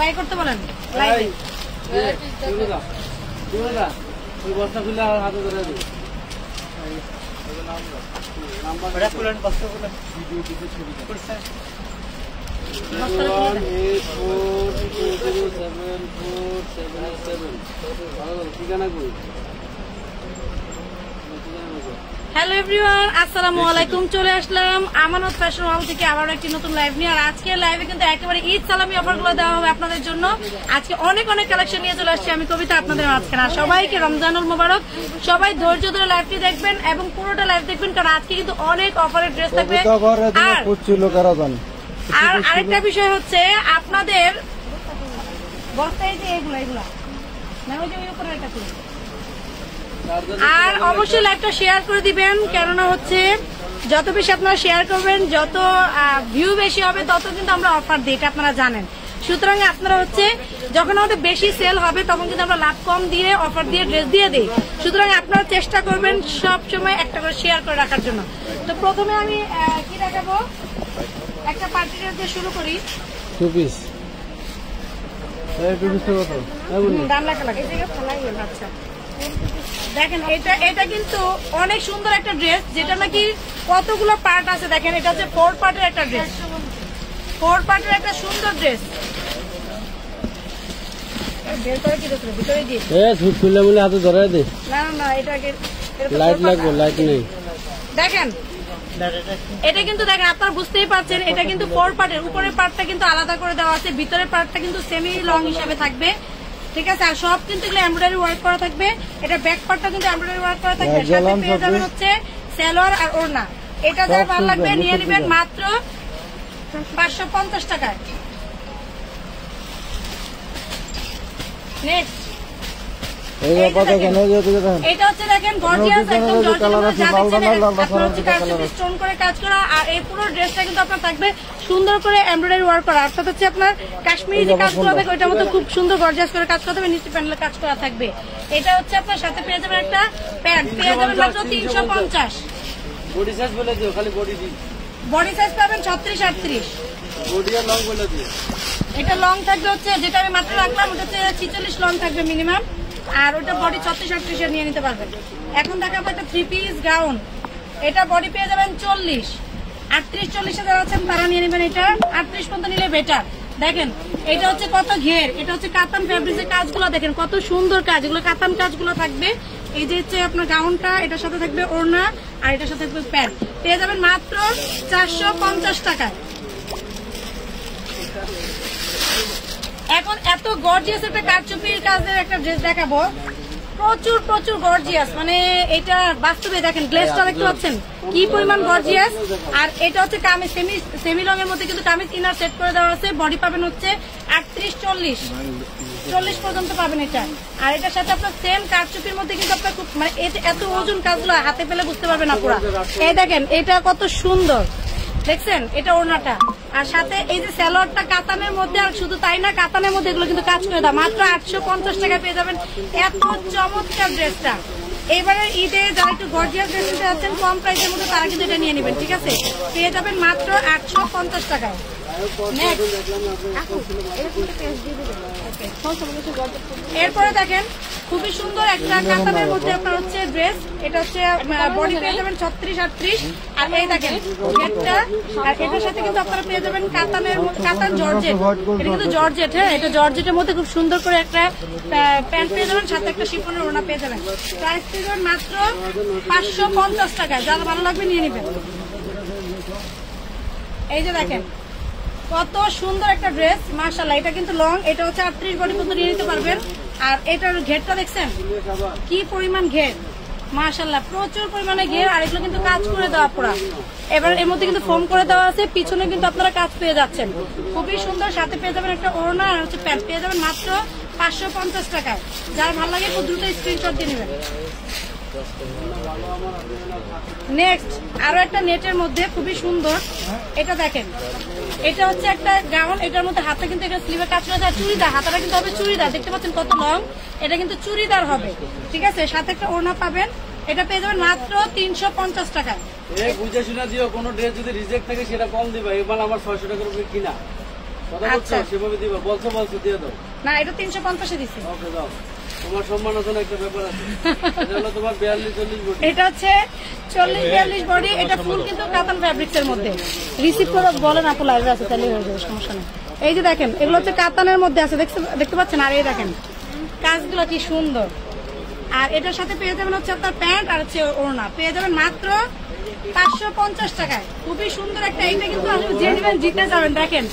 By করতে বলেন লাইভে। বস্তা খুলে হাতে ধরে দিই। হ্যালো এভরিওয়ান, আসসালামু আলাইকুম। চলে আসলাম আমানত ফ্যাশন হল থেকে আবার একটি নতুন লাইভ নিয়ে। আর আজকে লাইভে কিন্তু একেবারে ঈদ সালামি অফারগুলো দেওয়া হবে আপনাদের জন্য। আজকে অনেক অনেক কালেকশন নিয়ে চলে আসছি আমি কবিতা আপনাদের মাঝখানে। আর সবাইকে রমজানুল মোবারক। সবাই ধৈর্য ধরে লাইভটি দেখবেন এবং পুরোটা লাইভ দেখবেন, কারণ আজকে কিন্তু অনেক অফারের ড্রেস থাকবে। আর আরেকটা বিষয় হচ্ছে আপনাদের বস্তায় যে এগুলা না, ওই যে ওই উপরে একটা তুলে। আর অবশ্যই লাইভটা শেয়ার করে দিবেন, কেননা হচ্ছে যত বেশি আপনারা শেয়ার করবেন, যত ভিউ বেশি হবে তত কিন্তু আমরা অফার দিই, এটা আপনারা জানেন। সুতরাং আপনারা হচ্ছে যখন আমাদের বেশি সেল হবে তখন কিন্তু আমরা লাভ কম দিয়ে অফার দিয়ে ড্রেস দিয়ে দিই। সুতরাং আপনারা চেষ্টা করবেন সব সময় একটা করে শেয়ার করে রাখার জন্য। তো প্রথমে আমি কি দেখাবো, একটা পার্টি ড্রেস দিয়ে শুরু করি। আচ্ছা দেখেন, এটা কিন্তু অনেক সুন্দর একটা ড্রেস, যেটা নাকি কতগুলো পার্ট আছে। দেখেন এটা হচ্ছে 4 পার্টের একটা ড্রেস, 4 পার্টের একটা সুন্দর ড্রেস। দেখেন এটা কিন্তু দেখেন আপনারা বুঝতেই পারছেন, এটা কিন্তু 4 পার্টের। উপরের পার্টটা কিন্তু আলাদা করে দেওয়া আছে, ভিতরের পার্টটা কিন্তু সেমি লং হিসেবে থাকবে, ঠিক আছে। আর সব কিন্তু এমব্রয়ডারি ওয়ার্ক করা থাকবে। এটা ব্যাক পার্টটা কিন্তু এমব্রয়ডারি ওয়ার্ক করা থাকবে। সাথে পেয়ে যাবেন হচ্ছে সালোয়ার আর ওড়না। এটা যার ভালো লাগবে নিয়ে নেবেন মাত্র 550 টাকায়। নেক্সট এটা হচ্ছে দেখেন গর্জিয়াস, একদম স্টোন করে কাজ করা। আর এই পুরো ড্রেসটা কিন্তু আপনার থাকবে সুন্দর করে এমব্রয়ডারি ওয়ার্ক করা। অর্থাৎ হচ্ছে আপনার কাশ্মীরি যে কাজগুলো হবে ওইটার মতো খুব সুন্দর গর্জিয়াস করে কাজ করতে হবে, নিচে প্যানেলে কাজ করা থাকবে। এটা হচ্ছে আপনার সাথে পেয়ে যাবেন একটা প্যান্ট, পেয়ে যাবেন মাত্র 350। বডি সাইজ বলে দিও, খালি বডি সাইজ পাবেন 36-38। বডি আর লং বলে দিও। এটা লং থাকবে হচ্ছে, যেটা আমি মাত্র রাখলাম ওটা হচ্ছে 46 লং থাকবে মিনিমাম। আর ওটা বডি 36-38 নিয়ে নিতে পারবেন। এখন দেখাবো একটা 3 পিস গাউন। এটা বডি পেয়ে যাবেন 40, 38-40 যারা আছেন তারা নিয়ে নেবেন। এটা 38 পর্যন্ত নিলে বেটার। দেখেন এটা হচ্ছে কত ঘের, এটা হচ্ছে কাতান ফেব্রিক্সের কাজগুলো দেখেন কত সুন্দর কাজ, এগুলো কাতান কাজগুলো থাকবে। এই যে হচ্ছে আপনার গাউনটা, এটার সাথে থাকবে ওড়না আর এটার সাথে থাকবে প্যান্ট। পেয়ে যাবেন মাত্র 450 টাকায়। এখন এত গর্জিয়াস একটা কারচুপির কাজের একটা ড্রেস দেখাবো, প্রচুর প্রচুর গর্জিয়াস, মানে এটা বাস্তবে দেখেন গ্লেজটা দেখতে পাচ্ছেন কি পরিমাণ গর্জিয়াস। আর এটা হচ্ছে কামিজ, সেমি লং এর মধ্যে কিন্তু কামিজ ইনার সেট করে দেওয়া আছে। বডি পাবেন হচ্ছে 38-40 পর্যন্ত পাবেন এটা। আর এটার সাথে আপনার সেম কারচুপির মধ্যে কিন্তু আপনার খুব মানে এত ওজন কাজগুলো হাতে পেলে বুঝতে পারবেন না পুরা। এই দেখেন এটা কত সুন্দর, দেখছেন এটা ওড়নাটা। আর সাথে এই যে সালোয়ারটা কাতানের মধ্যে, আর শুধু তাই না কাতানের মধ্যে এগুলো কিন্তু কাজ করে দাও। মাত্র 850 টাকায় পেয়ে যাবেন এত চমৎকার ড্রেসটা। এবারে ঈদে যারা একটু গর্জিয়াস ড্রেস নিতে যাচ্ছেন কম প্রাইসের মধ্যে তারা কিন্তু এটা নিয়ে নেবেন, ঠিক আছে। পেয়ে যাবেন মাত্র 850 টাকায়। এরপরে দেখেন খুবই সুন্দর একটা কাতানের মধ্যে আপনার হচ্ছে ড্রেস। এটা হচ্ছে বডি পেয়ে যাবেন 36-38। আর এই দেখেন গেটটা, আর এটার সাথে কিন্তু আপনারা পেয়ে যাবেন কাতান জর্জেট। এটা কিন্তু জর্জেট, হ্যাঁ এটা জর্জেটের মধ্যে খুব সুন্দর করে একটা প্যান্ট পেয়ে যাবেন, সাথে একটা শিফনের ওড়না পেয়ে যাবেন। প্রাইস পেয়ে যাবেন মাত্র 550 টাকায়। যারা ভালো লাগবে নিয়ে নেবেন। এই যে দেখেন কত সুন্দর একটা ড্রেস, মাশাআল্লাহ। এটা কিন্তু লং, এটা হচ্ছে 38 বডি পর্যন্ত নিয়ে নিতে পারবেন। আর এটার ঘেরটা দেখছেন কি পরিমাণ ঘের, মাশাআল্লাহ প্রচুর পরিমাণে ঘের। আর এগুলো কিন্তু কাজ করে দেওয়া পুরা। এবার এর মধ্যে কিন্তু ফোম করে দেওয়া আছে, পিছনে কিন্তু আপনারা কাজ পেয়ে যাচ্ছেন, খুবই সুন্দর। সাথে পেয়ে যাবেন একটা ওড়না আর হচ্ছে প্যান্ট, পেয়ে যাবেন মাত্র 550 টাকায়। যার ভালো লাগে খুব দ্রুত স্ক্রিনশট দিয়ে নেবেন। নেক্সট আরো একটা নেটের মধ্যে খুবই সুন্দর, এটা দেখেন এটা হচ্ছে একটা গাউন। এটার মধ্যে হাতে কিন্তু এটা স্লিভে কাজ করে দেওয়া, চুড়িদার, হাতাটা কিন্তু হবে চুড়িদার। দেখতে পাচ্ছেন কত লং, এটা কিন্তু চুড়িদার হবে, ঠিক আছে। সাথে একটা ওড়না পাবেন। এটা পেয়ে যাবেন মাত্র 350 টাকায়। বুঝে শুনে দিও, কোনো ড্রেস যদি রিজেক্ট থাকে সেটা কম দিবা। এবার আমার 600 টাকার উপরে কিনা কথা বলছো সেভাবে দিবা, বলছো দিয়ে দাও। না এটা 350 দিচ্ছি। ওকে দাও, তোমার সম্মানজনক একটা ব্যাপার আছে। এটা হলো তোমার 42-40 বডি। এটা হচ্ছে 40-42 বডি। এটা ফুল কিন্তু কাতান ফ্যাব্রিক্স এর মধ্যে। রিসিভ করে বলেন আপু লাইভে আছে, তাহলে হয়ে যাবে, সমস্যা নেই। এই যে দেখেন এগুলো হচ্ছে কাতানের মধ্যে আছে, দেখতে পাচ্ছেন? আর এই দেখেন কাজগুলো কি সুন্দর। আর এটার সাথে পেয়ে যাবেন হচ্ছে আপনার প্যান্ট আর হচ্ছে ওড়না, পেয়ে যাবেন মাত্র 550 টাকায়। খুবই সুন্দর একটা, এইটা কিন্তু আসলে যে নেবেন জিতে যাবেন। দেখেন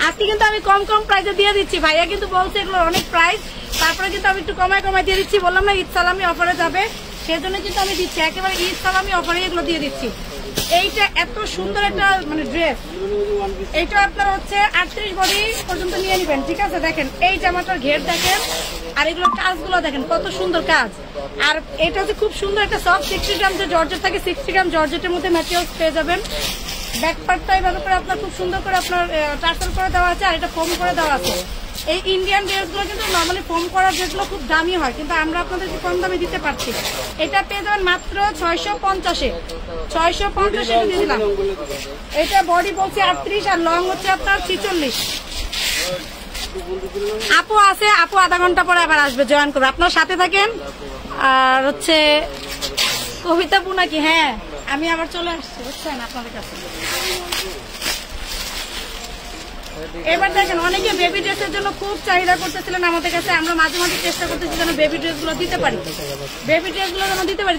আজকে কিন্তু আমি কম প্রাইসে দিয়ে দিচ্ছি, ভাইয়া কিন্তু বলছে এগুলো অনেক প্রাইস, তারপরে কিন্তু আমি একটু কমায় দিয়ে দিচ্ছি। বললাম না ঈদ সালামি অফারে যাবে, সেজন্য কিন্তু আমি দিচ্ছি একেবারে ঈদ সালামি অফারে এগুলো দিয়ে দিচ্ছি। এইটা এত সুন্দর একটা মানে ড্রেস, এইটা আপনার হচ্ছে 38 বডি পর্যন্ত নিয়ে নেবেন, ঠিক আছে? দেখেন এই জামাটার ঘের দেখেন, আর এগুলো কাজগুলো দেখেন কত সুন্দর কাজ। আর এটা হচ্ছে খুব সুন্দর একটা সফট 60 গ্রাম যে জর্জেট থাকে, 60 গ্রাম জর্জেটের মধ্যে ম্যাটেরিয়ালস পেয়ে যাবেন। ব্যাক পার্টটা এইভাবে করে আপনার খুব সুন্দর করে আপনার টার্সেল করে দেওয়া আছে, আর এটা ফোম করে দেওয়া আছে। এই ইন্ডিয়ান ড্রেসগুলো কিন্তু নর্মালি ফোম করা ড্রেসগুলো খুব দামি হয়, কিন্তু আমরা আপনাদেরকে কম দামে দিতে পারছি। এটা পেয়ে যাবেন মাত্র 650-এ। 650 দিয়ে দিলাম। এটা বডি বলছে 38 আর লং হচ্ছে আপনার 46। আপু আছে, আপু আধা ঘন্টা পরে আবার আসবে, জয়েন করবে, আপনার সাথে থাকেন। আর হচ্ছে কবিতা পু নাকি? হ্যাঁ আমি আবার চলে আসছি, বুঝছেন, আপনাদের কাছে। এবার দেখেন অনেকে বেবি ড্রেসের জন্য খুব চাহিদা করতেছিলেন আমাদের কাছে, আমরা মাঝে মাঝে চেষ্টা করতেছি যেন বেবি ড্রেস গুলো দিতে পারি,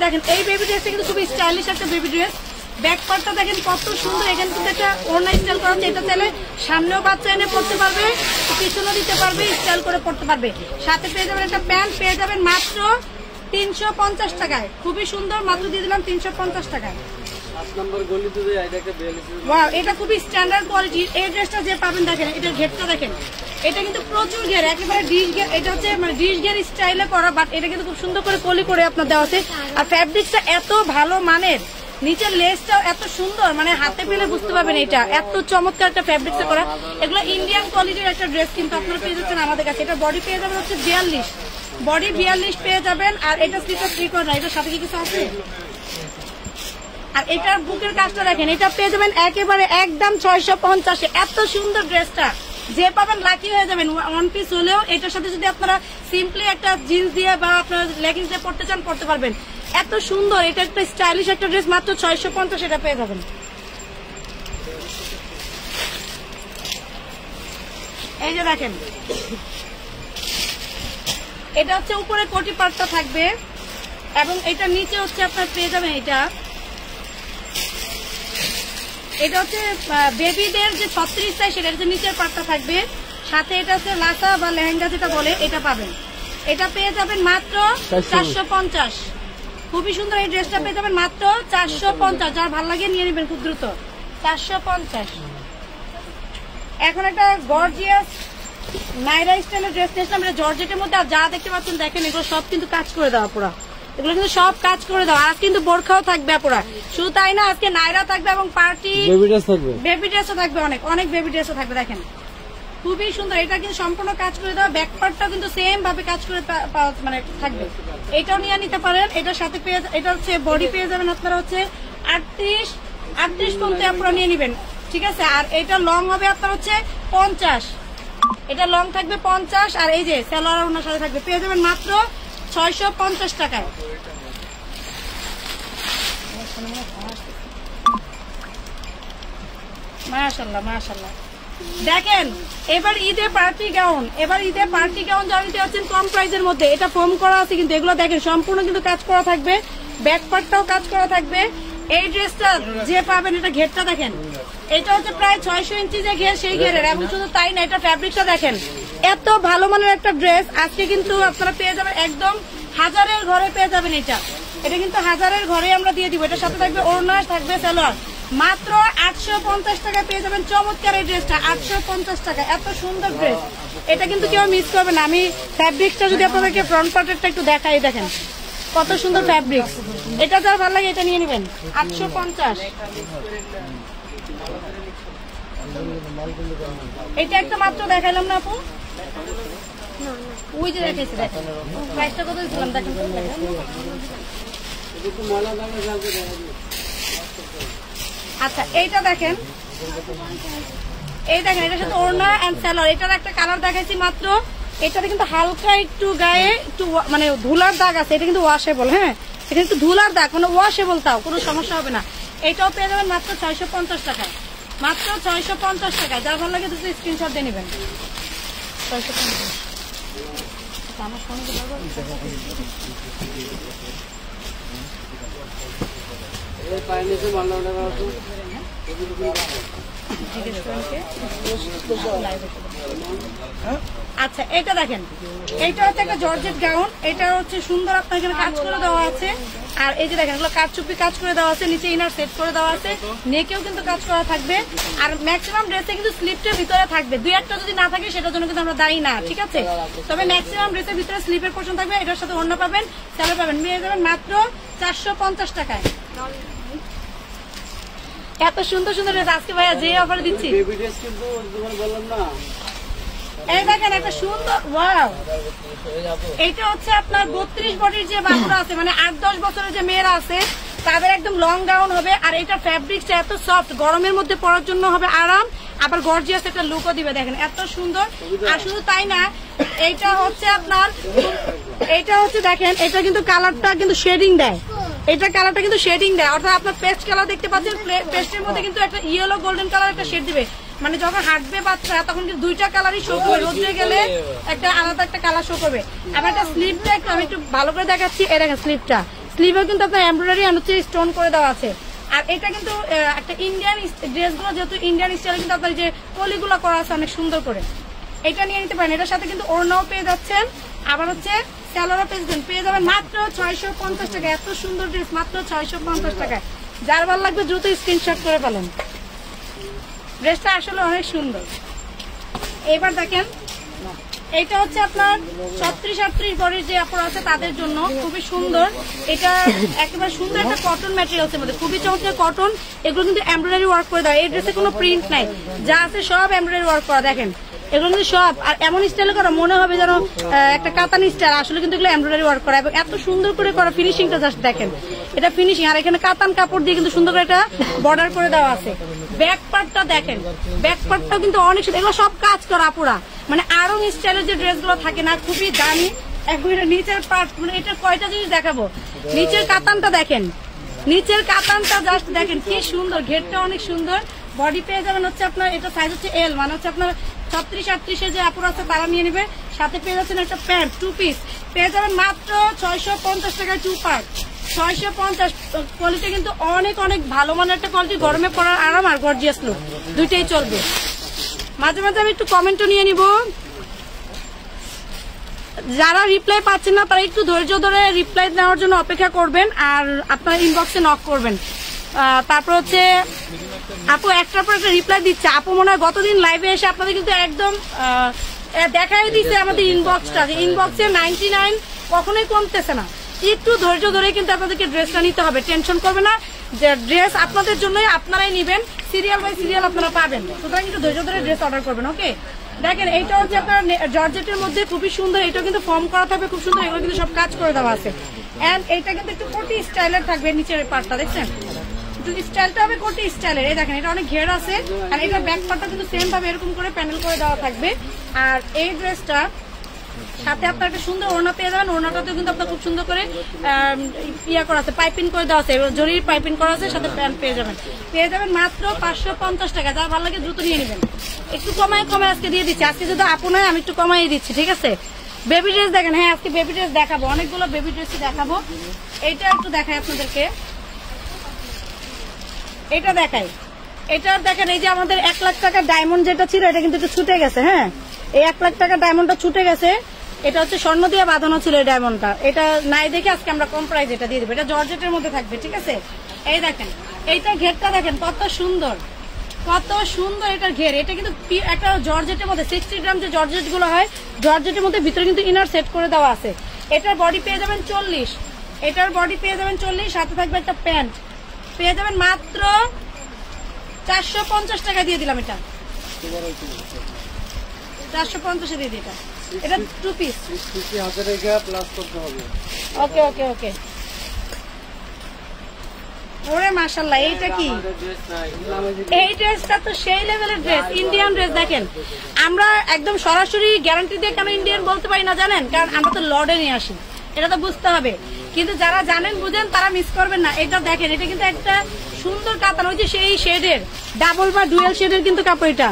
দেখেন এই বেবি ড্রেসটা কিন্তু খুব স্টাইলিশ একটা বেবি ড্রেস। ব্যাক পার্টটা দেখেন কত সুন্দর, এখানে কিন্তু একটা ওড়না স্টাইল করা আছে। এটা চাইলে সামনেও বাচ্চা এনে পড়তে পারবে, পিছনেও দিতে পারবে, স্টাইল করে পড়তে পারবে। সাথে পেয়ে যাবেন একটা প্যান্ট, পেয়ে যাবেন মাত্র 350 টাকায়। খুবই সুন্দর, মাত্র দিয়ে দিলাম 350 টাকায়। এটা খুবই স্ট্যান্ডার্ড কোয়ালিটির এই ড্রেসটা যে পাবেন। দেখেন এটার ঘেরটা দেখেন, এটা কিন্তু প্রচুর ঘের, একেবারে ডিশ ঘের। এটা হচ্ছে মানে ডিশ ঘের স্টাইলে করা, বাট এটা কিন্তু খুব সুন্দর করে কলি করে আপনার দেওয়া আছে। আর ফ্যাব্রিক্সটা এত ভালো মানের, নিচের লেসটাও এত সুন্দর, মানে হাতে পেলে বুঝতে পারবেন এটা এত চমৎকার একটা ফ্যাব্রিক্সে করা। এগুলো ইন্ডিয়ান কোয়ালিটির একটা ড্রেস কিন্তু আপনারা পেয়ে যাচ্ছেন আমাদের কাছে। এটা বডি পেয়ে যাবেন হচ্ছে 42, বডি 42 পেয়ে যাবেন। আর এটা স্লিপটা 3/4, এটার সাথে কি কিছু আছে? আর এটার বুকের কাজটা দেখেন, এটা পেয়ে যাবেন একেবারে একদম 650-এ। এত সুন্দর ড্রেসটা যে পাবেন লাকি হয়ে যাবেন। ওয়ান পিস হলেও এটার সাথে যদি আপনারা সিম্পলি একটা জিন্স দিয়ে বা আপনারা লেগিংস দিয়ে পড়তে চান পড়তে পারবেন। এত সুন্দর, এটা একটা স্টাইলিশ একটা ড্রেস, মাত্র 650 এটা পেয়ে যাবেন। এই যে দেখেন এটা হচ্ছে উপরে কোটি পাটটা থাকবে, এবং এটা নিচে হচ্ছে আপনার পেয়ে যাবেন এটা হচ্ছে বেবিদের যে 36 সাইজ, সেটা হচ্ছে নিচের পাটটা থাকবে। সাথে এটা হচ্ছে লাসা বা লেহেঙ্গা যেটা বলে, এটা পাবেন। এটা পেয়ে যাবেন মাত্র 450। খুবই সুন্দর এই ড্রেসটা পেয়ে যাবেন মাত্র 450। যার ভালো লাগে নিয়ে নেবেন খুব দ্রুত, 450। এখন একটা গর্জিয়াস নাইরা স্টাইলের ড্রেস নিয়েছিলাম, এটা জর্জেটের মধ্যে। আর যা দেখতে পাচ্ছেন দেখেন, এগুলো সব কিন্তু কাজ করে দেওয়া পুরা, এগুলো কিন্তু সব কাজ করে দেওয়া। আজ কিন্তু বোরখাও থাকবে পুরা, শুধু তাই না, আজকে নাইরা থাকবে এবং পার্টি বেবি ড্রেসও থাকবে, অনেক বেবি ড্রেসও থাকবে। দেখেন খুবই সুন্দর, এটা কিন্তু সম্পূর্ণ কাজ করে দেওয়া। ব্যাক পার্টটাও কিন্তু সেম ভাবে কাজ করে মানে থাকবে, এটাও নিয়ে নিতে পারেন। এটার সাথে এটা হচ্ছে বডি পেয়ে যাবেন আপনারা হচ্ছে 38 পর্যন্ত আপনারা নিয়ে নেবেন, ঠিক আছে? আর এটা লং হবে আপনার হচ্ছে 50, এটা লং থাকবে 50। আর এই যে সালোয়ার ওনার সাথে থাকবে, পেয়ে যাবেন মাত্র 650 টাকায়। মাশাআল্লাহ মাশাআল্লাহ। দেখেন এবার ঈদে পার্টি গাউন, যারা নিতে যাচ্ছেন কম প্রাইসের মধ্যে, এটা ফোম করা আছে কিন্তু এগুলো দেখেন সম্পূর্ণ কিন্তু কাজ করা থাকবে, ব্যাক পার্টটাও কাজ করা থাকবে। এই ড্রেসটা যে পাবেন, এটা ঘেরটা দেখেন, এটা হচ্ছে প্রায় 600 ইঞ্চি যে ঘের, সেই ঘেরের। এবং শুধু তাই না, এটা ফ্যাব্রিকটা দেখেন, এত ভালো মানের একটা ড্রেস। আজকে কিন্তু আপনারা পেয়ে যাবেন একদম হাজারের ঘরে পেয়ে যাবেন। এটা কিন্তু হাজারের ঘরে আমরা দিয়ে দিব। এটার সাথে থাকবে ওড়না, থাকবে সালোয়ার। মাত্র 850 টাকা পেয়ে যাবেন চমৎকার এই ড্রেসটা, 850 টাকা। এত সুন্দর ড্রেস, এটা কিন্তু কেউ মিস করবে না। আমি ফ্যাব্রিক্সটা যদি আপনাদেরকে ফ্রন্ট পার্টেরটা একটু দেখাই, দেখেন কত সুন্দর ফ্যাব্রিক্স। এটা যার ভালো লাগে এটা নিয়ে নেবেন, 850। এটা একটা মাত্র দেখাইলাম না আপু, ওই যে দেখাইছে, দেখেন প্রাইসটা কত দিলাম দেখেন। আচ্ছা এইটা দেখেন, এই দেখেন এটার সাথে ওড়না এন্ড স্যালোয়ার। এটার একটা কালার দেখাইছি মাত্র, এটাতে কিন্তু হালকা একটু গায়ে একটু মানে ধুলার দাগ আছে, এটা কিন্তু ওয়াশেবল। হ্যাঁ, এটা কিন্তু ধুলার দাগ মানে ওয়াশেবল, তাও কোনো সমস্যা হবে না। এটাও পেয়ে যাবেন মাত্র 650 টাকায়, মাত্র 650 টাকায়। যার ভালো লাগে দুটো স্ক্রিনশট দিয়ে নেবেন। 650 আমার সঙ্গে আচ্ছা এটা দেখেন, এইটা হচ্ছে একটা জর্জেট গাউন, এটা হচ্ছে সুন্দর আপনার এখানে কাজ করে দেওয়া আছে। আর এই যে দেখেন এগুলো কাটচুপি কাজ করে দেওয়া আছে, নিচে ইনার সেট করে দেওয়া আছে, নেকেও কিন্তু কাজ করা থাকবে। আর ম্যাক্সিমাম ড্রেসে কিন্তু স্লিপটার ভিতরে থাকবে, দুই একটা যদি না থাকে সেটার জন্য কিন্তু আমরা দায়ী না, ঠিক আছে। তবে ম্যাক্সিমাম ড্রেসের ভিতরে স্লিপের পোর্শন থাকবে। এটার সাথে ওড়না পাবেন, স্যালোয়ার পাবেন, নিয়ে যাবেন মাত্র 450 টাকায়। এত সুন্দর সুন্দর ড্রেস আজকে ভাইয়া যে অফারে দিচ্ছি। এই দেখেন একটা সুন্দর, ওয়াও, এইটা হচ্ছে আপনার 32 বডির যে বাবুরা আছে, মানে 8-10 বছরের যে মেয়েরা আছে তাদের একদম লং গাউন হবে। আর এটা ফ্যাব্রিকটা এত সফট, গরমের মধ্যে পরার জন্য হবে আরাম, আবার গর্জিয়াস একটা লুকও দিবে। দেখেন এত সুন্দর। আর শুধু তাই না, এইটা হচ্ছে আপনার, এইটা হচ্ছে দেখেন এটা কিন্তু কালারটা কিন্তু শেডিং দেয়, এটা কালারটা কিন্তু শেডিং দেয়, অর্থাৎ আপনার পেস্ট কালার দেখতে পাচ্ছেন, পেস্টের মধ্যে কিন্তু একটা ইয়েলো গোল্ডেন কালার একটা শেড দিবে। মানে যখন হাঁটবে বাচ্চা তখন কিন্তু দুইটা কালারই শো করবে, রোদ্রে গেলে একটা আলাদা একটা কালার শো করবে। আবার একটা স্লিভটা একটু আমি একটু ভালো করে দেখাচ্ছি, এই দেখেন স্লিভটা, স্লিভেও কিন্তু আপনার এমব্রয়ডারি আর হচ্ছে স্টোন করে দেওয়া আছে। আর এটা কিন্তু একটা ইন্ডিয়ান ড্রেসগুলো, যেহেতু ইন্ডিয়ান স্টাইলে কিন্তু আপনার যে কলিগুলো করা আছে অনেক সুন্দর করে, এটা নিয়ে নিতে পারেন। এটার সাথে কিন্তু ওড়নাও পেয়ে যাচ্ছেন, আবার হচ্ছে স্যালোয়ারও পেয়ে যাবেন মাত্র 650 টাকা। এত সুন্দর ড্রেস মাত্র 650 টাকায়। যার ভালো লাগবে দ্রুত স্ক্রিনশট করে ফেলেন, ড্রেসটা আসলে অনেক সুন্দর। এবার দেখেন এইটা হচ্ছে আপনার 36-38 বডির যে আপুরা আছে তাদের জন্য খুবই সুন্দর। এটা একেবারে সুন্দর একটা কটন ম্যাটেরিয়ালস এর মধ্যে, খুবই চমৎকার কটন। এগুলো কিন্তু এমব্রয়ডারি ওয়ার্ক করে দেওয়া, এই ড্রেসে কোনো প্রিন্ট নাই, যা আছে সব এমব্রয়ডারি ওয়ার্ক করা। দেখেন এগুলো কিন্তু সব, আর এমন স্টাইলে করা মনে হবে যেন একটা কাতানি স্টাইল, আসলে কিন্তু এগুলো এমব্রয়ডারি ওয়ার্ক করা, এবং এত সুন্দর করে করা। ফিনিশিংটা জাস্ট দেখেন, এটা ফিনিশিং। আর এখানে কাতান কাপড় দিয়ে কিন্তু সুন্দর করে এটা বর্ডার করে দেওয়া আছে। ব্যাক পার্টটা দেখেন, ব্যাক পার্টটাও কিন্তু অনেক সুন্দর, এগুলো সব কাজ করা পুরা, মানে আরং স্টাইলের যে ড্রেসগুলো থাকে না, খুবই দামি। এখন নিচের পার্ট, মানে এটা কয়টা জিনিস দেখাবো, নিচের কাতানটা দেখেন, নিচের কাতানটা জাস্ট দেখেন কি সুন্দর, ঘেরটা অনেক সুন্দর। বডি পেয়ে যাবেন হচ্ছে আপনার, এটা সাইজ হচ্ছে এল, মানে হচ্ছে আপনার 36-38 যে আপুরা আছে তারা নিয়ে নেবে। সাথে পেয়ে যাচ্ছেন একটা প্যান্ট 2 পিস, পেয়ে যাবেন মাত্র 650 টাকায় 2 পার্ট। 650। কোয়ালিটি কিন্তু অনেক অনেক ভালো মানের একটা কোয়ালিটি, গরমে পরার আরাম আর গর্জিয়াস লুক দুইটাই চলবে। মাঝে মাঝে আমি একটু কমেন্টও নিয়ে নিব, যারা রিপ্লাই পাচ্ছেন না তারা একটু ধৈর্য ধরে রিপ্লাই নেওয়ার জন্য অপেক্ষা করবেন, আর আপনার ইনবক্সে নক করবেন। তারপর হচ্ছে আপু একটার পর একটা রিপ্লাই দিচ্ছে। আপু মনে হয় গতদিন লাইভে এসে আপনাদের কিন্তু একদম দেখাই দিচ্ছে আমাদের ইনবক্সটা, যে ইনবক্সে 99 কখনোই কমতেছে না। একটু ধৈর্য ধরে কিন্তু আপনাদেরকে ড্রেসটা নিতে হবে, টেনশন করবে না, যে ড্রেস আপনাদের জন্যই আপনারাই নিবেন, সিরিয়াল বাই সিরিয়াল আপনারা পাবেন, সুতরাং একটু ধৈর্য ধরে ড্রেস অর্ডার করবেন। ওকে, দেখেন এইটা হচ্ছে আপনার জর্জেটের মধ্যে খুবই সুন্দর, এটা কিন্তু ফর্ম করা থাকবে খুব সুন্দর, এগুলো কিন্তু সব কাজ করে দেওয়া আছে। এন্ড এইটা কিন্তু একটু কোটি স্টাইলের থাকবে, নিচের পার্টটা দেখছেন স্টাইলটা হবে কোটি স্টাইলের। এই দেখেন এটা অনেক ঘের আছে, আর এটা ব্যাক পার্টটা কিন্তু সেম ভাবে এরকম করে প্যানেল করে দেওয়া থাকবে। আর এই ড্রেসটা সাথে আপনার একটা সুন্দর ওড়না পেয়ে যাবেন, ওড়নাটাতেও কিন্তু আপনার খুব সুন্দর করে ইয়া করা আছে, পাইপিং করে দেওয়া আছে, জরির পাইপিং করা আছে, সাথে প্যান্ট পেয়ে যাবেন মাত্র 550 টাকা। যার ভালো লাগে দ্রুত নিয়ে নেবেন। একটু কমায় আজকে দিয়ে দিচ্ছি, আজকে যদি আপু নয় আমি একটু কমাই দিচ্ছি, ঠিক আছে। বেবি ড্রেস দেখেন, হ্যাঁ আজকে বেবি ড্রেস দেখাবো, অনেকগুলো বেবি ড্রেসই দেখাবো। এইটা একটু দেখাই আপনাদেরকে, এটা দেখাই, এটা দেখেন এই যে আমাদের 1 লাখ টাকা ডায়মন্ড যেটা ছিল এটা কিন্তু একটু ছুটে গেছে। হ্যাঁ, এই 1 লাখ টাকা ডায়মন্ডটা ছুটে গেছে, এটা হচ্ছে স্বর্ণ দিয়ে বাঁধানো ছিল এই ডায়মন্ডটা, এটা নাই দেখে আজকে আমরা কম প্রাইস এটা দিয়ে দেবো। এটা জর্জেটের মধ্যে থাকবে, ঠিক আছে। এই দেখেন এইটা ঘেরটা দেখেন কত সুন্দর, কত সুন্দর এটার ঘের। এটা কিন্তু একটা জর্জেটের মধ্যে 60 গ্রাম যে জর্জেট গুলো হয়, জর্জেটের মধ্যে ভিতরে কিন্তু ইনার সেট করে দেওয়া আছে। এটার বডি পেয়ে যাবেন 40, এটার বডি পেয়ে যাবেন 40, সাথে থাকবে একটা প্যান্ট পেয়ে যাবেন মাত্র 450 টাকা দিয়ে দিলাম। এটা 450 দিয়ে দিই, এটা 2 পিস। ওকে ওকে ওকে, ওরে মাশাআল্লাহ, এইটা কি? এই ড্রেসটা তো সেই লেভেলের ড্রেস, ইন্ডিয়ান ড্রেস। দেখেন আমরা একদম সরাসরি গ্যারান্টি দিয়ে কেন ইন্ডিয়ান বলতে পারি না জানেন? কারণ আমরা তো লর্ডে নিয়ে আসি, এটা তো বুঝতে হবে। কিন্তু যারা জানেন বুঝেন তারা মিস করবেন না। এটা দেখেন, এটা কিন্তু একটা সুন্দর কাতান, ওই যে সেই শেডের ডাবল বা ডুয়েল শেডের কিন্তু কাপড়। এটা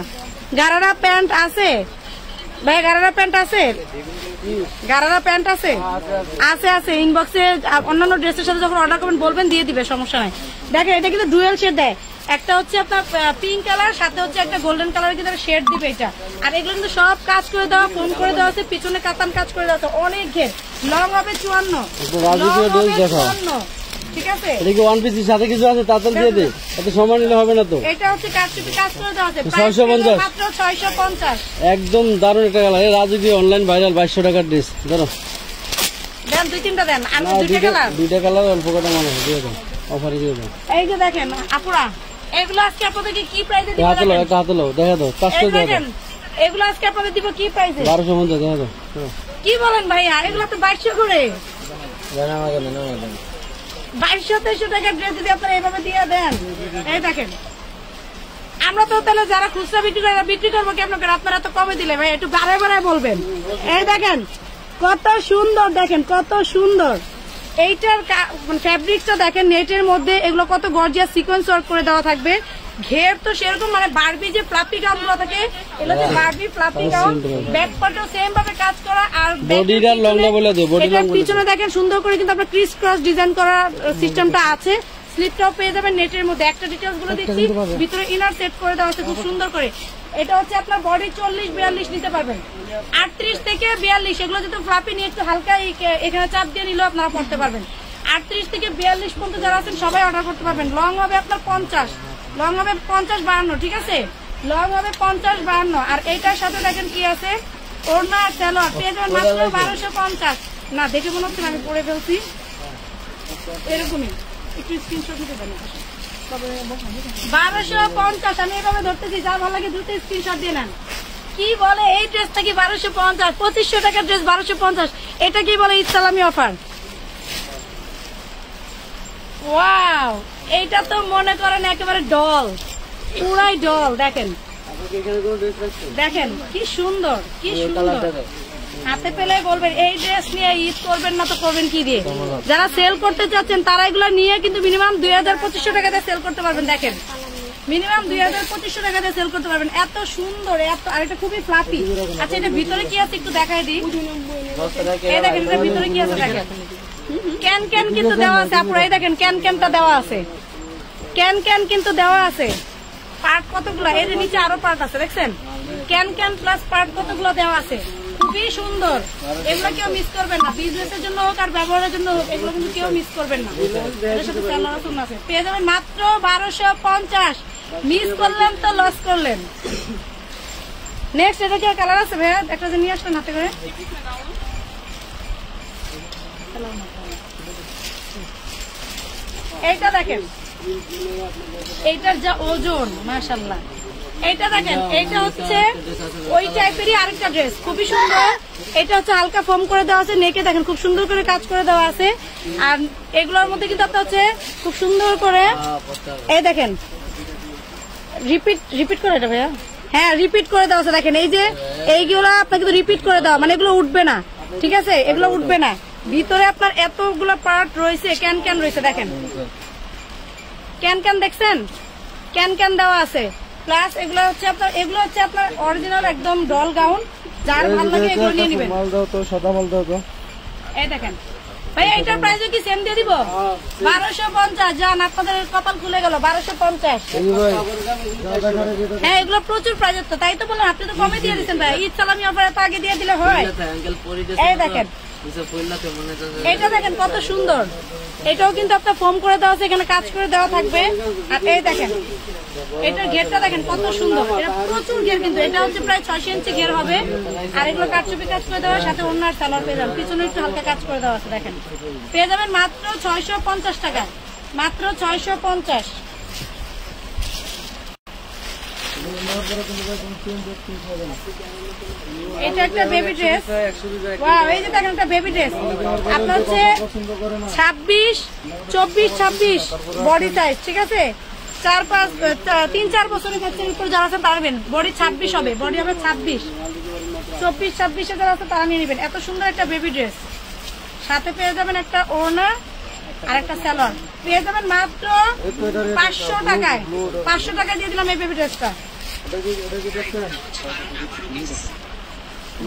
গারারা প্যান্ট আছে ভাই, গারারা প্যান্ট আছে, গারারা প্যান্ট আছে, আছে আছে। ইনবক্সে অন্যান্য ড্রেসের সাথে যখন অর্ডার করবেন বলবেন, দিয়ে দিবে, সমস্যা নাই। দেখেন এটা কিন্তু ডুয়েল শেড দেয়, একটা হচ্ছে আপনার পিঙ্ক কালার, সাথে হচ্ছে একটা গোল্ডেন কালার কিন্তু শেড দিবে এটা। আর এগুলো কিন্তু সব কাজ করে দেওয়া, ফোম করে দেওয়া আছে, পিছনে কাতান কাজ করে দেওয়া আছে, অনেক ঘের। লং হবে 54, ঠিক আছে? এটা কি ওয়ান পিসের সাথে কিছু আছে তাড়াতাড়ি দিয়ে দে, এত সময় নিলে হবে না তো। এটা হচ্ছে কাটচুপি কাজ করে দেওয়া আছে, 650, মাত্র 650। একদম দারুণ একটা কালার। এই রাজকীয় অনলাইন ভাইরাল 2200 টাকার ড্রেস। ধরো দেন, 2-3টা দেন, আমি দুইটা কালার অল্প কটা মনে হয় দিয়ে দাও, অফারে দিয়ে দাও। এই যে দেখেন আপুরা, এগুলো আজকে আপনাদেরকে কি প্রাইসে দিব? হাতে লাও, একটা হাতে লাও, দেখা দাও, কাজ করে দাও। দেখেন এগুলো আজকে আপনাদের দিব কি প্রাইসে? 1250 দেখা দাও। কি বলেন ভাইয়া, এগুলো তো 2200 করে। জানা আমাকে না 2200-2300 টাকার ড্রেস যদি আপনারা এইভাবে দিয়ে দেন, এই দেখেন। আমরা তো তাহলে যারা খুচরা বিক্রি করবো কেমন করে? আপনারা তো কমে দিলে ভাই, একটু বাড়ায় বাড়ায় বলবেন। এই দেখেন কত সুন্দর, দেখেন কত সুন্দর। এইটার ফ্যাব্রিকটা দেখেন, নেটের মধ্যে এগুলো কত গর্জিয়াস সিকোয়েন্স ওয়ার্ক করে দেওয়া থাকবে। ঘের তো সেরকম, মানে বারবি যে ফ্লাফি গাউন গুলো থাকে, এগুলো যে বারবি ফ্লাফি গাউন, ব্যাক পার্টও সেম ভাবে কাজ করা। আর বডিটা লংটা বলে দেব, বডি লং পিছনে দেখেন সুন্দর করে কিন্তু আপনার ক্রিস ক্রস ডিজাইন করার সিস্টেমটা আছে। স্লিপটাও পেয়ে যাবেন নেটের মধ্যে। একটা ডিটেইলস গুলো দিচ্ছি, ভিতরে ইনার সেট করে দেওয়া আছে খুব সুন্দর করে। এটা হচ্ছে আপনার বডি 40-42 নিতে পারবেন, 38 থেকে 42। এগুলো যেহেতু ফ্লাপি নিয়ে একটু হালকা এখানে চাপ দিয়ে নিলেও আপনারা পড়তে পারবেন। 38 থেকে 42 পর্যন্ত যারা আছেন সবাই অর্ডার করতে পারবেন। লং হবে আপনার 50, লং হবে 50-52, ঠিক আছে? লং হবে 50-52। আর এইটার সাথে দেখেন কি আছে, ওড়না আর সালোয়ার পেয়ে যাবেন মাত্র 1250। না দেখে মনে হচ্ছে আমি পরে ফেলছি, এরকমই একটু স্ক্রিনশট নিতে পারেন। 1250 আমি এভাবে ধরতেছি, যা ভালো লাগে দ্রুত স্ক্রিনশট দিয়ে নেন। কি বলে এই ড্রেসটা কি 1250? 2500 টাকার ড্রেস 1250, এটা কি বলে ইসলামী অফার? ওয়াও, এইটা তো মনে করেন একেবারে ডল, পুরাই ডল। দেখেন দেখেন কি সুন্দর, কি সুন্দর। হাতে পেলে বলবেন এই ড্রেস নিয়ে ঈদ করবেন না তো করবেন কি দিয়ে? যারা সেল করতে চাচ্ছেন তারা এগুলো নিয়ে কিন্তু মিনিমাম 2000-2500 টাকা দিয়ে সেল করতে পারবেন। দেখেন মিনিমাম 2000-2500 টাকা দিয়ে সেল করতে পারবেন, এত সুন্দর, এত। আর এটা খুবই ফ্লাফি। আচ্ছা এটা ভিতরে কি আছে একটু দেখাই দিই। এই দেখেন এটা ভিতরে কি আছে, দেখেন ক্যান ক্যান কিন্তু দেওয়া আছে আপুরা। এই দেখেন ক্যান ক্যানটা দেওয়া আছে, ক্যান ক্যান কিন্তু দেওয়া আছে। পার্ট কতগুলো, এর নিচে আরো পার্ট আছে, দেখছেন? ক্যান ক্যান প্লাস পার্ট কতগুলো দেওয়া আছে, খুবই সুন্দর। এগুলো কেউ মিস করবেন না, বিজনেসের জন্য হোক আর ব্যবহারের জন্য হোক, এগুলো কিন্তু কেউ মিস করবেন না। এর সাথে সালোয়ার আছে, পেয়ে যাবেন মাত্র 1250। মিস করলেন তো লস করলেন। নেক্সট এটা কি কালার আছে ভাইয়া? একটা যে নিয়ে আসলেন হাতে করে। এইটা দেখেন, এইটার যা ওজন মাশাআল্লাহ। এইটা দেখেন, এইটা হচ্ছে ওই টাইপেরই আরেকটা ড্রেস, খুবই সুন্দর। এটা হচ্ছে হালকা ফোম করে দেওয়া আছে, নেকে দেখেন খুব সুন্দর করে কাজ করে দেওয়া আছে। আর এগুলোর মধ্যে কিন্তু আপনার হচ্ছে খুব সুন্দর করে, এই দেখেন রিপিট করে এটা ভাইয়া, হ্যাঁ রিপিট করে দেওয়া আছে। দেখেন এই যে এইগুলো আপনার কিন্তু রিপিট করে দেওয়া, মানে এগুলো উঠবে না, ঠিক আছে? এগুলো উঠবে না। ভিতরে আপনার এতগুলো পার্ট রয়েছে, ক্যান ক্যান রয়েছে, দেখেন ক্যান ক্যান দেখছেন, ক্যান ক্যান দেওয়া আছে। প্লাস এগুলো হচ্ছে আপনার অরিজিনাল একদম ডল গাউন। যার ভালো লাগে এগুলো নিয়ে নেবেন। এই দেখেন ভাই, এইটার প্রাইস কি সেম দিয়ে দিব? 1250। যান, আপনাদের কপাল খুলে গেল, 1250। হ্যাঁ এগুলো প্রচুর প্রাইস, তো তাই তো বললাম, আপনি তো কমে দিয়ে দিচ্ছেন ভাই। ঈদ সালামি অফারে তো আগে দিয়ে দিলে হয়। এই দেখেন, এটা দেখেন কত সুন্দর। এটাও কিন্তু আপনার ফোম করে দেওয়া আছে, এখানে কাজ করে দেওয়া থাকবে। আর এই দেখেন এটার ঘেরটা দেখেন কত সুন্দর, এটা প্রচুর ঘের, কিন্তু এটা হচ্ছে প্রায় 600 ইঞ্চি ঘের হবে। আর এগুলো কাটচুপি কাজ করে দেওয়ার সাথে অন্য আর সালোয়ার পেয়ে যাবেন, পিছনে একটু হালকা কাজ করে দেওয়া আছে। দেখেন পেয়ে যাবেন মাত্র 650 টাকা, মাত্র 650। এটা একটা বেবি ড্রেস। ওয়াও, এই যে দেখেন একটা বেবি ড্রেস। আপনার হচ্ছে 26, 24, 26 বডি সাইজ, ঠিক আছে? 3-4 বছরের বাচ্চার উপর যারা আছেন পারবেন। বডি 26 হবে, বডি হবে 26, 24, 26 যারা আছে তারা নিয়ে নেবেন। এত সুন্দর একটা বেবি ড্রেস, সাথে পেয়ে যাবেন একটা ওড়না আর একটা সালোয়ার। পেয়ে যাবেন মাত্র 500 টাকায়। 500 টাকা দিয়ে দিলাম এই বেবি ড্রেসটা।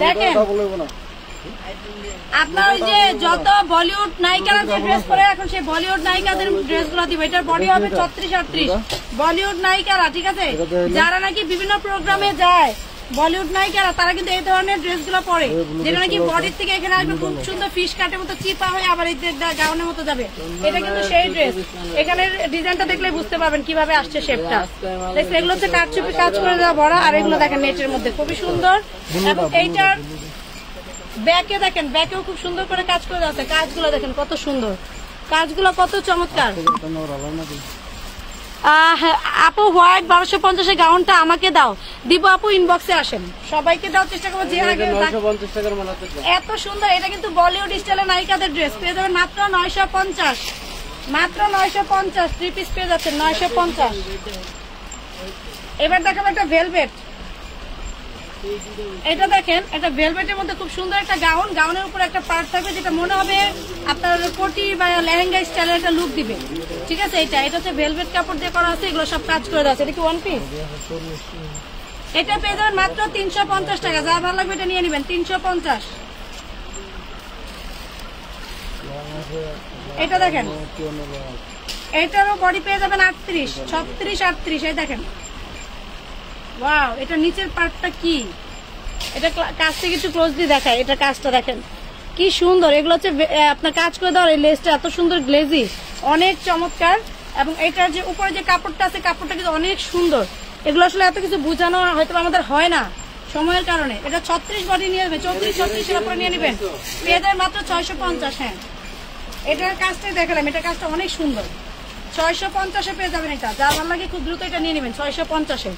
দেখেন আপনার ওই যে যত বলিউড নায়িকারা যে ড্রেস পরে এখন সেই বলিউড নায়িকাদের ড্রেস গুলো দিব। এটার বডি হবে 34-38। বলিউড নায়িকারা, ঠিক আছে, যারা নাকি বিভিন্ন প্রোগ্রামে যায়, বলিউড নায়িকারা তারা কিন্তু এই ধরনের ড্রেস গুলো পরে, যেটা নাকি বডির থেকে এখানে আসবে খুব সুন্দর ফিশ কাটের মতো চিপা হয়ে আবার এই গাউনের মতো যাবে। এটা কিন্তু সেই ড্রেস। এখানে ডিজাইনটা দেখলে বুঝতে পারবেন কিভাবে আসছে শেপটা। দেখছেন, এগুলো হচ্ছে কাটচুপি কাজ করে দেওয়া বড়, আর এগুলো দেখেন নেটের মধ্যে খুবই সুন্দর। এবং এইটার ব্যাকে দেখেন, ব্যাকেও খুব সুন্দর করে কাজ করে দেওয়া আছে। কাজগুলো দেখেন কত সুন্দর, কাজগুলো কত চমৎকার। আপু হোয়াইট 1250 গাউনটা আমাকে দাও। দিব আপু, ইনবক্সে আসেন, সবাইকে দাও চেষ্টা করবো। যে আগে এত সুন্দর, এটা কিন্তু বলিউড স্টাইলের নায়িকাদের ড্রেস। পেয়ে যাবেন মাত্র 950, মাত্র 950। 3 পিস পেয়ে যাচ্ছেন 950। এবার দেখাবো একটা ভেলভেট। এটা দেখেন, এটা ভেলভেটের মধ্যে খুব সুন্দর একটা গাউন। গাউনের উপর একটা পার্ট থাকবে যেটা মনে হবে আপনার কোটি বা লেহেঙ্গা স্টাইলের একটা লুক দিবে, ঠিক আছে? এটা হচ্ছে ভেলভেট কাপড় দিয়ে করা আছে, এগুলো সব কাজ করে দেওয়া আছে। এটা কি ওয়ান পিস? এটা পেয়ে যাবেন মাত্র 350 টাকা। যা ভালো লাগবে এটা নিয়ে নেবেন, 350। এটা দেখেন, এটারও বডি পেয়ে যাবেন 38, 36, 38। এই দেখেন, ওয়াও, এটা নিচের পার্টটা কি, এটা কাছ থেকে একটু ক্লোজ দিয়ে দেখায়। এটা কাজটা দেখেন কি সুন্দর। এগুলো হচ্ছে আপনার কাজ করে দেওয়ার, এই লেসটা এত সুন্দর গ্লেজি, অনেক চমৎকার। এবং এটার যে উপরে যে কাপড়টা আছে, কাপড়টা কিন্তু অনেক সুন্দর। এগুলো আসলে এত কিছু বোঝানো হয়তো আমাদের হয় না সময়ের কারণে। এটা 36 বডি নিয়ে নেবেন, 34-36 এর উপরে নিয়ে নেবেন। পেয়ে যাবেন মাত্র 650। হ্যাঁ, এটার কাজটাই দেখালাম, এটার কাজটা অনেক সুন্দর। 650-এ পেয়ে যাবেন এটা। যা ভালো লাগে খুব দ্রুত এটা নিয়ে নেবেন, 650-এ।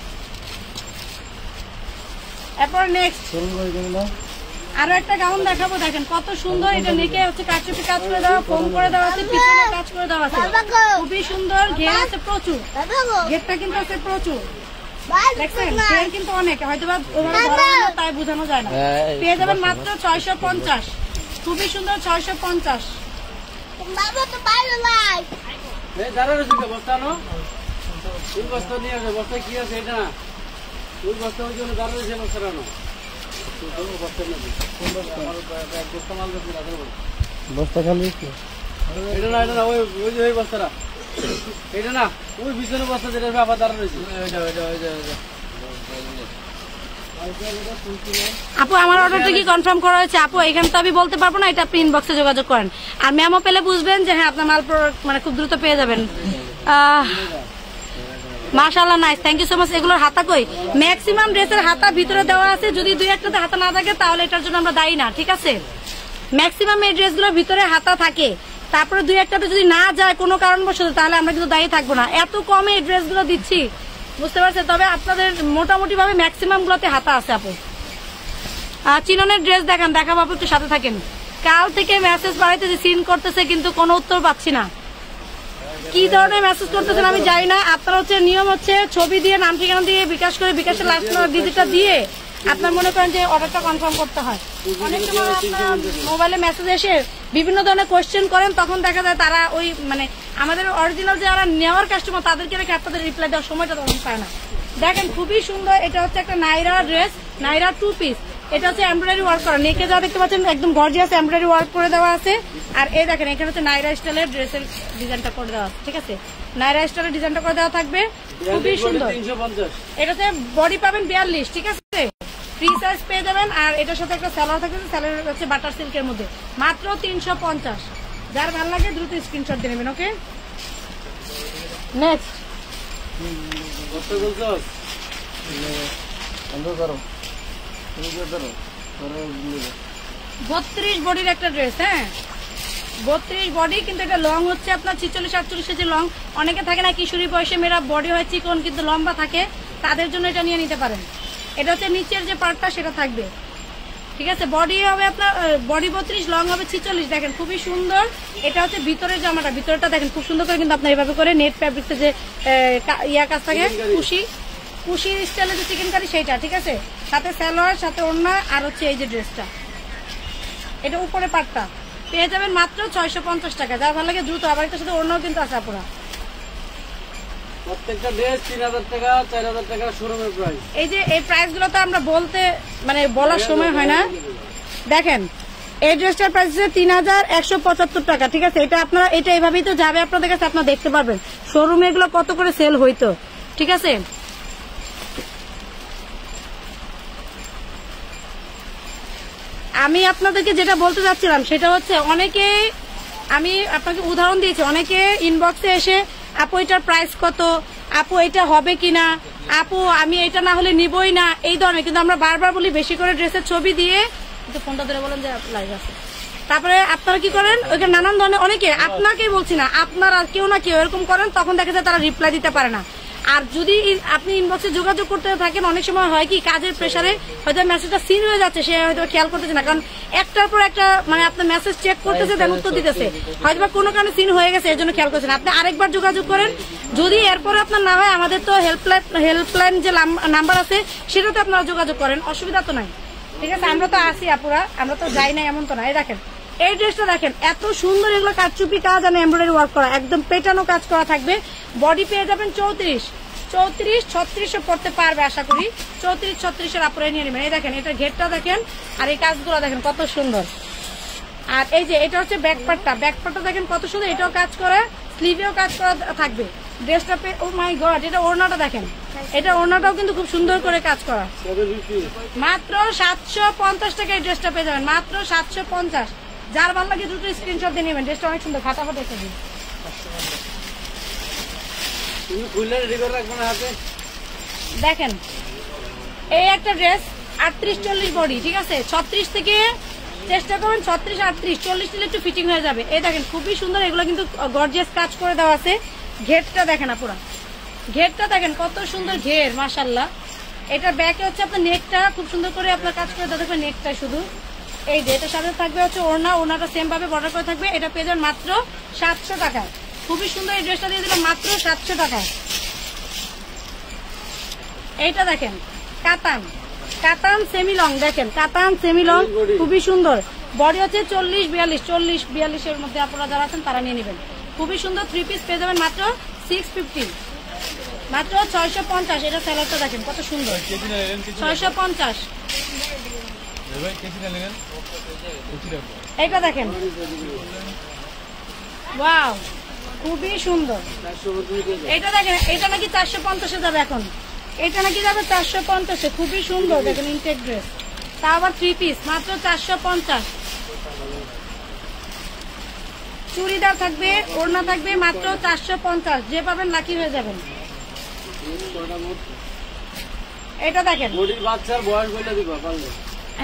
এরপর নেক্সট আরো একটা গাউন দেখাবো। দেখেন কত সুন্দর। এটা নেকে হচ্ছে কাটচুপি কাজ করে দেওয়া, ফোম করে দেওয়া আছে, পিছনে কাজ করে দেওয়া আছে, খুবই সুন্দর। ঘের আছে প্রচুর, ঘেরটা কিন্তু আছে প্রচুর। দেখছেন, ঘের কিন্তু অনেক, হয়তো বা তাই বোঝানো যায় না। পেয়ে যাবেন মাত্র 650, খুবই সুন্দর, 650। বস্তা খালি এটা না, এটা না, ওই যে ওই বস্তাটা, এটা না, ওই পিছনে বস্তা যেটা আবার দাঁড়া রয়েছে। আপু আমার অর্ডারটা কি কনফার্ম করা হয়েছে? আপু এখানে তো আমি বলতে পারবো না, এটা আপনি ইনবক্সে যোগাযোগ করেন। আর মেমো পেলে বুঝবেন যে হ্যাঁ আপনার মাল মানে খুব দ্রুত পেয়ে যাবেন। মাশাআল্লাহ, nice, thank you so much. এগুলোর হাতা কই? ম্যাক্সিমাম ড্রেসের হাতা ভিতরে দেওয়া আছে। যদি 2-1টাতে হাতা না থাকে তাহলে এটার জন্য আমরা দায়ী না, ঠিক আছে? ম্যাক্সিমাম এই ড্রেসগুলোর ভিতরে হাতা থাকে, তারপরে 2-1টাতে যদি না যায় কোনো কারণবশত তাহলে আমরা কিন্তু দায়ী থাকবো না। এত কমে এই ড্রেসগুলো দিচ্ছি, বুঝতে পারছেন? তবে আপনাদের মোটামুটি ভাবে ম্যাক্সিমাম গুলোতে হাতা আছে। আপু চিননের ড্রেস দেখান, দেখাবো, আপু একটু সাথে থাকেন। কাল থেকে মেসেজ বাড়াইতেছি, সিন করতেছে কিন্তু কোনো উত্তর পাচ্ছি না। কি ধরনের মেসেজ করতেছেন আমি জানি না। আপনার হচ্ছে নিয়ম হচ্ছে ছবি দিয়ে, নাম ঠিকানা দিয়ে, বিকাশ করে, বিকাশের লাস্ট ডিজিটটা দিয়ে আপনার মনে করেন যে অর্ডারটা কনফার্ম করতে হয়। অনেক সময় আপনার মোবাইলে মেসেজ এসে বিভিন্ন ধরনের কোয়েশ্চেন করেন, তখন দেখা যায় তারা ওই মানে আমাদের অরিজিনাল যারা নেওয়ার কাস্টমার তাদেরকে রেখে আপনাদের রিপ্লাই দেওয়ার সময়টা তখন পায় না। দেখেন খুবই সুন্দর। এটা হচ্ছে একটা নাইরা ড্রেস, নাইরা 2 পিস। এটা হচ্ছে এমব্রয়ডারি ওয়ার্ক করা, নেকে যা দেখতে পাচ্ছেন একদম গর্জিয়াস এমব্রয়ডারি ওয়ার্ক করে দেওয়া আছে। আর এই দেখেন এখানে হচ্ছে নাইরা স্টাইলের ড্রেসের ডিজাইনটা করে দেওয়া আছে, ঠিক আছে? নাইরা স্টাইলের ডিজাইনটা করে দেওয়া থাকবে, খুবই সুন্দর। এটা হচ্ছে বডি পাবেন 42, ঠিক আছে? ফ্রি সাইজ পেয়ে যাবেন। আর এটার সাথে একটা সালোয়ার থাকবে, সালোয়ার হচ্ছে বাটার সিল্কের মধ্যে, মাত্র 350। যার ভালো লাগে দ্রুত স্ক্রিনশট দিয়ে নেবেন। ওকে, নেক্সট 32 বডির একটা ড্রেস। হ্যাঁ, 32 বডি, কিন্তু এটা লং হচ্ছে আপনার 46-48 যে লং। অনেকে থাকে না কিশোরী বয়সে মেয়েরা বডি হয় চিকন কিন্তু লম্বা থাকে, তাদের জন্য এটা নিয়ে নিতে পারেন। এটা হচ্ছে নিচের যে পার্টটা সেটা থাকবে, ঠিক আছে। বডি হবে আপনার বডি 32, লং হবে 46। দেখেন খুবই সুন্দর। এটা হচ্ছে ভিতরের জামাটা, ভিতরটা দেখেন খুব সুন্দর করে কিন্তু আপনার এভাবে করে নেট ফ্যাব্রিক্সের যে ইয়া কাজ থাকে, কুশি স্টাইলের যে চিকেন কারি সেইটা, ঠিক আছে। সাথে সালোয়ার, সাথে ওড়না, আর হচ্ছে এই যে ড্রেসটা, এটা উপরে পাটটা পেয়ে যাবেন মাত্র 650 টাকা। যার ভালো লাগে দ্রুত। আবার এটার সাথে ওড়নাও কিন্তু আছে আপুরা। প্রত্যেকটা ড্রেস 3000 টাকা 4000 টাকা শোরুমের প্রাইস। এই যে এই প্রাইস গুলো তো আমরা বলতে মানে বলার সময় হয় না। দেখেন এই ড্রেসটার প্রাইস হচ্ছে 3175 টাকা, ঠিক আছে। এটা আপনারা এটা এইভাবেই তো যাবে আপনাদের কাছে, আপনারা দেখতে পারবেন শোরুমে এগুলো কত করে সেল হইতো, ঠিক আছে। আমি আপনাদেরকে যেটা বলতে চাচ্ছিলাম সেটা হচ্ছে, অনেকে আমি আপনাকে উদাহরণ দিয়েছি, অনেকে ইনবক্সে এসে আপু এটার প্রাইস কত, আপু এটা হবে কিনা, আপু আমি এটা না হলে নিবই না, এই ধরনের। কিন্তু আমরা বারবার বলি বেশি করে ড্রেসের ছবি দিয়ে ফোনটা ধরে বলেন যে লাইভ আছে। তারপরে আপনারা কি করেন, ওইখানে নানান ধরনের অনেকে, আপনাকেই বলছি না, আপনারা কেউ না কেউ এরকম করেন, তখন দেখা যায় তারা রিপ্লাই দিতে পারে না। আর যদি আপনি ইনবক্সে যোগাযোগ করতে থাকেন, অনেক সময় হয় কি কাজের প্রেসারে হয়তো মেসেজটা সিন হয়ে যাচ্ছে, সে হয়তো খেয়াল করতেছে না, কারণ একটার পর একটা মানে আপনার মেসেজ চেক করতেছে, দেন উত্তর দিতেছে, হয়তো বা কোনো কারণে সিন হয়ে গেছে, এর জন্য খেয়াল করছেন। আপনি আরেকবার যোগাযোগ করেন, যদি এরপরে আপনার না হয় আমাদের তো হেল্পলাইন যে নাম্বার আছে সেটাতে আপনারা যোগাযোগ করেন, অসুবিধা তো নাই, ঠিক আছে। আমরা তো আসি আপুরা, আমরা তো যাই না এমন তো না। এই দেখেন এই ড্রেসটা দেখেন এত সুন্দর, এগুলো কারচুপি কাজ আর এমব্রয়ডারি ওয়ার্ক করা, একদম পেটানো কাজ করা থাকবে। বডি পেয়ে যাবেন 34, 36ও পড়তে পারবে আশা করি। 34-36 আপুরাই নিয়ে নেবেন। এই দেখেন এটা ঘেরটা দেখেন, আর এই কাজগুলো দেখেন কত সুন্দর। আর এই যে এটা হচ্ছে ব্যাকপার্টটা দেখেন কত সুন্দর, এটাও কাজ করা, স্লিভেও কাজ করা থাকবে। ড্রেসটা ও মাই গড, এটা ওড়নাটা দেখেন, এটা ওড়নাটাও কিন্তু খুব সুন্দর করে কাজ করা। মাত্র 750 টাকা এই ড্রেসটা পেয়ে যাবেন, মাত্র 750। যার ভালো লাগে দুটো স্ক্রিনশট দিয়ে নেবেন। ড্রেসটা অনেক সুন্দর, ফাটাফাটি একটা দিন। দেখেন এই একটা ড্রেস 38-40 বডি, ঠিক আছে। 36 থেকে চেষ্টা করবেন, 36-38, 40 নিলে একটু ফিটিং হয়ে যাবে। এই দেখেন খুবই সুন্দর, এগুলো কিন্তু গর্জিয়াস কাজ করে দেওয়া আছে। ঘেরটা দেখেন আপুরা, ঘেরটা দেখেন কত সুন্দর ঘের, মাশাআল্লাহ। এটা ব্যাকে হচ্ছে আপনার নেকটা খুব সুন্দর করে আপনার কাজ করে দেওয়া থাকবে, নেকটা শুধু। এই যে এটার সাথে থাকবে হচ্ছে ওড়নাটা সেম ভাবে বর্ডার করে থাকবে। এটা পেয়ে যাবেন মাত্র 700 টাকায়। খুবই সুন্দর এই ড্রেসটা দিয়ে দিলাম মাত্র 700 টাকায়। এইটা দেখেন কাতান সেমি লং, দেখেন কাতান সেমি লং খুবই সুন্দর। বডি হচ্ছে 40-42 এর মধ্যে আপনারা যারা আছেন তারা নিয়ে নেবেন। খুবই সুন্দর 3 পিস পেয়ে যাবেন মাত্র 650, মাত্র 650। এটা স্যালাডটা দেখেন কত সুন্দর, 650। এইটা দেখেন, ওয়াও খুবই সুন্দর। এটা দেখেন, এটা নাকি 450-এ যাবে এখন, এটা নাকি যাবে 450-এ। খুবই সুন্দর দেখেন ইনটেক ড্রেস, তা আবার 3 পিস, মাত্র 450। চুড়িদার থাকবে, ওড়না থাকবে, মাত্র 450। যে পাবেন লাকি হয়ে যাবেন। এটা দেখেন,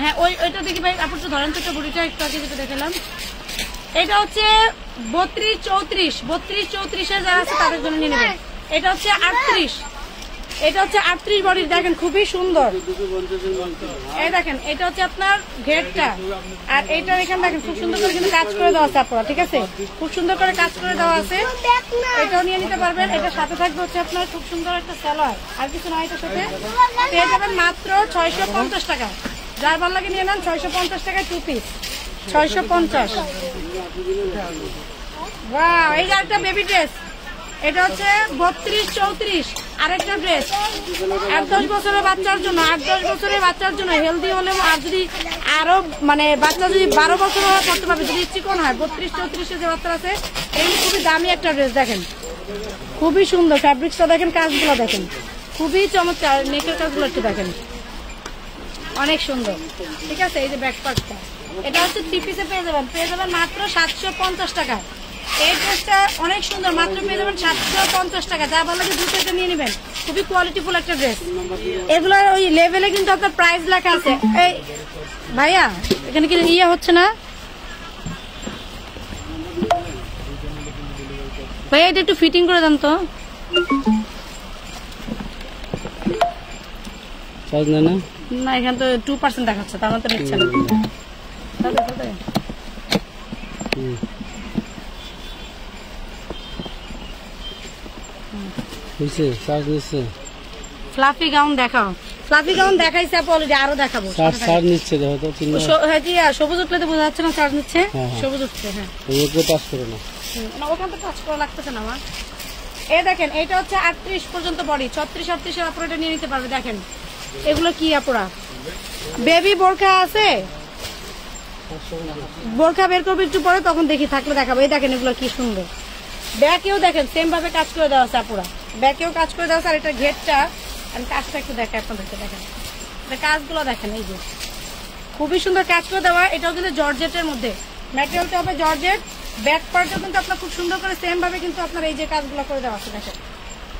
হ্যাঁ ওইটা দেখি ভাই, আপনি তো ধরেন তো একটা বুড়িটা একটু আগে যেটা দেখালাম। এটা হচ্ছে 32-34 যারা আছে তাদের জন্য নিয়ে নেবেন। এটা হচ্ছে 38, এটা হচ্ছে 38 বডির, দেখেন খুবই সুন্দর। এই দেখেন এটা হচ্ছে আপনার ঘেরটা, আর এইটা এখানে দেখেন খুব সুন্দর করে কিন্তু কাজ করে দেওয়া আছে আপনারা, ঠিক আছে। খুব সুন্দর করে কাজ করে দেওয়া আছে, এটাও নিয়ে নিতে পারবেন। এটার সাথে থাকবে হচ্ছে আপনার খুব সুন্দর একটা সালোয়ার, আর কিছু নয়। এটার সাথে পেয়ে যাবেন মাত্র 650 টাকা। যার ভালো লাগে নিয়ে নেন, 650 টাকায় 2 পিস, 650। ওয়াও, এই যে একটা বেবি ড্রেস, এটা হচ্ছে 32-34 আরেকটা ড্রেস, 8-10 বছরের বাচ্চার জন্য, 8-10 বছরের বাচ্চার জন্য হেলদি হলে, আর যদি আরো মানে বাচ্চা যদি 12 বছর করতে পারবে, যদি চিকন হয়। 32-34 যে বাচ্চা আছে, এই খুবই দামি একটা ড্রেস, দেখেন খুবই সুন্দর। ফ্যাব্রিক্সটা দেখেন, কাজগুলো দেখেন খুবই চমৎকার, নেকের কাজগুলো একটু দেখেন অনেক সুন্দর, ঠিক আছে। এই যে ব্যাক পার্টটা, এটা হচ্ছে 3 পিসে পেয়ে যাবেন মাত্র 750 টাকা। এই ড্রেসটা অনেক সুন্দর, মাত্র পেয়ে যাবেন 750 টাকা। যা ভালো লাগে দুটো এটা নিয়ে নেবেন, খুবই কোয়ালিটিফুল একটা ড্রেস। এগুলোর ওই লেভেলে কিন্তু আপনার প্রাইস লেখা আছে। এই ভাইয়া এখানে কি ইয়ে হচ্ছে না ভাইয়া, এটা একটু ফিটিং করে দেন তো। চার্জ নেয় না? না, এখানে তো 2% দেখাচ্ছে, তার মানে তো নিচ্ছে না। চার্জ নিচ্ছে। ফ্লাফি গাউন দেখাও। ফ্লাফি গাউন দেখাইছে আপু অলরেডি, আরো দেখাবো। চার্জ নিচ্ছে, দেখো তো। হ্যাঁ জি, সবুজ উঠলে তো বোঝা যাচ্ছে না চার্জ নিচ্ছে। সবুজ উঠছে, হ্যাঁ। টাচ করে না, ওখান তো টাচ করা লাগতেছে না আমার। এই দেখেন, এটা হচ্ছে 38 পর্যন্ত বডি, 36-38 এর আপুরা এটা নিয়ে নিতে পারবে। দেখেন এগুলো কি আপুরা, বেবি বোরখা আছে, বোরখা বের করবো একটু পরে, তখন দেখি থাকলে দেখাবো। এই দেখেন এগুলো কি সুন্দর। ব্যাকেও দেখেন সেম ভাবে কাজ করে দেওয়া আছে আপুরা, ব্যাকেও কাজ করে দেওয়া আছে। আর এটা ঘেরটা, আমি কাজটা একটু দেখাই আপনাদেরকে। দেখেন কাজগুলো দেখেন, এই যে খুবই সুন্দর কাজ করে দেওয়া। এটাও কিন্তু জর্জেটের মধ্যে, ম্যাটেরিয়ালটা হবে জর্জেট। ব্যাক পার্টও কিন্তু আপনার খুব সুন্দর করে সেম ভাবে কিন্তু আপনার এই যে কাজগুলো করে দেওয়া আছে। দেখেন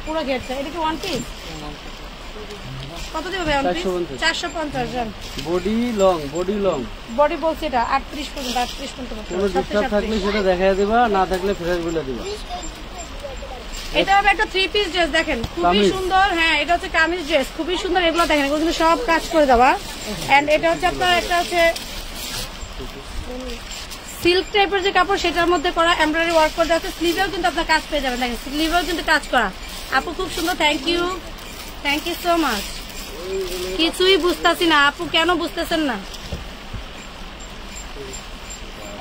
পুরো ঘেরটা। এটা কি ওয়ান পিস? কত দেবে ভাই? 450 জান। Body long, body long body বলছে এটা 38 পর্যন্ত, 38 পর্যন্ত। কোনো ডিস্টার্ব থাকলে সেটা দেখায় দিবা, না থাকলে ফ্রেশ বলে দিবা। এটা হবে একটা 3 পিস ড্রেস। দেখেন খুবই সুন্দর। হ্যাঁ, এটা হচ্ছে কামিজ ড্রেস, খুবই সুন্দর। এগুলো দেখেন, এগুলো কিন্তু সব কাজ করে দেওয়া। এন্ড এটা হচ্ছে আপনার একটা হচ্ছে সিল্ক টাইপের যে কাপড়, সেটার মধ্যে করা এমব্রয়ডারি ওয়ার্ক করে দেওয়া আছে। স্লিভেও কিন্তু আপনার কাজ পেয়ে যাবেন। দেখেন স্লিভেও কিন্তু কাজ করা। আপু খুব সুন্দর, থ্যাংক ইউ সো মাচ। কিছুই বুঝতেছি না আপু, কেন বুঝতেছেন না?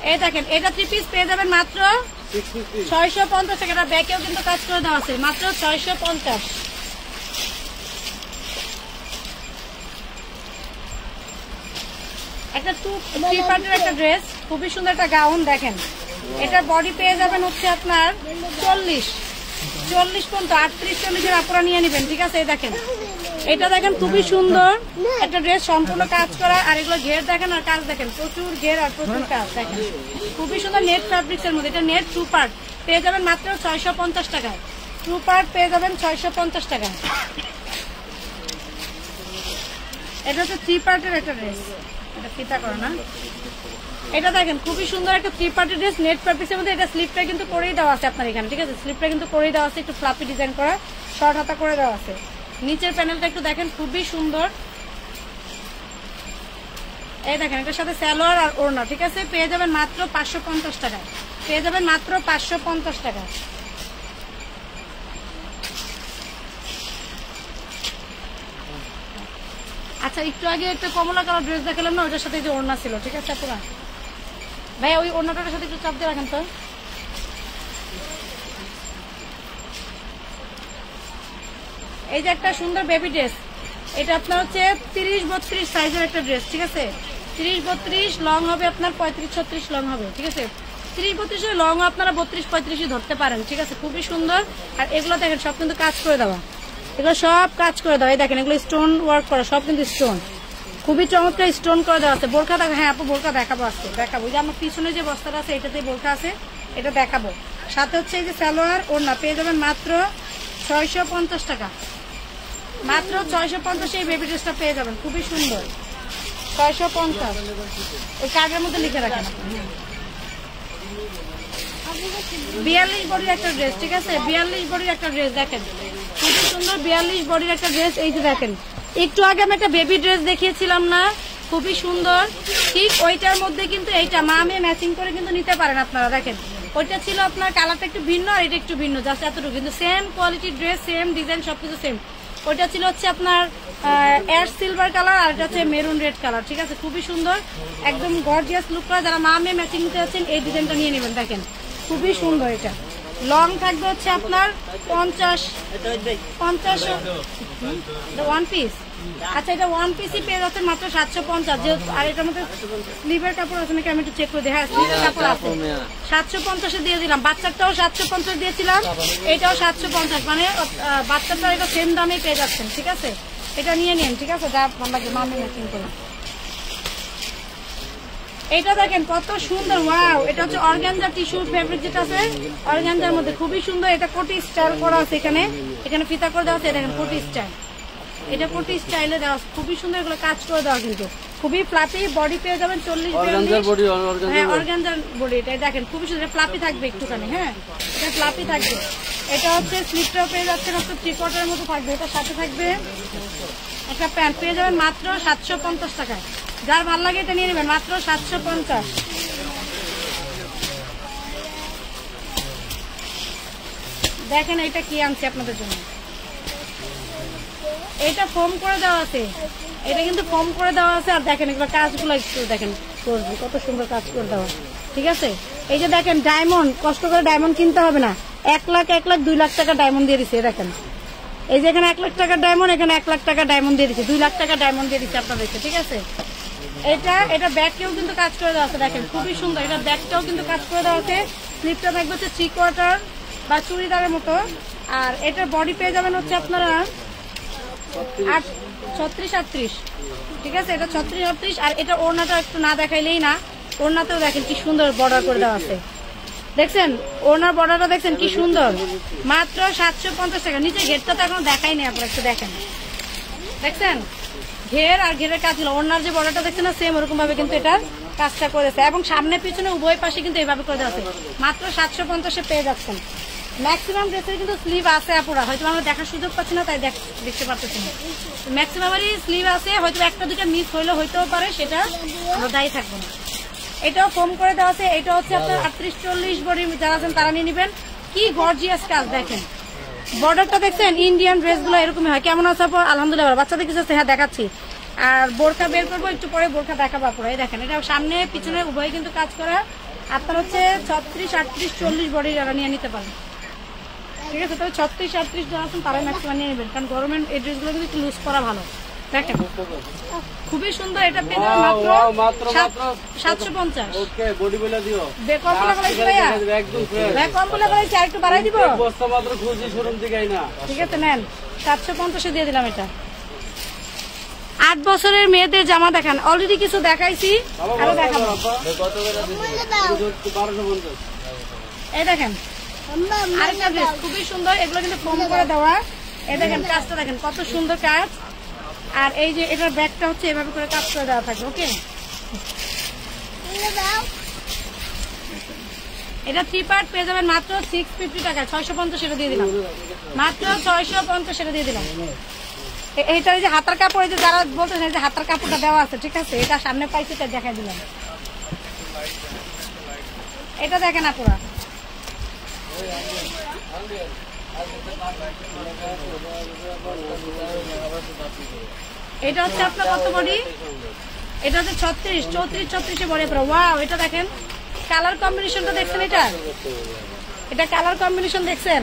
এই দেখেন, এটা 3 পিস পেয়ে যাবেন মাত্র 650 টাকা। এটা ব্যাকেও কিন্তু কাজ করে দেওয়া আছে, মাত্র 650। একটা 3 পার্টের একটা ড্রেস, খুবই সুন্দর একটা গাউন। দেখেন এটা বডি পেয়ে যাবেন হচ্ছে আপনার 40 পর্যন্ত, 38-40 এর আপুরা নিয়ে নেবেন, ঠিক আছে? দেখেন এটা দেখেন খুবই সুন্দর একটা ড্রেস, সম্পূর্ণ কাজ করা। আর এগুলো ঘের দেখেন, আর কাজ দেখেন, প্রচুর ঘের আর প্রচুর কাজ। দেখেন খুবই সুন্দর নেট ফ্যাব্রিক্স এর মধ্যে। এটা নেট 2 পার্ট পেয়ে যাবেন মাত্র 650 টাকায়। 2 পার্ট পেয়ে যাবেন 650 টাকায়। এটা হচ্ছে 3 পার্টের একটা ড্রেস, এটা ফিতা করা না। এটা দেখেন খুবই সুন্দর একটা 3 পার্টের ড্রেস, নেট ফ্যাব্রিক্স এর মধ্যে। এটা স্লিপটা কিন্তু করেই দেওয়া আছে আপনার এখানে, ঠিক আছে? স্লিপটা কিন্তু করেই দেওয়া আছে, একটু ফ্লাপি ডিজাইন করা, শর্ট হাতা করে দেওয়া আছে। নিচের প্যানেলটা একটু দেখেন, খুবই সুন্দর। এই দেখেন এটার সাথে সালোয়ার আর ওড়না, ঠিক আছে? পেয়ে যাবেন মাত্র 550 টাকায়। পেয়ে যাবেন মাত্র 550 টাকা। আচ্ছা, একটু আগে একটা কমলা কালার ড্রেস দেখালাম না, ওটার সাথে যে ওড়না ছিল, ঠিক আছে পুরা ভাই? ওই ওড়নাটার সাথে একটু চাপ দিয়ে রাখেন তো। এই যে একটা সুন্দর বেবি ড্রেস, এটা আপনার হচ্ছে 30-32 সাইজের একটা ড্রেস, ঠিক আছে? 30-32 লং হবে আপনার, 35-36 লং হবে, ঠিক আছে? 30-32 লং আপনারা 32-35 ধরতে পারেন, ঠিক আছে? খুবই সুন্দর। আর এগুলো দেখেন সব কিন্তু কাজ করে দেওয়া, এগুলো সব কাজ করে দেওয়া। এই দেখেন এগুলো স্টোন ওয়ার্ক করা, সব কিন্তু স্টোন, খুবই চমৎকার স্টোন করে দেওয়া আছে। বোরখা দেখো, হ্যাঁ আপু বোরখা দেখাবো আজকে, দেখাবো। যে আমার পিছনে যে বস্তাটা আছে এটাতে বোরখা আছে, এটা দেখাবো। সাথে হচ্ছে এই যে সালোয়ার ওড়না পেয়ে যাবেন মাত্র 650 টাকা। মাত্র 650 এই বেবি ড্রেসটা পেয়ে যাবেন, খুবই সুন্দর। 650 ওই কার্ডের মধ্যে লিখে রাখেন। 42 বডির একটা ড্রেস, ঠিক আছে? 42 বডির একটা ড্রেস দেখেন, খুবই সুন্দর। 42 বডির একটা ড্রেস। এই যে দেখেন, একটু আগে আমি একটা বেবি ড্রেস দেখিয়েছিলাম না, খুবই সুন্দর। ঠিক ওইটার মধ্যে কিন্তু এইটা মা মেয়ে ম্যাচিং করে কিন্তু নিতে পারেন আপনারা। দেখেন ওইটা ছিল আপনার কালারটা একটু ভিন্ন, আর এটা একটু ভিন্ন, জাস্ট এতটুকু, কিন্তু সেম কোয়ালিটির ড্রেস, সেম ডিজাইন, সবকিছু সেম। ওইটা ছিল হচ্ছে আপনার অ্যাশ সিলভার কালার, আর এটা হচ্ছে মেরুন রেড কালার, ঠিক আছে? খুবই সুন্দর, একদম গর্জিয়াস লুক করা। যারা মা মেয়ে ম্যাচিং নিতে যাচ্ছেন এই ডিজাইনটা নিয়ে নেবেন। দেখেন খুবই সুন্দর। এটা লং থাকবে হচ্ছে আপনার 50 ওয়ান পিস। আচ্ছা, এটা ওয়ান পিসই পেয়ে যাচ্ছেন মাত্র 750। আর এটার মধ্যে স্লিভের কাপড় আছে নাকি আমি একটু চেক করে দিই। হ্যাঁ, স্লিভের কাপড় আছে, 750 দিয়ে দিলাম। বাচ্চাটাও 750 দিয়েছিলাম, এটাও 750, মানে বাচ্চাটা এটা সেম দামে পেয়ে যাচ্ছেন, ঠিক আছে? এটা নিয়ে নিন, ঠিক আছে? যা ভালো লাগে মামি ম্যাচিং করে। এটা দেখেন কত সুন্দর, ওয়াও! এটা হচ্ছে অর্গানজা টিস্যু ফেব্রিক, যেটা আছে অর্গানজার মধ্যে, খুবই সুন্দর। এটা কোটি স্টাইল করা আছে, এখানে এখানে ফিতা করে দেওয়া আছে। দেখেন কোটি স্টাইল, এটা কোটি স্টাইলে দেওয়া, খুবই সুন্দর। এগুলো কাজ করে দেওয়া, কিন্তু খুবই ফ্লাপি। বডি পেয়ে যাবেন 40-42। হ্যাঁ, অর্গানজার বডি। এটা দেখেন খুবই সুন্দর, ফ্লাপি থাকবে একটুখানি। হ্যাঁ, এটা ফ্লাপি থাকবে। এটা হচ্ছে স্লিপটাও পেয়ে যাচ্ছেন আপনার 3/4 মতো থাকবে। এটার সাথে থাকবে একটা প্যান্ট পেয়ে যাবেন মাত্র 750 টাকায়। যার ভালো লাগে এটা নিয়ে নেবেন মাত্র 750। দেখেন এটা কি আনছি আপনাদের জন্য, এটা ফোম করে দেওয়া আছে, এটা কিন্তু ফোম করে দেওয়া আছে। আর দেখেন এগুলো কাজগুলো একটু দেখেন, কত সুন্দর কাজ করে দেওয়া, ঠিক আছে। এই যে দেখেন ডায়মন্ড, কষ্ট করে ডায়মন্ড কিনতে হবে না, 1 লাখ 1 লাখ 2 লাখ টাকা ডায়মন্ড দিয়ে দিচ্ছে। দেখেন এই যে এখানে 1 লাখ টাকার ডায়মন্ড, এখানে 1 লাখ টাকা ডায়মন্ড দিয়ে দিচ্ছে, 2 লাখ টাকা ডায়মন্ড দিয়ে দিচ্ছে আপনাদেরকে, ঠিক আছে। এটা ব্যাগকেও কিন্তু কাজ করে দেওয়া আছে, দেখেন খুবই সুন্দর। এটা ব্যাগটাও কিন্তু কাজ করে দেওয়া আছে। স্লিপটা দেখবে হচ্ছে 3/4 বা চুড়িদারের মতো। আর এটার বডি পেয়ে যাবেন হচ্ছে আপনারা 36-38, ঠিক আছে। এটা 36-38। আর এটা ওড়নাটা একটু না দেখাইলেই না, ওড়নাতেও দেখেন কি সুন্দর বর্ডার করে দেওয়া আছে, দেখছেন ওড়নার বর্ডারটা দেখছেন কি সুন্দর, মাত্র 750 টাকা। নিচে ঘেরটা তো এখন দেখাই নেই, আপনারা একটু দেখেন, দেখছেন ঘের আর ঘেরের কাজ হলো। ওড়নার যে বর্ডারটা দেখছেন না, সেম ওরকম ভাবে কিন্তু এটা কাজটা করেছে। এবং সামনে পিছনে উভয় পাশে কিন্তু এইভাবে করে দেওয়া আছে। মাত্র 750-এ পেয়ে যাচ্ছেন। ম্যাক্সিমাম ড্রেসের কিন্তু স্লিভ আছে আপুরা, হয়তো আমরা দেখার সুযোগ পাচ্ছি না, তাই দেখতে পারতেছি না। ম্যাক্সিমামেরই স্লিভ আছে, হয়তো একটা দুটা মিস হইলে হইতেও পারে, সেটা আমরা দায়ী থাকবো না। এটাও ফোম করে দেওয়া আছে। এটা হচ্ছে আপনার 38-40 বডি যারা আছেন তারা নিয়ে নেবেন। কি গর্জিয়াস কাজ দেখেন, বর্ডারটা দেখছেন। ইন্ডিয়ান ড্রেসগুলো এরকমই হয়। কেমন আছে আপু? আলহামদুলিল্লাহ। বাচ্চাদের কিছু আছে, হ্যাঁ দেখাচ্ছি। আর বোরখা বের করবো একটু পরে, বোরখা দেখাবো আপুরা। এই দেখেন এটা সামনে পিছনে উভয় কিন্তু কাজ করা। আপনার হচ্ছে 36-38-40 বডি যারা নিয়ে নিতে পারেন, ঠিক আছে। তবে 36-38 যারা আছেন তারাই ম্যাক্সিমাম নিয়ে নেবেন, কারণ গরমের এই ড্রেসগুলো কিন্তু একটু লুজ করা ভালো। দেখেন খুবই সুন্দর। এটা পেয়ে যাবেন মাত্র 750। ওকে বডি বলে দিও। বেকম বলে গলাইছি ভাইয়া, একদম ফ্রেশ। বেকম বলে গলাইছি, আর একটু বাড়াই দিব। বস্তা মাত্র খুঁজি শোরুম থেকে না, ঠিক আছে নেন, 750-এ দিয়ে দিলাম। এটা 8 বছরের মেয়েদের জামা দেখান, অলরেডি কিছু দেখাইছি, আরো দেখাবো। এই দেখেন আরেকটা ড্রেস খুবই সুন্দর, এগুলো কিন্তু ফোম করে দেওয়া। এই দেখেন কাজটা দেখেন কত সুন্দর কাজ। আর এই যে এটার ব্যাগটা হচ্ছে এভাবে করে কাজ করে দেওয়া থাকবে, ওকে। এটা 3 পার্ট পেয়ে যাবেন মাত্র 650 টাকা, 650 এটা দিয়ে দিলাম, মাত্র 650 এটা দিয়ে দিলাম। এইটা যে হাতার কাপড়, যে যারা বলতেছেন যে হাতার কাপড়টা দেওয়া আছে, ঠিক আছে, এটা সামনে পাইছি তাই দেখাই দিলাম। এটা দেখেন আপুরা, এটা হচ্ছে আপনার কত বডি? এটা হচ্ছে 36-34 বডি আপনার। ওয়াও, এটা দেখেন কালার কম্বিনেশনটা দেখছেন, এটা কালার কম্বিনেশন দেখছেন।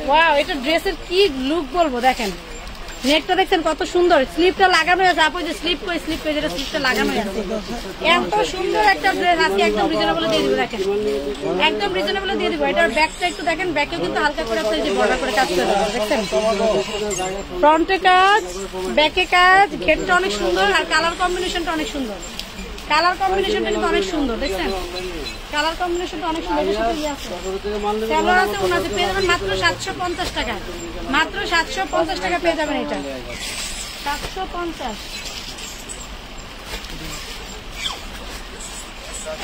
ওয়াও, এটা ড্রেসের কি লুক বলবো। দেখেন নেকটা দেখছেন কত সুন্দর, স্লিপটা লাগানো আছে। আপনি যে স্লিপ করে যেটা স্লিপটা লাগানো আছে, এত সুন্দর একটা ড্রেস আজকে একদম রিজনেবল দিয়ে দিব। দেখেন একদম রিজনেবল দিয়ে দিব। এটার ব্যাকটা একটু দেখেন, ব্যাকেও কিন্তু হালকা করে আপনি যে বর্ডার করে কাজ করে দেওয়া, দেখছেন ফ্রন্টে কাজ, ব্যাকে কাজ, ঘেরটা অনেক সুন্দর। আর কালার কম্বিনেশনটা অনেক সুন্দর, কালার কম্বিনেশনটা কিন্তু অনেক সুন্দর, দেখছেন কালার কম্বিনেশনটা অনেক সুন্দর। এটার সাথে সালোয়ার আছে, ওনাতে পেয়ে যাবেন মাত্র 750 টাকা, মাত্র 750 টাকা পেয়ে যাবেন। এটা 750।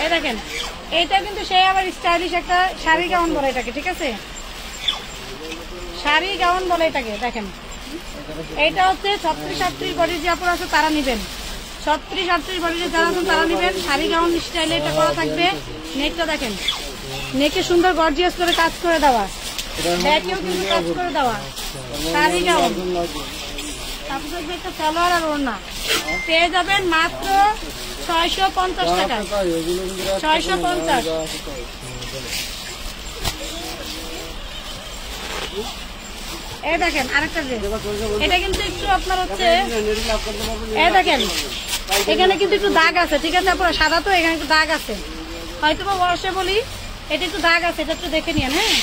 এই দেখেন এইটা কিন্তু সেই আবার স্টাইলিশ একটা শাড়ি গাউন বলে এটাকে, ঠিক আছে, শাড়ি গাউন বলে এটাকে। দেখেন এইটা হচ্ছে 36-38 বডির যে আপনারা আছে তারা নিবেন, 36-38 বডির যারা আছেন তারা নিবেন। শাড়ি গাউন স্টাইলে এটা করা থাকবে। নেকটা দেখেন, নেকে সুন্দর গর্জিয়াস করে কাজ করে দেওয়া, ব্যাকেও কিন্তু কাজ করে দেওয়া, শাড়ি গাউন। তারপর একটা সালোয়ার আর ওড়না পেয়ে যাবেন মাত্র 650 টাকা, 650। এই দেখেন আরেকটা ড্রেস, এটা কিন্তু একটু আপনার হচ্ছে, এই দেখেন এখানে কিন্তু একটু দাগ আছে, ঠিক আছে, আপনার সাদা তো এখানে একটু দাগ আছে, হয়তো বা বর্ষে বলি এটা একটু দাগ আছে, এটা একটু দেখে নিন। হ্যাঁ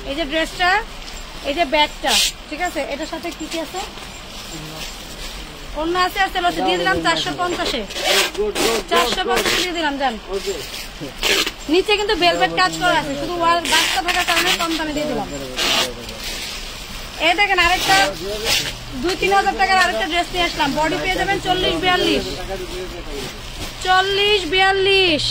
এই যে ড্রেসটা, এই যে ব্যাগটা, ঠিক আছে, এটার সাথে কি কি আছে, অন্য আছে, আসতে দিয়ে দিলাম 450-এ, 450 দিয়ে দিলাম। যান নিচে কিন্তু বেলভেট কাজ করা আছে, শুধু বাচ্চা থাকার কারণে কম দামে দিয়ে দিলাম। এই দেখেন আরেকটা 2-3 হাজার টাকার আরেকটা ড্রেস নিয়ে আসলাম। বডি পেয়ে যাবেন 40-42, 40-42।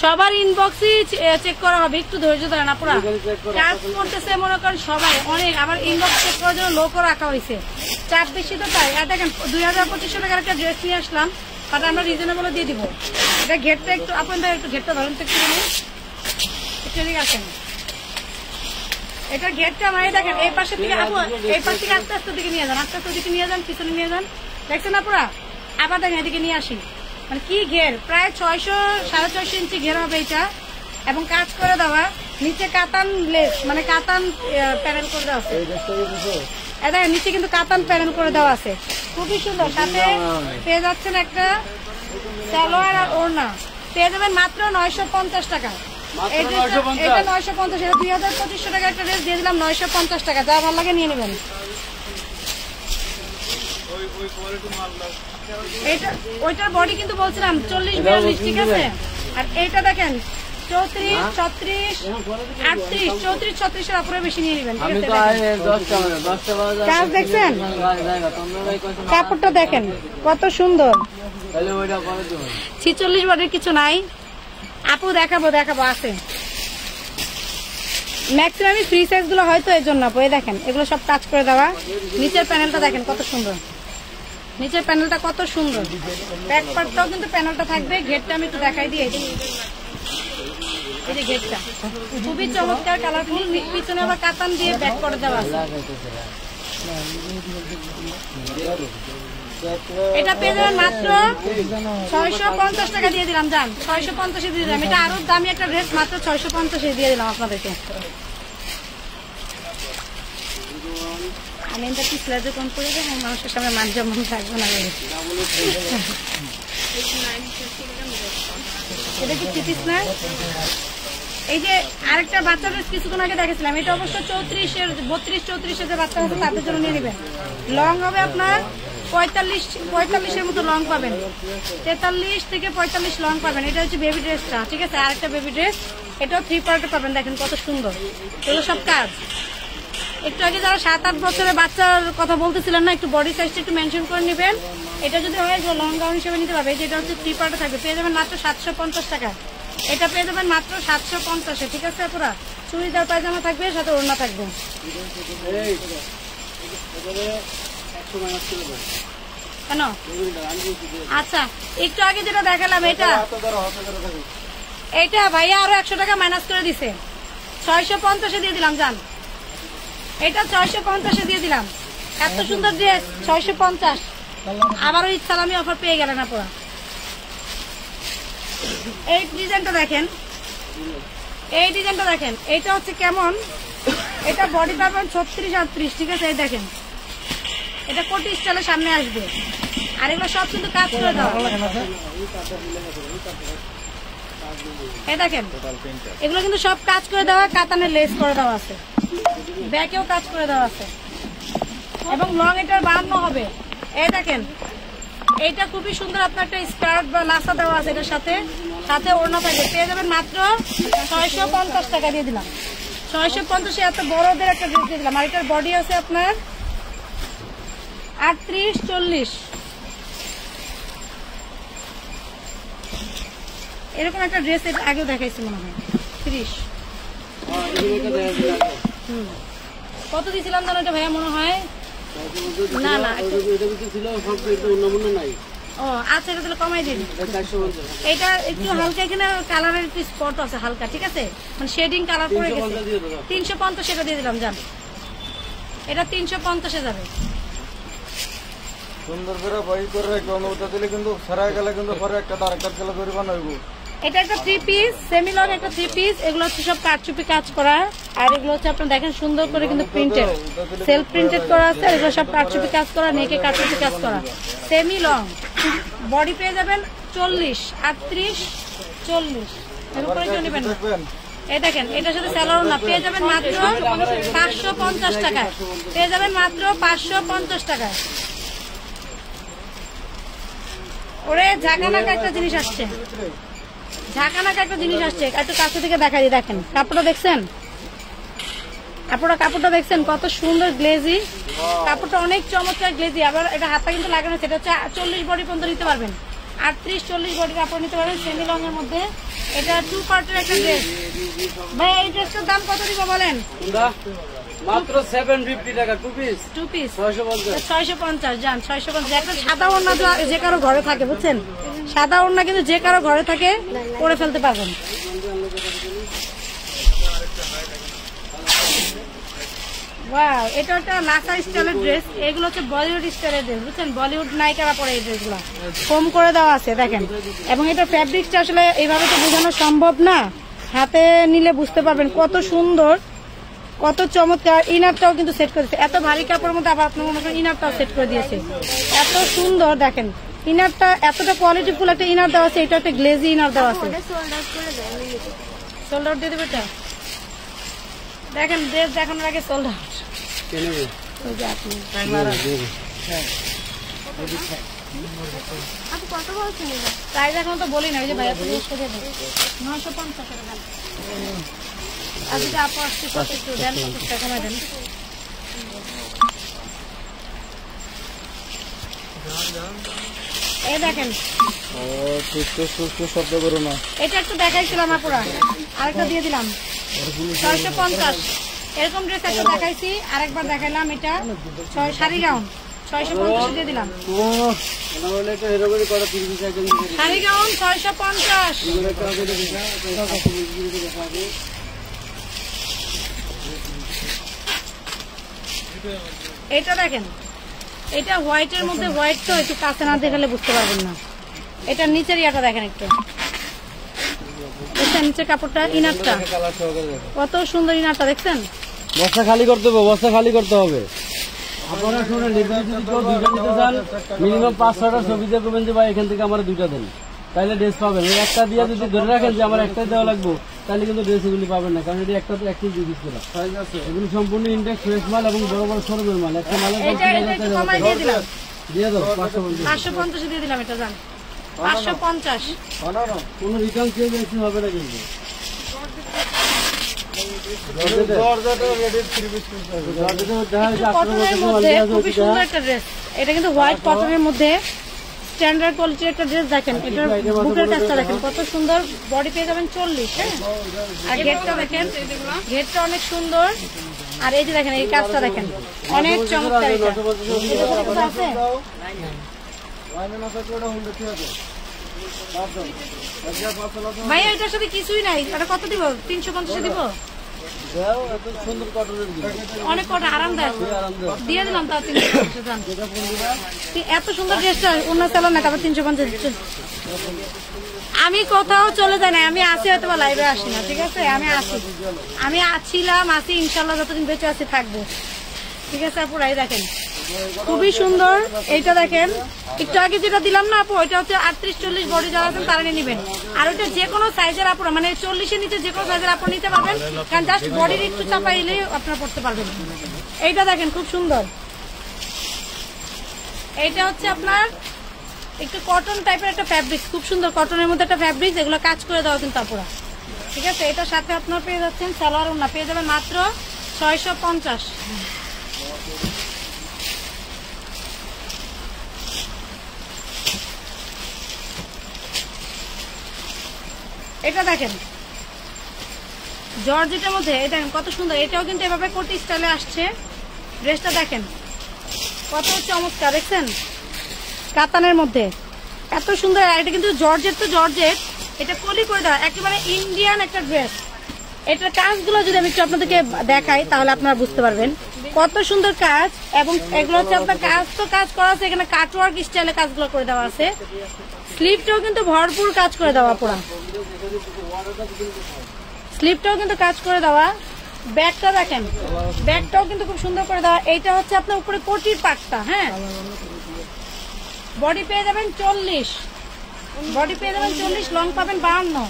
সবার ইনবক্সই চেক করা হবে, একটু ধৈর্য ধরেন আপনারা। কাজ করতেছে মনে করেন সবাই অনেক, আবার ইনবক্স চেক করার জন্য লোকও রাখা হয়েছে, চাপ বেশি তো তাই। আর দেখেন 2200-2500 টাকার একটা ড্রেস নিয়ে আসলাম, বাট আমরা রিজনেবল দিয়ে দিব। এটা ঘেরটা একটু আপনাদের একটু ঘেরটা ধরেন তো একটু ঠিক আছেন। এটা ঘেরটা মানে দেখেন এই পাশে থেকে আপু, এই পাশ থেকে আস্তে আস্তে দিকে নিয়ে যান, আস্তে আস্তে দিকে নিয়ে যান, পিছনে নিয়ে যান, দেখছেন আপুরা? আবার দেখেন এদিকে নিয়ে আসি, মানে কি ঘের, প্রায় 600-6.5 ইঞ্চি ঘের হবে এটা, এবং কাজ করে দেওয়া, নিচে কাতান লেস মানে কাতান প্যানেল করে দেওয়া আছে। এটা নিচে কিন্তু কাতান প্যানেল করে দেওয়া আছে, খুবই সুন্দর। সাথে পেয়ে যাচ্ছেন একটা সালোয়ার আর ওড়না, পেয়ে যাবেন মাত্র 950 টাকা। এটা 950, এটা 2200-2500 টাকা একটা ড্রেস দিয়ে দিলাম 950 টাকা। যা ভালো লাগে নিয়ে নেবেন। এটা ওইটার বডি কিন্তু বলছিলাম 40-42, ঠিক আছে? আর এইটা দেখেন 34-36, 34-36 এর উপরে বেশি নিয়ে নেবেন, ঠিক আছে? কাজ দেখছেন, কাপড়টা দেখেন কত সুন্দর। 46 বডির কিছু নাই আপু, দেখাবো আছে ম্যাক্সিমামই ফ্রি সাইজ গুলো হয়তো এই জন্য আপু। এই দেখেন এগুলো সব কাজ করে দেওয়া, নিচের প্যানেলটা দেখেন কত সুন্দর, নিচের প্যানেলটা কত সুন্দর, ব্যাক পার্টটাও কিন্তু প্যানেলটা থাকবে। ঘেরটা আমি একটু দেখাই দিই, এই যে ঘেরটা খুবই চমৎকার কালারফুল, পিছনে আবার কাতান দিয়ে ব্যাক করে দেওয়া আছে। এটা পেয়ে যাবেন মাত্র 650 টাকা দিয়ে দিলাম, জান 650 দিয়ে দিলাম। এটা আরো দামি একটা ড্রেস, মাত্র 650 দিয়ে দিলাম আপনাদেরকে। আমি এটা কি ফ্ল্যাটে কম করে দেবো, মানুষের সামনে মান যেমন থাকবে না। এটা কি চিপিস না? এই যে আরেকটা বাচ্চা ড্রেস কিছুক্ষণ আগে দেখেছিলাম, এটা অবশ্য 32-34 যে বাচ্চা আছে তাদের জন্য নিয়ে নেবেন। লং হবে আপনার 45-45 মতো লং পাবেন, 43 থেকে 45 লং পাবেন। এটা হচ্ছে বেবি ড্রেসটা, ঠিক আছে? আরেকটা বেবি ড্রেস, এটাও 3 পার্টে পাবেন, দেখেন কত সুন্দর। এগুলো সব কাজ। একটু আগে যারা 7-8 বছরের বাচ্চার কথা বলতেছিলেন না, একটু বডি সাইজটা একটু মেনশন করে নেবেন। এটা যদি হয় লং গাউন হিসেবে নিতে পারবে। যেটা হচ্ছে 3 পার্টে থাকবে, পেয়ে যাবেন মাত্র 750 টাকা। এটা পেয়ে যাবেন মাত্র 750, ঠিক আছে আপুরা? চুড়িদার পায়জামা থাকবে, সাথে ওড়না থাকবে। কেন? আচ্ছা, একটু আগে যেটা দেখালাম এটা ভাইয়া আরো 100 টাকা মাইনাস করে দিছে, 650 দিয়ে দিলাম, জান এটা 650 দিয়ে দিলাম। এত সুন্দর ড্রেস 650, আবারও ঈদ সালামি অফার পেয়ে গেলেন আপনারা। এই ডিজাইনটা দেখেন, এই ডিজাইনটা দেখেন, এটা হচ্ছে কেমন, এটা বডি পাবেন 36-38, ঠিক আছে? এই দেখেন এটা কোটি স্টাইলের সামনে আসবে, আর এগুলো সব কিন্তু কাজ করে দেওয়া। এই দেখেন এগুলো কিন্তু সব কাজ করে দেওয়া, কাতানের লেস করে দেওয়া আছে, ব্যাকেও কাজ করে দেওয়া আছে, এবং লং এটার 52 হবে। এই দেখেন এইটা খুবই সুন্দর, আপনার একটা স্কার্ট বা লাসা দেওয়া আছে, এটার সাথে সাথে ওড়না থাকবে। পেয়ে যাবেন মাত্র 650 টাকা দিয়ে দিলাম। 650 এত বড়দের একটা ড্রেস দিয়ে দিলাম। আর এটার বডি আছে আপনার 38-40, এরকম একটা ড্রেস আগেও দেখাইছি মনে হয় 30। কত দিয়েছিলাম জানো এটা ভাইয়া? মনে হয় না ও আচ্ছা, এটা তাহলে কমাই দিন। এটা একটু হালকা, এখানে কালারের একটু স্পট আছে হালকা, ঠিক আছে? মানে শেডিং কালার পড়ে গেছে। 350 এটা দিয়ে দিলাম, জান এটা 350 যাবে। সুন্দর করে বই করে অনুমতি দিলে কিন্তু সারা গেলে কিন্তু পরে একটা আরেকটা গেলে করে বানাইবো। এটা একটা 3 পিস, সেমি লং একটা 3 পিস। এগুলো হচ্ছে সব কাটচুপি কাজ করা, আর এগুলো হচ্ছে আপনারা দেখেন সুন্দর করে কিন্তু প্রিন্টেড, সেলফ প্রিন্টেড করা আছে। এগুলো সব কাটচুপি কাজ করা, নেকে কাটচুপি কাজ করা, সেমি লং। বডি পেয়ে যাবেন 40-38-40, এর উপরে কেউ নেবেন না। এই দেখেন এটার সাথে স্যালোয়ার না, পেয়ে যাবেন মাত্র 550 টাকায়, পেয়ে যাবেন মাত্র 550 টাকায়। ওরে ঝাঁকানাকা একটা জিনিস আসছে, ঝাঁকানাকা একটা জিনিস আসছে, একটু কাছে থেকে দেখাই দিই। দেখেন কাপড়টা দেখছেন, আপনারা কাপড়টা দেখছেন কত সুন্দর গ্লেজি, কাপড়টা অনেক চমৎকার গ্লেজি। আবার এটা হাতটা কিন্তু লাগানো, সেটা হচ্ছে 40 বডি পর্যন্ত নিতে পারবেন, 38-40 বডি কাপড় নিতে পারেন সেমি লং এর মধ্যে। এটা 2 পার্টের একটা ড্রেস। ভাই এই ড্রেসটার দাম কত দিব বলেন? মাত্র 750 টাকা 2 পিস। 2 পিস 650 650 জান 650। একটা সাদা ওড়না যে কারো ঘরে থাকে বুঝছেন, সাদা ওড়না কিন্তু যে কারো ঘরে থাকে পরে ফেলতে পারবেন। ওয়াও, এটা একটা লাসা স্টাইলের ড্রেস। এগুলো হচ্ছে বলিউড স্টাইলের ড্রেস বুঝছেন, বলিউড নায়িকারা পরে এই ড্রেসগুলো ফোম করে দেওয়া আছে দেখেন। এবং এটা ফ্যাব্রিক্সটা আসলে এইভাবে তো বোঝানো সম্ভব না, হাতে নিলে বুঝতে পারবেন কত সুন্দর, কত চমৎকার। ইনারটাও কিন্তু সেট করেছে, এত ভারী কাপড়ের মধ্যে আবার আপনার মনে করেন ইনারটাও সেট করে দিয়েছে, এত সুন্দর দেখেন। ইনারটা এতটা কোয়ালিটিফুল একটা ইনার দেওয়া আছে, এটা একটা গ্লেজি ইনার দেওয়া আছে। সোল্ড আউট দিয়ে দেবে এটা দেখেন, ড্রেস দেখানোর আগে সোল্ড আউট। প্রাইস এখন তো বলি না, ওই যে ভাইয়া 950 টাকা। আজকে আপু আসছে একটু দেন, 50 টাকা কমাই দেন। এই দেখেন শব্দ করো না, এটা একটু দেখাইছিলাম আপুরা, আরেকটা দিয়ে দিলাম 650। এরকম ড্রেস একটা দেখাইছি, আরেকবার দেখাইলাম। এটা 6 শাড়ি গাউন 650 দিয়ে দিলাম। শাড়ি গাউন 650। এটা দেখেন, এটা হোয়াইটের মধ্যে, হোয়াইট তো একটু কাছে না দেখালে বুঝতে পারবেন না। এটা নিচের ইয়াটা দেখেন একটু, দেখছেন নিচের কাপড়টা, ইনারটা কত সুন্দর, ইনারটা দেখছেন। বস্তা খালি করতে হবে, বস্তা খালি করতে হবে। আপনারা শুনে দুইটা নিতে চান, মিনিমাম 5-6টা ছবি দিয়ে করবেন যে ভাই এখান থেকে আমার 2টা দেন, তাহলে ড্রেস পাবেন। এই একটা দিয়ে যদি ধরে রাখেন যে আমার একটাই দেওয়া লাগবে, তাহলে কিন্তু ড্রেস এগুলি পাবেন না, কারণ এটা একটা তো একটি জিনিস করা। এগুলি সম্পূর্ণ ইন্ডেক্স ফ্রেশ মাল এবং বড় বড় শোরুমের মাল। একটা মালের দিয়ে দাও 550 দিয়ে দিলাম। এটা জান 550। কোনো রিটার্ন চেঞ্জ হবে না কিন্তু। কটনের মধ্যে খুবই সুন্দর একটা ড্রেস, এটা কিন্তু হোয়াইট কটনের মধ্যে স্ট্যান্ডার্ড কোয়ালিটির একটা ড্রেস। দেখেন এটার বুকের কাজটা দেখেন কত সুন্দর, বডি পেয়ে যাবেন 40। হ্যাঁ, আর ঘেরটা দেখেন, ঘেরটা অনেক সুন্দর। আর এই যে দেখেন এই কাজটা দেখেন অনেক চমৎকার। ভাইয়া এটার সাথে কিছুই নাই, এটা কত দিব? 350 দিব। অনেক কটা আরামদায়ক দিয়ে দিলাম, তাও 350। এত সুন্দর ড্রেসটা অন্য চালান না, তারপর 350 দিচ্ছে। আমি কোথাও চলে যাই না, আমি আসি, হয়তো বা লাইভে আসি না, ঠিক আছে। আমি আসি, আমি আছিলাম, আসি, ইনশাল্লাহ যতদিন বেঁচে আছি থাকবো, ঠিক আছে। আপুরাই দেখেন খুবই সুন্দর। এইটা দেখেন একটু আগে যেটা দিলাম না আপু, ওইটা হচ্ছে 38-40 বডি যারা আছেন তারা নিবেন। আর ওইটা যে কোনো সাইজের আপুরা, মানে 40-এর নিচে যে কোনো সাইজের আপু নিতে পারবেন, কারণ জাস্ট বডির একটু চাপাইলেই আপনারা পড়তে পারবেন। এইটা দেখেন খুব সুন্দর। এইটা হচ্ছে আপনার একটু কটন টাইপের একটা ফ্যাব্রিক্স, খুব সুন্দর কটনের মধ্যে একটা ফ্যাব্রিক্স, এগুলো কাজ করে দেওয়া কিন্তু আপুরা, ঠিক আছে। এটার সাথে আপনার পেয়ে যাচ্ছেন সালোয়ার ওড়না, পেয়ে যাবেন মাত্র 650। এটা দেখেন জর্জেটের মধ্যে, এটা দেখেন কত সুন্দর। এটাও কিন্তু এভাবে কোটি স্টাইলে আসছে। ড্রেসটা দেখেন কত চমৎকার, দেখছেন কাতানের মধ্যে এত সুন্দর। এটা কিন্তু জর্জেট, তো জর্জেট, এটা কলি করে দেওয়া, একেবারে ইন্ডিয়ান একটা ড্রেস। এটার কাজগুলো যদি আমি একটু আপনাদেরকে দেখাই তাহলে আপনারা বুঝতে পারবেন কত সুন্দর কাজ। এবং এগুলো হচ্ছে আপনার কাজ, তো কাজ করা আছে এখানে, কাটওয়ার্ক স্টাইলে কাজগুলো করে দেওয়া আছে। স্লিভটাও কিন্তু ভরপুর কাজ করে দেওয়া, পুরা স্লিভটাও কিন্তু কাজ করে দেওয়া। ব্যাগটা দেখেন, ব্যাগটাও কিন্তু খুব সুন্দর করে দেওয়া। এইটা হচ্ছে আপনার উপরে কোটির পাটটা। হ্যাঁ, বডি পেয়ে যাবেন 40, বডি পেয়ে যাবেন 40, লং পাবেন 52।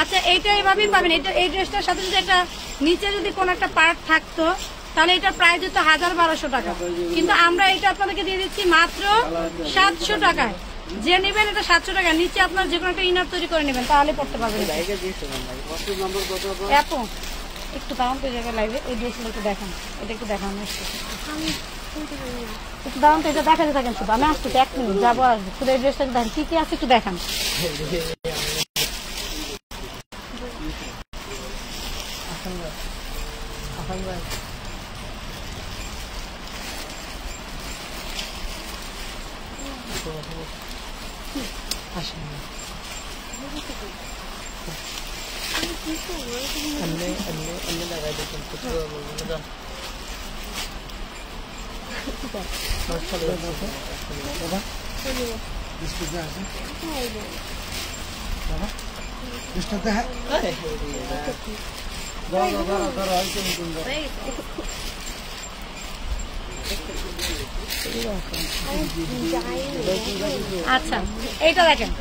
আচ্ছা, এইটা এইভাবেই পাবেন। এটা এই ড্রেসটার সাথে যদি একটা নিচে যদি কোন একটা পার্ট থাকতো তাহলে এটার প্রাইস হতো 1000-1200 টাকা, কিন্তু আমরা এটা আপনাদেরকে দিয়ে দিচ্ছি মাত্র 700 টাকায়। যে নেবেন এটা 700 টাকা, নিচে আপনার যে কোনো একটা ইনার তৈরি করে নেবেন, তাহলে পড়তে পারবেন। একটু দাম তো জায়গায় লাগবে, এই ড্রেসগুলো একটু দেখান, এটা একটু দেখান একটু দাম তো, এটা দেখাতে থাকেন শুধু, আমি আসতে 1 মিনিট যাবো আসবো, শুধু এই ড্রেসটা দেখেন কি কি আছে একটু দেখান। আচ্ছা এইটা দেখেন,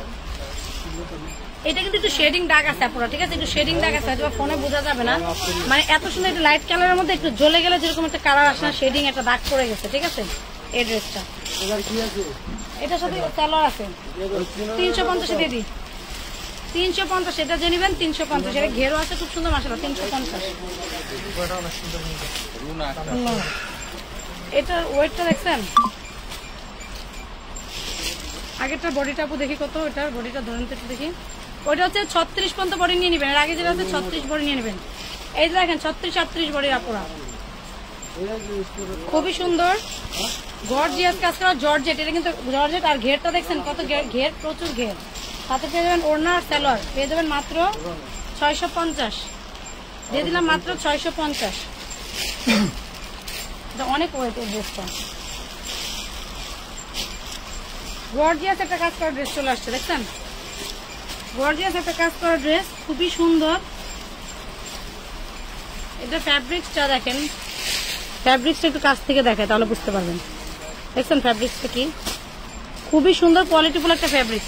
এটা কিন্তু একটু শেডিং দাগ আছে পুরো, ঠিক আছে, একটু শেডিং দাগ আছে, হয়তো ফোনে বোঝা যাবে না, মানে এত সুন্দর একটু লাইট কালারের মধ্যে একটু জ্বলে গেলে যেরকম একটা কালার আসে না, শেডিং একটা দাগ পড়ে গেছে, ঠিক আছে। এই ড্রেসটা এটার সাথে সালোয়ার আছে, 350 দিয়ে দিই, 350, এটা যে নেবেন 350, এটা ঘেরও আছে খুব সুন্দর মাশাআল্লাহ, 350। এটার ওয়েটটা দেখছেন, আগেরটার বডিটা আপু দেখি কত, এটার বডিটা ধরেন তো একটু দেখি, ওইটা হচ্ছে 36 পর্যন্ত বডি নিয়ে নেবেন, এর আগে যেটা আছে 36 বডি নিয়ে নেবেন। এই যে দেখেন 36-38 বডির আপুরা, খুবই সুন্দর গর্জিয়াস কাজ করা জর্জেট, এটা কিন্তু জর্জেট, আর ঘেরটা দেখছেন কত ঘের, প্রচুর ঘের, সাথে পেয়ে যাবেন ওড়না আর সালোয়ার, পেয়ে যাবেন মাত্র 650 দিয়ে দিলাম, মাত্র 650। এটা অনেক ওয়েট এই ড্রেসটা, গর্জিয়াস একটা কাজ করা ড্রেস চলে আসছে, দেখছেন গর্জিয়াস একটা কাজ করা ড্রেস, খুবই সুন্দর। এটা ফ্যাব্রিক্সটা দেখেন, ফ্যাব্রিক্সটা একটু কাছ থেকে দেখায় তাহলে বুঝতে পারবেন, দেখছেন ফ্যাব্রিক্সটা কি, খুবই সুন্দর কোয়ালিটিফুল একটা ফ্যাব্রিক।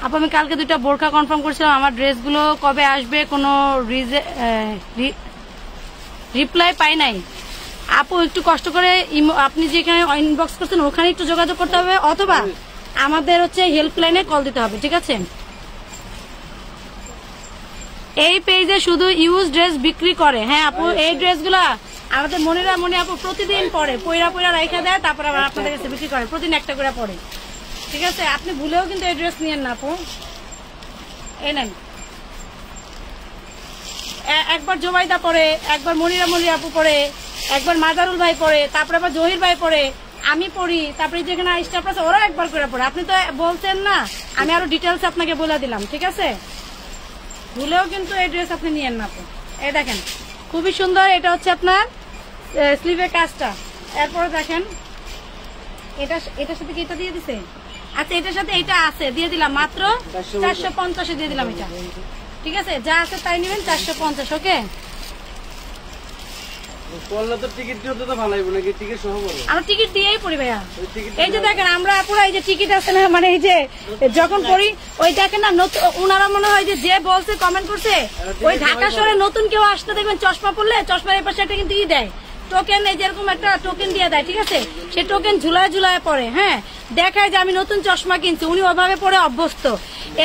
আপু আমি কালকে 2টা বোরকা কনফার্ম করেছিলাম, আমার ড্রেসগুলো কবে আসবে কোনো রিপ্লাই পাই নাই। আপু একটু কষ্ট করে আপনি যেখানে ইনবক্স করছেন ওখানে একটু যোগাযোগ করতে হবে, অথবা আমাদের হচ্ছে হেল্পলাইনে কল দিতে হবে, ঠিক আছে। এই পেজে শুধু ইউজ ড্রেস বিক্রি করে, হ্যাঁ আপু এই ড্রেসগুলা আমাদের মনি আপু প্রতিদিন পরে পয়রা রাইখা দেয়, তারপর আবার আপনাদের কাছে বিক্রি করে, প্রতিদিন একটা করে পরে, ঠিক আছে। আপনি ভুলেও কিন্তু এই ড্রেস নিয়েন না আপু, এই নেন, একবার জোবাইদা পরে, একবার মনি আপু পরে, একবার মাজারুল ভাই পরে, তারপরে আবার জহির ভাই পরে, আমি পড়ি, তারপরে যেখানে স্টাফ আছে ওরা একবার করে পড়ে। আপনি তো বলছেন না, আমি আরো ডিটেলস আপনাকে বলে দিলাম, ঠিক আছে। ভুলেও কিন্তু এই ড্রেস আপনি নিয়েন না আপু। এই দেখেন খুবই সুন্দর, এটা হচ্ছে আপনার স্লিভের কাজটা। এরপরে দেখেন এটার সাথে কি এটা দিয়ে দিছে, আচ্ছা এটার সাথে এটা আছে, দিয়ে দিলাম মাত্র 450 দিয়ে দিলাম এটা, ঠিক আছে, যা আছে তাই নেবেন 450, ওকে। আমরা টিকিট দিয়েই পড়ি ভাইয়া, এই যে দেখেন আমরা পুরো এই যে টিকিট আছে না, মানে এই যে যখন পড়ি ওই দেখেন না, ওনারা মনে হয় যে বলছে কমেন্ট করছে, ওই ঢাকা শহরে নতুন কেউ আসতে দেখবেন চশমা পড়লে চশমার এই পাশে একটা কিন্তু দেয় টোকেন, এই যেরকম একটা টোকেন দিয়ে দেয়, ঠিক আছে, সে টোকেন ঝুলায় পড়ে, হ্যাঁ দেখায় যে আমি নতুন চশমা কিনছি, উনি ওভাবে পড়ে অভ্যস্ত,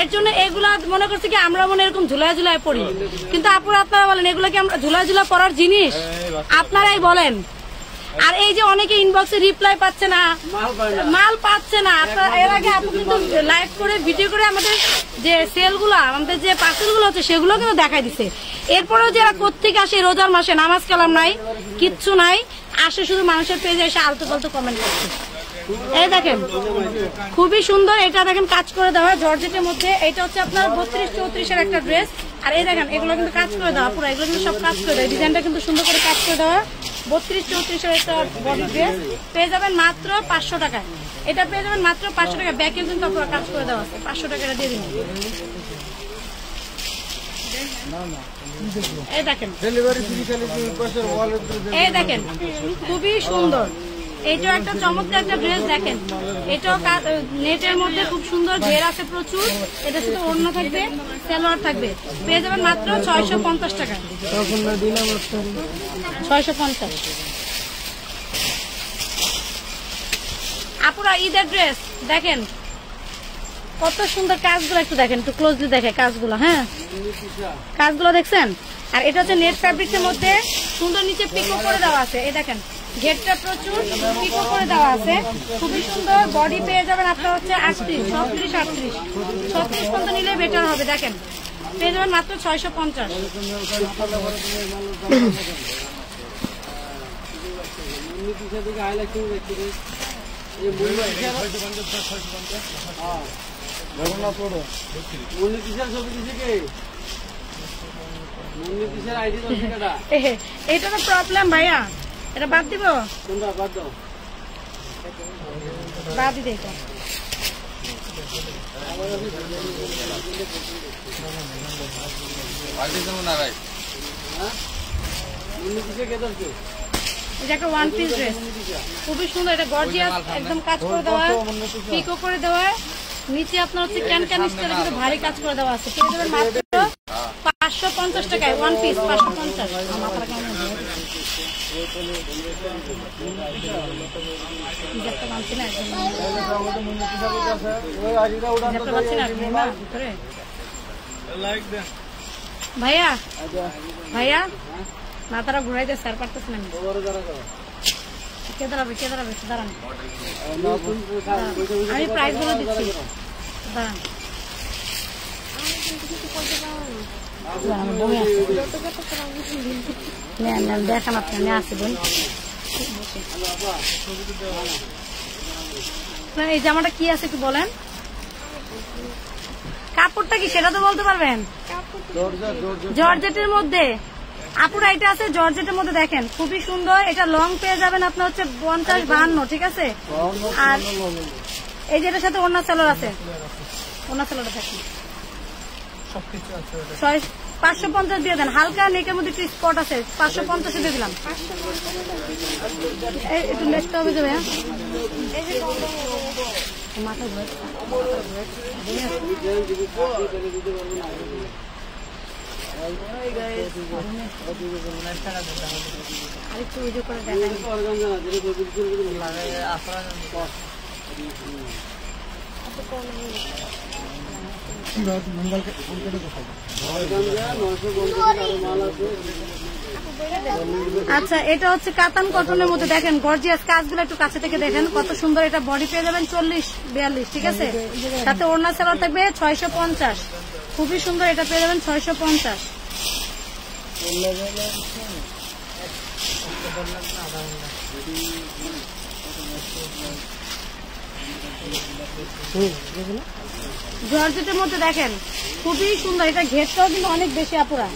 এর জন্য এগুলা মনে করছে কি আমরা মনে এরকম ঝুলায় পড়ি, কিন্তু আপনারা বলেন এগুলো কি আমরা ঝুলায় পড়ার জিনিস, আপনারাই বলেন। আর এই যে অনেকে ইনবক্সে রিপ্লাই পাচ্ছে না, মাল পাচ্ছে না, আপনারা এর আগে আপু কিন্তু লাইভ করে ভিডিও করে আমাদের যে সেলগুলো, আমাদের যে পার্সেলগুলো হচ্ছে সেগুলো কিন্তু দেখাই দিচ্ছে। এরপরেও যারা কোত্থেকে আসে রোজার মাসে, নামাজ কালাম নাই, কিচ্ছু নাই, আসে শুধু মানুষের পেজে এসে আলতু ফালতু কমেন্ট করছে। এই দেখেন খুবই সুন্দর, এটা দেখেন কাজ করে দেওয়া জর্জেটের মধ্যে, এটা হচ্ছে আপনার 32-34 একটা ড্রেস। আর এই দেখেন এগুলো কিন্তু কাজ করে দেওয়া পুরো, এগুলো কিন্তু সব কাজ করে দেওয়া, ডিজাইনটা কিন্তু সুন্দর করে কাজ করে দেওয়া, 32-34 একটা বডি ড্রেস, পেয়ে যাবেন মাত্র 500 টাকায়। এটা পেয়ে যাবেন মাত্র 500 টাকা, ব্যাকেও কিন্তু পুরো কাজ করে দেওয়া আছে, 500 টাকা দিয়ে দিন। এই দেখেন এই দেখেন খুবই সুন্দর, এইটাও একটা চমৎকার একটা ড্রেস, দেখেন এটাও নেটের মধ্যে খুব সুন্দর ঘের আছে প্রচুর, এটা শুধু ওড়না থাকবে, সালোয়ার থাকবে, পেয়ে যাবেন মাত্র 650 টাকা, 650। আপুরা ঈদের ড্রেস দেখেন, কত সুন্দর কাজগুলো একটু দেখেন, একটু ক্লোজলি দেখে কাজগুলো। হ্যাঁ, কাজগুলো দেখছেন। আর এটা হচ্ছে নেট ফ্যাব্রিক্সের মধ্যে সুন্দর নিচে পিকো করে দেওয়া আছে। এই দেখেন ঘেরটা প্রচুর পিকো করে দেওয়া আছে, খুবই সুন্দর। বডি পেয়ে যাবেন আপনার হচ্ছে 38, 36, 38, 36 পর্যন্ত নিলে বেটার হবে। দেখেন পেয়ে যাবেন মাত্র 650। এটা তো প্রবলেম ভাইয়া, এটা বাদ দিব, বাদ দিতে এটা। এটা একটা ওয়ান পিস ড্রেস, খুবই সুন্দর। এটা গর্জিয়াস একদম কাজ করে দেওয়া, পিকো করে দেওয়া, নিচে আপনার হচ্ছে ক্যান স্টাইলে কিন্তু ভারী কাজ করে দেওয়া আছে। পেয়ে যাবেন মাত্র 550 টাকায় ওয়ান পিস, 550। ভাইয়া ভাইয়া না, তারা ঘুরাই দিয়ে স্যার পারতেছে না। কে দাঁড়াবে, কে দাঁড়াবে? দাঁড়ান, আমি প্রাইস বলে দিচ্ছি, দাঁড়ান। দেখান আপনি, আমি আসবেন। এই জামাটা কি আছে একটু বলেন, কাপড়টা কি সেটা তো বলতে পারবেন? জর্জেটের মধ্যে আপুরা এটা আছে, জর্জেটের মধ্যে দেখেন খুবই সুন্দর। এটা লং পেয়ে যাবেন আপনার হচ্ছে 50-52, ঠিক আছে। আর এই যে এটার সাথে ওড়না সেলর আছে, ওড়না সেলরটা থাকে 550 দিয়ে দেন। হালকা নেকের মধ্যে একটু স্পট আছে, 550 দিয়ে দিলাম। একটু নেকটা হবে যাবে। মাথা ঘুরে আরেকটু ভিডিও করে দেখাই। আচ্ছা, এটা হচ্ছে কাতান কটনের মধ্যে দেখেন গর্জিয়াস কাজগুলো একটু কাছে থেকে দেখেন কত সুন্দর। এটা বডি পেয়ে যাবেন 40-42, ঠিক আছে। সাথে ওড়না সেলার থাকবে 650, খুবই সুন্দর। এটা পেয়ে যাবেন 650। জর্জেটের মধ্যে দেখেন খুবই সুন্দর। এটা ঘেরটাও কিন্তু অনেক বেশি আপুরা,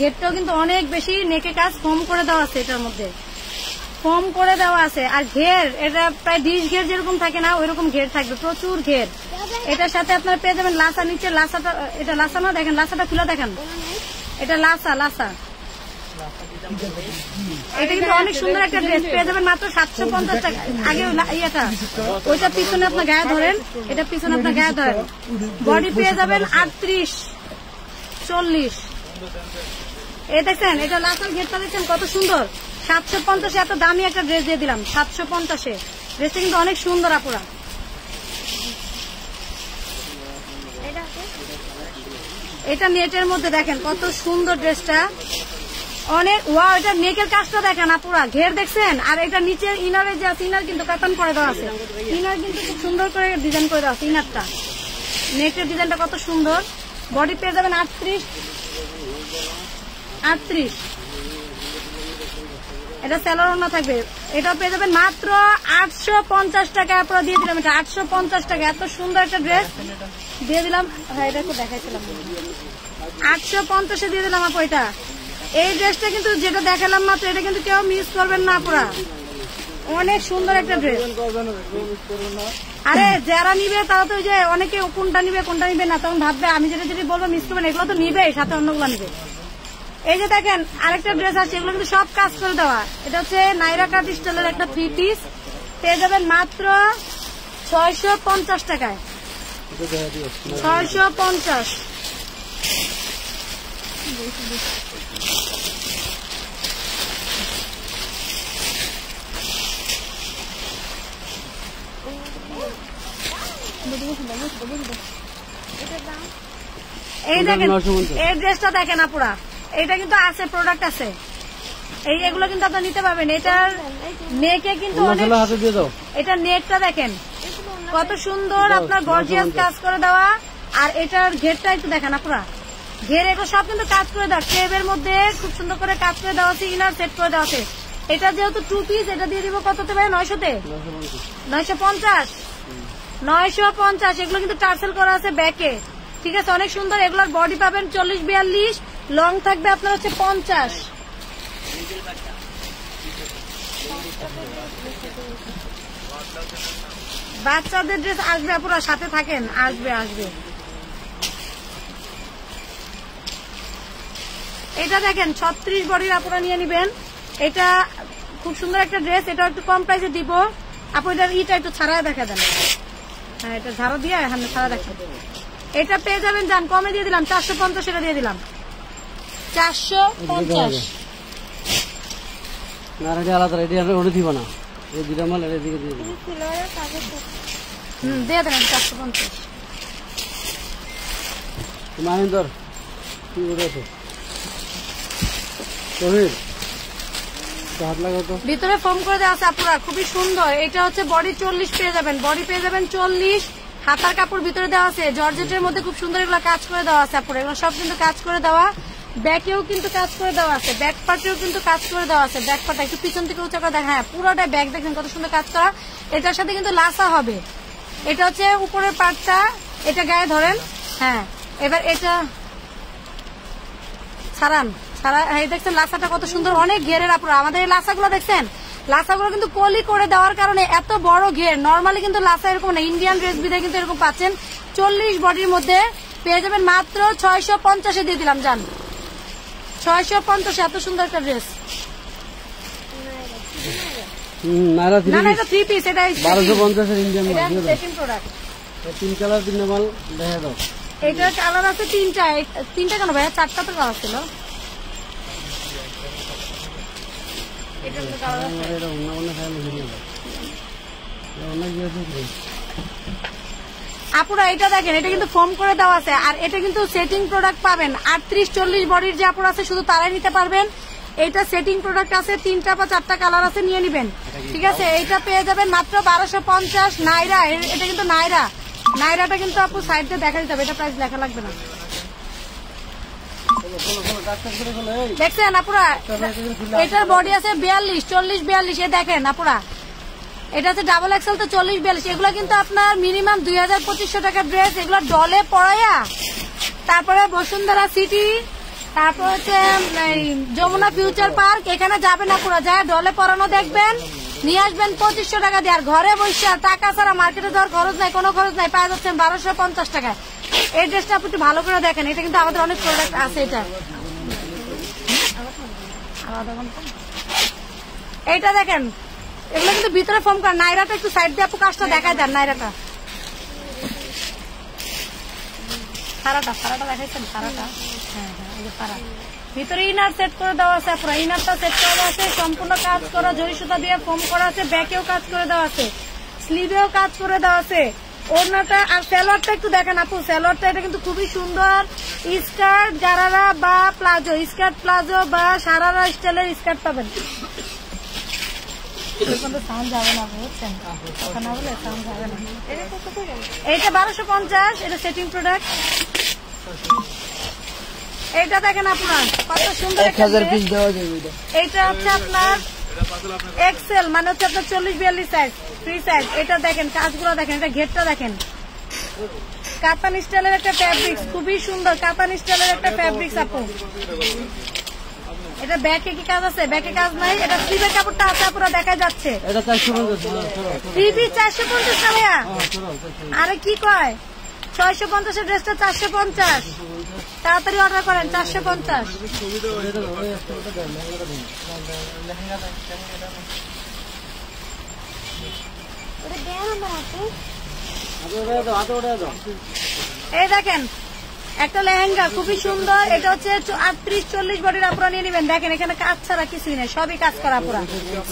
ঘেরটাও কিন্তু অনেক বেশি। নেকে কাজ ফোম করে দেওয়া আছে, এটার মধ্যে ফোম করে দেওয়া আছে। আর ঘের এটা প্রায় 20 ঘের যেরকম থাকে না, ওইরকম ঘের থাকবে, প্রচুর ঘের। এটার সাথে আপনারা পেয়ে যাবেন লাসা, নিচে লাসাটা, এটা লাসা না, দেখেন লাসাটা খুলে দেখেন, এটা লাসা। এটা কিন্তু অনেক সুন্দর একটা ড্রেস পেয়ে যাবেন মাত্র 750 টাকা। আগে ইয়েটা ওইটা পিছনে আপনার গায়ে ধরেন, এটা পিছনে আপনার গায়ে ধরেন। বডি পেয়ে যাবেন 38-40। এই দেখেন এটা লাসার ঘেরটা দেখছেন কত সুন্দর। 750 এত দামি একটা ড্রেস দিয়ে দিলাম 750-এ। ড্রেসটা কিন্তু অনেক সুন্দর আপুরা। এটা নেটের মধ্যে দেখেন কত সুন্দর ড্রেসটা, অনেক ওয়াও। এটা নেকের কাজটা দেখেন আপুরা, ঘের দেখছেন। আর এটা নিচে ইনারে যে আছে, ইনার কিন্তু কাতান করে দেওয়া আছে, ইনার কিন্তু খুব সুন্দর করে ডিজাইন করে দেওয়া আছে। ইনারটা নেকের ডিজাইনটা কত সুন্দর। বডি পেয়ে যাবেন 38। এটা সেলার ওড়না থাকবে। এটা পেয়ে যাবেন মাত্র 850 টাকা। আপনারা দিয়ে দিলাম এটা 850 টাকা। এত সুন্দর একটা ড্রেস দিয়ে দিলাম। হ্যাঁ, এটা একটু দেখাইছিলাম, 850-এ দিয়ে দিলাম আপু এটা। এই ড্রেসটা কিন্তু যেটা দেখালাম মাত্র, এটা কিন্তু কেউ মিস করবেন না আপুরা, অনেক সুন্দর একটা ড্রেস। আরে যারা নিবে তারা তো ওই যে অনেকে কোনটা নিবে না, তখন ভাববে আমি যেটা বলবো মিস করবেন। এগুলো তো নিবে, সাথে অন্যগুলো নিবে। এই যে দেখেন আরেকটা ড্রেস আছে, এগুলো কিন্তু সব কাজ করে দেওয়া। এটা হচ্ছে নাইরা কাট স্টাইলের একটা 3 পিস, পেয়ে যাবেন মাত্র 650 টাকায়। 650। এই দেখেন এই ড্রেসটা দেখেন আপুরা, এটা কিন্তু আছে, প্রোডাক্ট আছে, এগুলো কিন্তু আপনারা নিতে পারবেন। এটার নেকে কিন্তু অনেক, এটা নেকটা দেখেন কত সুন্দর, আপনার গর্জিয়াস কাজ করে দেওয়া। আর এটার ঘেরটা একটু দেখেন আপুরা, ঘের এগুলো সব কিন্তু কাজ করে দেওয়া, ক্রেবের মধ্যে খুব সুন্দর করে কাজ করে দেওয়া আছে, ইনার সেট করে দেওয়া আছে। এটা যেহেতু 2 পিস, এটা দিয়ে দিব কততে ভাই? 900-তে, 950, 950। এগুলো কিন্তু টার্সেল করা আছে ব্যাকে, ঠিক আছে, অনেক সুন্দর। এগুলোর বডি পাবেন 40-42, লং থাকবে আপনার হচ্ছে 50। বাচ্চাদের ড্রেস আসবে আপুরা, সাথে থাকেন, আসবে। এটা দেখেন 36 বডির আপুরা নিয়ে নিবেন, এটা খুব সুন্দর একটা ড্রেস, এটা একটু কম প্রাইসে দিব আপু। এটার ইটা একটু ছাড়া দেখা দেন, হ্যাঁ এটা ঝাড়া দিয়ে এখানে ছাড়া দেখা। এটা পেয়ে যাবেন, যান কমে দিয়ে দিলাম 450, এটা দিয়ে দিলাম 450। আলাদা দিব না, এই দুটা মাল এদিকে দিয়ে দিন, দিয়ে দেন 450। মাহিন্দর কি বলেছে ভিতরে ফোম করে দেওয়া আছে আপুরা, খুবই সুন্দর। এটা হচ্ছে বডি 40 পেয়ে যাবেন, বডি পেয়ে যাবেন 40। হাতার কাপড় ভিতরে দেওয়া আছে, জর্জেটের মধ্যে খুব সুন্দর এগুলো কাজ করে দেওয়া আছে আপুরা, এগুলো সব কিন্তু কাজ করে দেওয়া। ব্যাকেও কিন্তু কাজ করে দেওয়া আছে, ব্যাক পার্টেও কিন্তু কাজ করে দেওয়া আছে। ব্যাক পার্টটা একটু পিছন থেকে উঁচা করে দেখা, হ্যাঁ পুরোটা ব্যাক দেখেন কত সুন্দর কাজ করা। এটার সাথে কিন্তু লাসা হবে, এটা হচ্ছে উপরের পার্টটা, এটা গায়ে ধরেন, হ্যাঁ এবার এটা ছাড়ান, এই দেখছেন লাসাটা কত সুন্দর, অনেক ঘেরের আপনারা। আমাদের এই লাসাগুলো দেখছেন, লাসাগুলো কিন্তু কলি করে দেওয়ার কারণে এত বড় ঘের। নর্মালি কিন্তু লাসা এরকম না, ইন্ডিয়ান ড্রেস বিধায় কিন্তু এরকম পাচ্ছেন। 40 বডির মধ্যে পেয়ে যাবেন মাত্র 650-এ দিয়ে দিলাম, যান 650। এত সুন্দর একটা ড্রেস, না এটা 3 পিস, এটা 1250 ইন্ডিয়ান মাল, সেকেন্ড প্রোডাক্ট। 3 কালার 3 মাল দেখা দাও। এটার কালার আছে 3টা, 3টা কেন ভাইয়া? 4টা তো কালার ছিল। আপুরা এটা দেখেন, এটা কিন্তু ফোম করে দেওয়া আছে, আর এটা কিন্তু সেটিং প্রোডাক্ট পাবেন। 38-40 বডির যে আপুরা আছে শুধু তারাই নিতে পারবেন। এটা সেটিং প্রোডাক্ট আছে, 3টা বা 4টা কালার আছে, নিয়ে নিবেন, ঠিক আছে। এটা পেয়ে যাবেন মাত্র 1250 নাইরা। এটা কিন্তু নাইরাটা কিন্তু আপু সাইড দিয়ে দেখা দিতে হবে, এটা প্রাইস লেখা লাগবে না। দেখছেন আপুরা, এটার বডি আছে 42-40-42, এ দেখেন আপুরা, এটা হচ্ছে ডাবল এক্সেল, তো 40-42। এগুলো কিন্তু আপনার মিনিমাম 2000-2500 টাকার ড্রেস। এগুলো ডলে পড়াইয়া তারপরে বসুন্ধরা সিটি, তারপর হচ্ছে যমুনা ফিউচার পার্ক, এখানে যাবেন আপুরা, যায় ডলে পরানো দেখবেন, নিয়ে আসবেন 2500 টাকা দিয়ে। আর ঘরে বসে টাকা ছাড়া মার্কেটে যাওয়ার খরচ নাই, কোনো খরচ নাই, পাওয়া যাচ্ছেন 1250 টাকায়। এই ড্রেসটা আপনি একটু ভালো করে দেখেন, এটা কিন্তু আমাদের অনেক প্রোডাক্ট আছে। এটা দেখেন, এগুলো কিন্তু ভিতরে ফোম করা। নাইরাটা একটু সাইড দিয়ে আপু কাজটা দেখায় দেন, নাইরাটা সারাটা দেখাইছেন, সারাটা, হ্যাঁ এই যে সারা। ভিতরে ইনার সেট করে দেওয়া আছে আপুরা, ইনারটা সেট করে দেওয়া আছে, সম্পূর্ণ কাজ করা, জরি সুতা দিয়ে ফোম করা আছে, ব্যাকেও কাজ করে দেওয়া আছে, স্লিভেও কাজ করে দেওয়া আছে। ওড়নাটা আর সালোয়ারটা একটু দেখেন আপু, সালোয়ারটা এটা কিন্তু খুবই সুন্দর। স্কার্ট গারারা বা প্লাজো, স্কার্ট প্লাজো বা সারারা স্টাইলের স্কার্ট পাবেন। সাউন্ড যাবে না, বুঝছেন, না বলে সাউন্ড যাবে না। এইটা 1250, এটা সেটিং প্রোডাক্ট। এইটা দেখেন আপনার কত সুন্দর, 1000 পিস দেওয়া যাবে। এইটা হচ্ছে আপনার এক্সেল, মানে হচ্ছে আপনার 40-42 সাইজ, ফ্রি সাইজ। এটা দেখেন কাজগুলো দেখেন, এটা ঘেরটা দেখেন, কাতান স্টাইলের একটা ফ্যাব্রিক্স, খুবই সুন্দর কাতান স্টাইলের একটা ফ্যাব্রিক্স আপু। এটা ব্যাকে কি কাজ আছে? ব্যাকে কাজ নাই। এটা স্লিভের কাপড়টা আছে পুরো দেখা যাচ্ছে। এটা 450 টাকা। আরে কি কয়, 650 এর ড্রেসটা 450। তাড়াতাড়ি অর্ডার করেন, 450। এই দেখেন একটা লেহেঙ্গা খুবই সুন্দর, এটা হচ্ছে 38-40 বডির আপনারা নিয়ে নেবেন। দেখেন এখানে কাজ ছাড়া কিছুই নেই, সবই কাজ করা পুরা,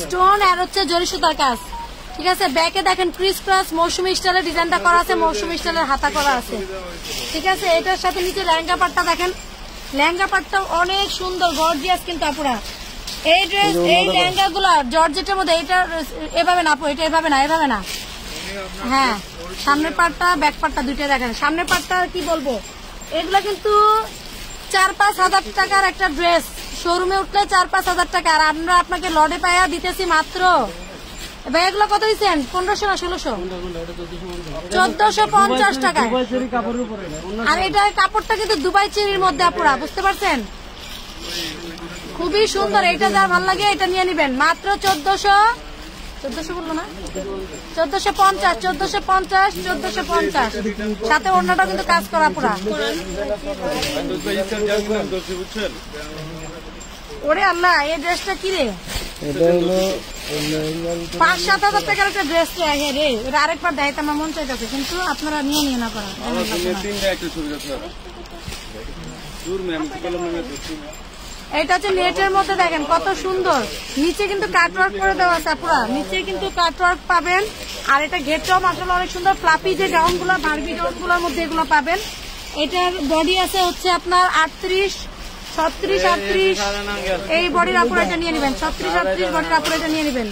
স্টোন আর হচ্ছে জরি সুতার কাজ। ঠিক আছে। ব্যাকে দেখেন ক্রিস ক্রস মৌসুমী স্টাইলের ডিজাইনটা করা আছে, মৌসুমী স্টাইলের হাতা করা আছে। ঠিক আছে, এটার সাথে নিচে লেহেঙ্গা পাটটা দেখেন, লেহেঙ্গা পাটটা অনেক সুন্দর গর্জিয়াস কিন্তু আপুরা। এই ড্রেস এই লেহেঙ্গা গুলা জর্জেটের মধ্যে, এটা এভাবে না আপু, এটা এভাবে না, এভাবে না। হ্যাঁ, সামনের পাটটা ব্যাক পাটটা দুইটা দেখেন। সামনের পাটটা কি বলবো, এগুলা কিন্তু 4-5 হাজার টাকার একটা ড্রেস, শোরুমে উঠলে 4-5 হাজার টাকা, আর আমরা আপনাকে লডে পায়া দিতেছি মাত্র। ভাই এগুলো কত দিচ্ছেন? 1500 না 1600? 1450 টাকায়। আর এটার কাপড়টা কিন্তু দুবাই চেরির মধ্যে আপুরা, বুঝতে পারছেন? খুবই সুন্দর, এটা যার ভালো লাগে এটা নিয়ে নিবেন মাত্র 1400 বললো না, 1450 সাথে অন্যটা কিন্তু কাজ করা পুরা। ওরে আল্লাহ, এই ড্রেসটা কি রে? 5-7 হাজার টাকার একটা ড্রেস রে, এটা আরেকবার দেয় আমার মন চাইতেছে, কিন্তু আপনারা নিয়ে না পারা। এটা হচ্ছে নেটের মধ্যে, দেখেন কত সুন্দর, নিচে কিন্তু কাটওয়ার্ক করে দেওয়া আছে পুরা, নিচে কিন্তু কাটওয়ার্ক পাবেন। আর এটা ঘেরটাও মাশাআল্লাহ অনেক সুন্দর, ফ্লাপি যে গাউন গুলো, বারবি গাউন গুলোর মধ্যে এগুলো পাবেন। এটার বডি আছে হচ্ছে আপনার 36 এই বডির আপুরা এটা নিয়ে নেবেন, 36 বডির আপুরা এটা নিয়ে নেবেন।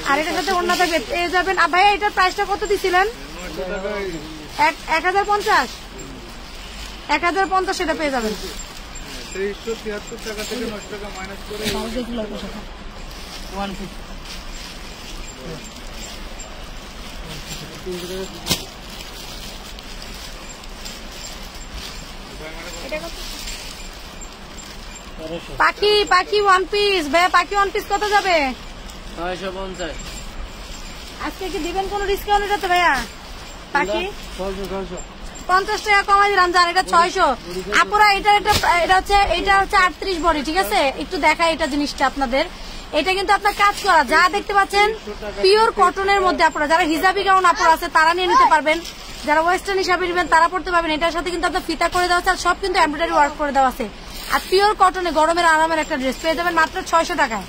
আর এটার সাথে অন্যটা পেয়ে যাবেন। ভাই এটার প্রাইসটা কত দিছিলেন? 1050 এটা পেয়ে যাবেন। 2373 টাকা থেকে 9 টাকা মাইনাস করে পাখি ওয়ান পিস। ভাইয়া পাখি ওয়ান পিস কত যাবে? 950। আজকে কি দিবেন কোন ডিসকাউন্ট এটাতে ভাইয়া? পাখি 50 টাকা কমাই দিলাম, জান এটা 600। আপুরা এটা হচ্ছে 38 বডি, ঠিক আছে? একটু দেখাই এটা জিনিসটা আপনাদের, এটা কিন্তু আপনার কাজ করা, যা দেখতে পাচ্ছেন পিওর কটনের মধ্যে। আপনারা যারা হিজাবি গাউন আপুরা আছে তারা নিয়ে নিতে পারবেন, যারা ওয়েস্টার্ন হিসাবে নেবেন তারা পড়তে পারবেন। এটার সাথে কিন্তু আপনার ফিতা করে দেওয়া আছে, আর সব কিন্তু এমব্রয়ডারি ওয়ার্ক করে দেওয়া আছে। আর পিওর কটনে গরমের আরামের একটা ড্রেস পেয়ে যাবেন মাত্র 600 টাকায়।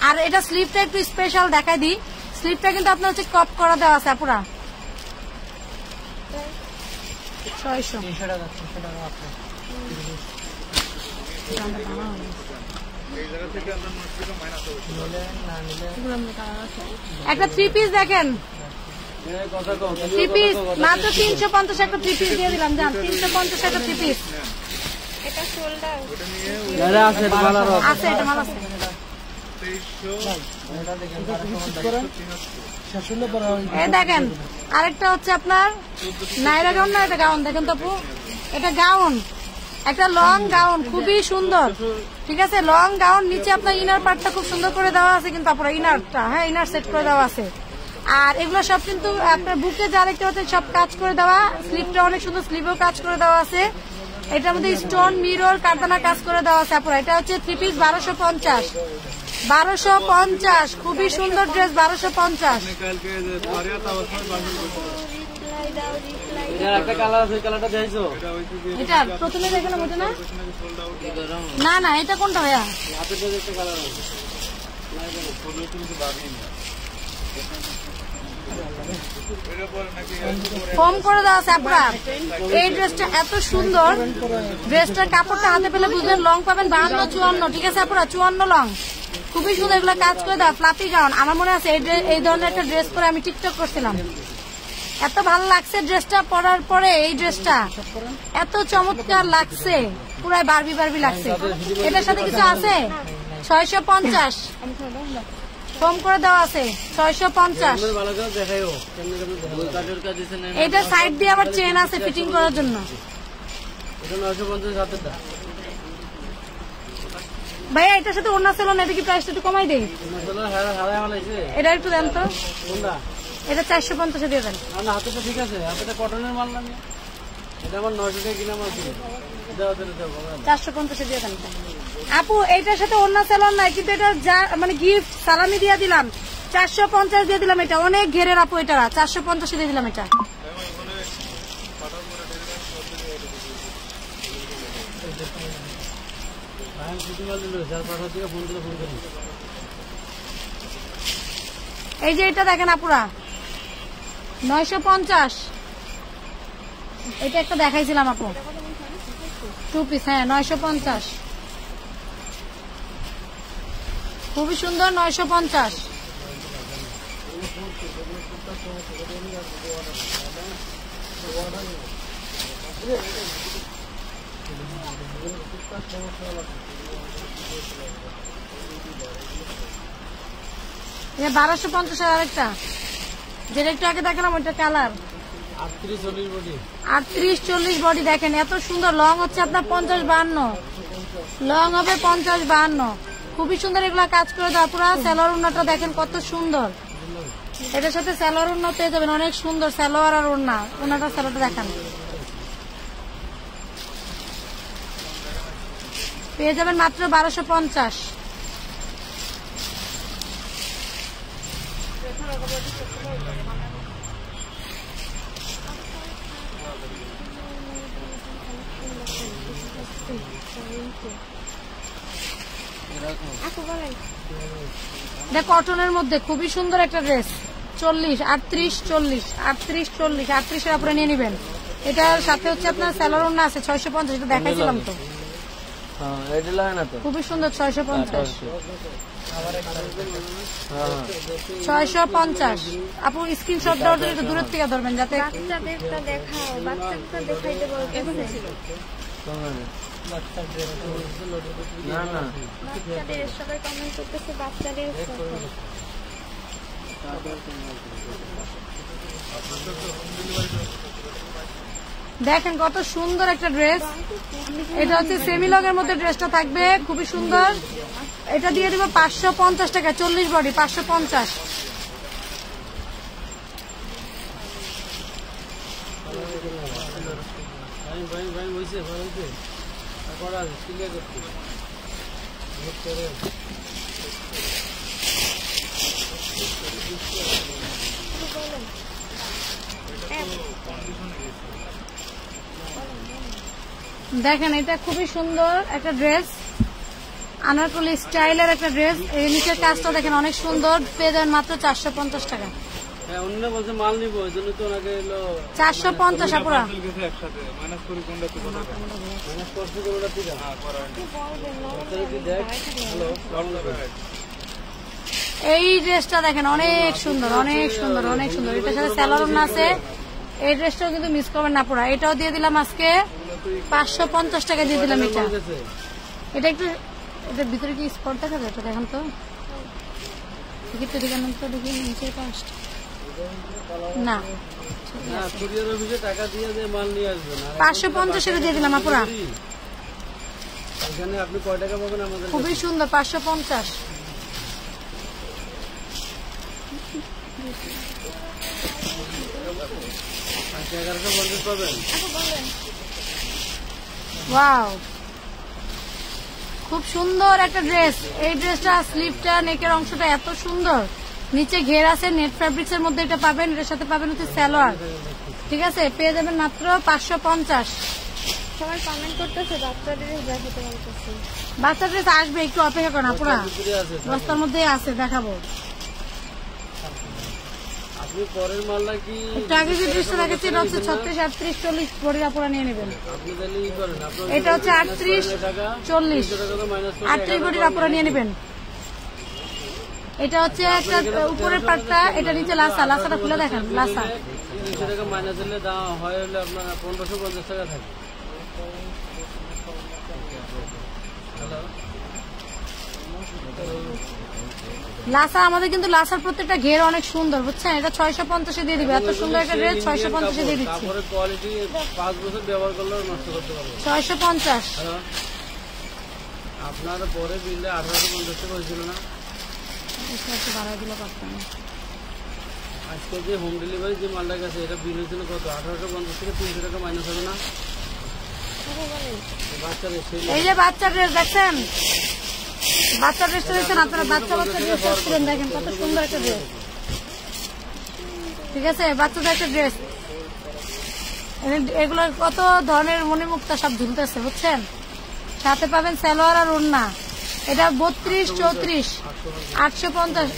আর এটা স্লিপটা একটু স্পেশাল দেখাই দিই, স্লিপটা কিন্তু আপনার হচ্ছে কপ করা দেওয়া আছে আপুরা, 600 টাকা। একটা 3 পিস দেখেন, 3 পিস মাত্র 350 একটা 3 পিস দিয়ে দিলাম, জান 350 একটা 3 পিস। এটা শোল্ডার আছে, এটা মাল আছে। এই দেখেন আরেকটা হচ্ছে আপনার নাইরা গাউন, না এটা গাউন দেখেন তো আপু, এটা গাউন, একটা লং গাউন খুবই সুন্দর, ঠিক আছে? লং গাউন, নিচে আপনার ইনার পার্টটা খুব সুন্দর করে দেওয়া আছে কিন্তু আপনার ইনারটা, হ্যাঁ ইনার সেট করে দেওয়া আছে। আর এগুলো সব কিন্তু আপনার বুকে যা দেখতে পাচ্ছেন সব কাজ করে দেওয়া, স্লিপটা অনেক সুন্দর, স্লিভেও কাজ করে দেওয়া আছে। এটার মধ্যে স্টোন মিরর কারদানা কাজ করে দেওয়া আছে আপনার। এটা হচ্ছে 3 পিস 1250, খুবই সুন্দর ড্রেস, 1250। একটা কালার আছে, কালারটা দেখছো? এটা প্রথমে দেখলাম ওটা না, না এটা কোনটা ভাইয়া? হাতের কাছে একটা কালার আছে, ফোম করে দেওয়া আছে আপনার। এই ড্রেসটা এত সুন্দর, ড্রেসটার কাপড়টা হাতে পেলে বুঝবেন, লং পাবেন 52-54, ঠিক আছে আপনারা? 54 লং, খুবই সুন্দর, এগুলো কাজ করে দেওয়া ফ্লাফি গাউন। আমার মনে আছে এই ধরনের একটা ড্রেস পরে আমি টিকটক করছিলাম, এত ভালো লাগছে ড্রেসটা পরার পরে, এই ড্রেসটা এত চমৎকার লাগছে, পুরাই বারবি লাগছে। এটার সাথে কিছু আছে 650, ফোম করে দেওয়া আছে 650। এটা সাইড দিয়ে আবার চেন আছে ফিটিং করার জন্য। ভাইয়া এটার সাথে ওড়না ছিল না, এটা কি প্রাইসটা একটু কমাই দেই? এটা একটু দেন তো, এটা 450 দিয়ে দেন। ঠিক আছে, হাতেটা কটনের মাল না, এটা আমার 900 টাকা কিনা মাল ছিল, 450 দিয়ে দেন। আপু এইটার সাথে ওড়না সেলন নাই, কিন্তু এটা যা মানে গিফট সালামি দিয়ে দিলাম, 450 দিয়ে দিলাম। এটা অনেক ঘেরের আপু, এটা 450 দিয়ে দিলাম। এটা এই যে এটা দেখেন আপুরা, 950। এটা একটা দেখাইছিলাম আপু, 2 পিস। হ্যাঁ 950, খুবই সুন্দর। 950। এটা 1250 আরেকটা, যেটা একটু আগে দেখালাম ওইটা কালার 38-40 বডি। দেখেন এত সুন্দর লং হচ্ছে আপনার 50-52, লং হবে 50-52, খুবই সুন্দর। এগুলা কাজ করে দেওয়া পুরো। সালোয়ার ওড়নাটা দেখেন কত সুন্দর, এটার সাথে সালোয়ার ওড়না পেয়ে যাবেন, অনেক সুন্দর সালোয়ার আর ওড়না। ওড়নাটা সালোয়ারটা দেখান, পেয়ে যাবেন মাত্র 1250। এটা কটনের মধ্যে খুবই সুন্দর একটা ড্রেস। 40, 38, 40, 38, 40, 38 এর উপরে নিয়ে নেবেন। এটার সাথে হচ্ছে আপনার সালোয়ার ওড়না আছে 650, এটা দেখাইছিলাম তো। খুবই সুন্দর। 650, 650। আপু স্ক্রিনশট দেওয়ার জন্য একটু দূরের থেকে ধরবেন যাতে বাচ্চাদেরটা দেখাও, বাচ্চাদেরটা দেখাইতে বলতেছে। বাচ্চাদের সবাই কমেন্ট করতেছে, বাচ্চাদের দেখেন কত সুন্দর একটা ড্রেস। এটা হচ্ছে সেমি লং এর মধ্যে ড্রেসটা থাকবে, খুবই সুন্দর। এটা দিয়ে দিব 550 টাকা, 40 বডি 550। দেখেন এটা খুবই সুন্দর একটা ড্রেস, আনারকলি স্টাইলের একটা ড্রেস। এই নিচের কাজটা দেখেন অনেক সুন্দর, পেয়ে যাবেন মাত্র 450 টাকা। 450 আপুরা। এই ড্রেসটা দেখেন অনেক সুন্দর, অনেক সুন্দর, অনেক সুন্দর। এটার সাথে সালোয়ার ওড়না আছে। এই ড্রেসটাও কিন্তু মিস করবেন না পুরা। এটাও দিয়ে দিলাম আজকে 550 টাকা দিয়ে দিলাম। এটা একটু, এটার ভিতরে কি স্পট দেখা যায়? এটা দেখেন তো, দেখি নিচের পাশটা না, 550 দিয়ে দিলাম আপুরা। আপনি কয় টাকা পাবেন আমাদের? খুবই সুন্দর, 550। ওয়াও, খুব সুন্দর একটা ড্রেস। এই ড্রেসটা স্লিভটা, নেকের অংশটা এত সুন্দর, নিচে ঘের আছে, নেট ফ্যাব্রিক্স এর মধ্যে এটা পাবেন। এর সাথে পাবেন হচ্ছে সালোয়ার, ঠিক আছে? পেয়ে যাবেন মাত্র 550। সবাই কমেন্ট করতেছে, বাচ্চা ড্রেস দেখাতে বলতেছে। বাচ্চা ড্রেস আসবে, একটু অপেক্ষা করেন আপুরা, বস্তার মধ্যে আছে, দেখাবো। একটু আগে যে ড্রেসটা দেখাচ্ছি এটা হচ্ছে 36, 38, 40 বডির আপুরা নিয়ে নেবেন। এটা হচ্ছে 38, 40, 38 বডির আপুরা নিয়ে নেবেন। এটা হচ্ছে একটা উপরের পাটটা, এটা নিচে লাসা, লাসাটা খুলে দেখেন, লাসা। 300 টাকা মাইনাস হলে দাম হয় হলে আপনার 1550 টাকা থাকে। লাসা আমাদের কিন্তু লাসার প্রত্যেকটা ঘের অনেক সুন্দর, বুঝছেন? এটা 650 দিয়ে দিবে। এত সুন্দর একটা ড্রেস 650 দিয়ে দিচ্ছি। তারপরে কোয়ালিটি 5 বছর ব্যবহার করলেও নষ্ট করতে পারবে। 650। আপনার পরে বিলে 1850 টাকা হয়েছিল না? বাড়াই দিলে পারতাম। আজকে যে হোম ডেলিভারি যে মালটা গেছে এটা বিল হয়েছিল কত? 1850 থেকে 300 টাকা মাইনাস হবে না? এই যে বাচ্চা ড্রেস দেখছেন, বাচ্চা ড্রেসটা দেখছেন আপনারা, বাচ্চা বাচ্চা ড্রেস করছেন, দেখেন কত সুন্দর একটা ড্রেস, ঠিক আছে? বাচ্চাদের একটা ড্রেস, এগুলো কত ধরনের মণিমুক্তা সব ঝুলতেছে, বুঝছেন? সাথে পাবেন সালোয়ার আর ওড়না। এটা 32, 34, 850।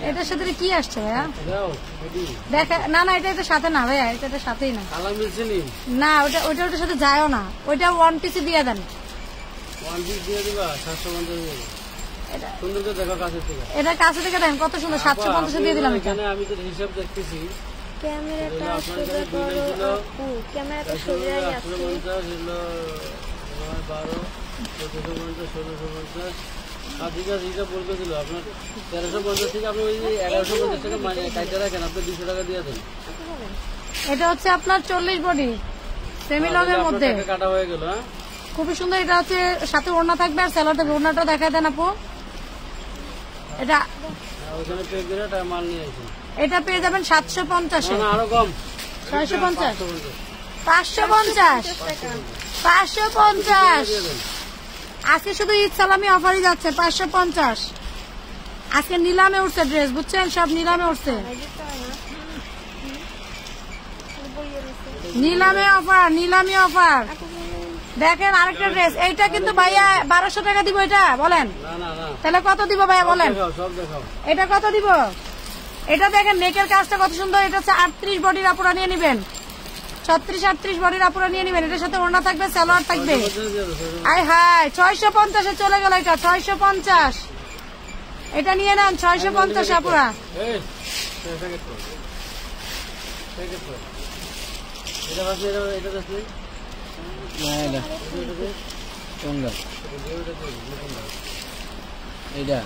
এটার সাথে কি আসছে ভাইয়া? এটাও এটি দেখা না না, এটা এটার সাথে না ভাইয়া, এটা এটার সাথেই না। কালার মিলছে নি? না, ওটার সাথে যায়ও না, ওইটা ওয়ান পিসে দিয়ে দেন। ওয়ান পিস দিয়ে দিবা 750 দিয়ে। সুন্দর করে দেখো কাছে থেকে। এটা কাছে থেকে দেন কত সুন্দর, 750 দিয়ে দিলাম। এখানে আমি তো হিসাব দেখতেছি ক্যামেরাটা সোজা করো আপু, ক্যামেরাটা সোজাই আছে। 850 হলো 12 1450 1650 ঠিক আছে, হিসাব বলতে দিল আপনার 1350 থেকে আপনি ওই 1150 টাকা মানে কাইটা রাখেন, আপনি 200 টাকা দিয়ে দেন। এটা হচ্ছে আপনার 40 বডি সেমি লং এর মধ্যে, টাকা কাটা হয়ে গেল। হ্যাঁ, খুবই সুন্দর। এটা হচ্ছে সাথে ওড়না থাকবে আর স্যালোয়ার থাকবে। ওড়নাটা দেখায় দেন আপু। এটা ওখানে পে করে টাকা মাল নিয়ে আসেন। এটা পেয়ে যাবেন 750 এ। না আরো কম, 650 550 550। আজকে শুধু ঈদ সালামি অফারই যাচ্ছে 550। আজকে নিলামে উঠছে ড্রেস, বুঝছেন, সব নিলামে উঠছে। নিলামে অফার, নিলামে অফার। দেখেন আরেকটা ড্রেস, এইটা কিন্তু ভাইয়া 1200 টাকা দিব। এটা বলেন না না না, তাহলে কত দিব ভাইয়া বলেন? দেখাও সব দেখাও। এটা কত দিব? এটা দেখেন নেকের কাজটা কত সুন্দর। এটা হচ্ছে 38 বডির আপুরা নিয়ে নিবেন, 36-38 বডির আপুরা নিয়ে নিবেন। এটার সাথে ওড়না থাকবে, সালোয়ার থাকবে। আয় হায় 650 এ চলে গেল। এটা 650, এটা নিয়ে নেন 650 আপুরা। এই প্যাকেট কর, প্যাকেট কর। এটা আছে, এটা আছে না, এটা কোনটা? এইটা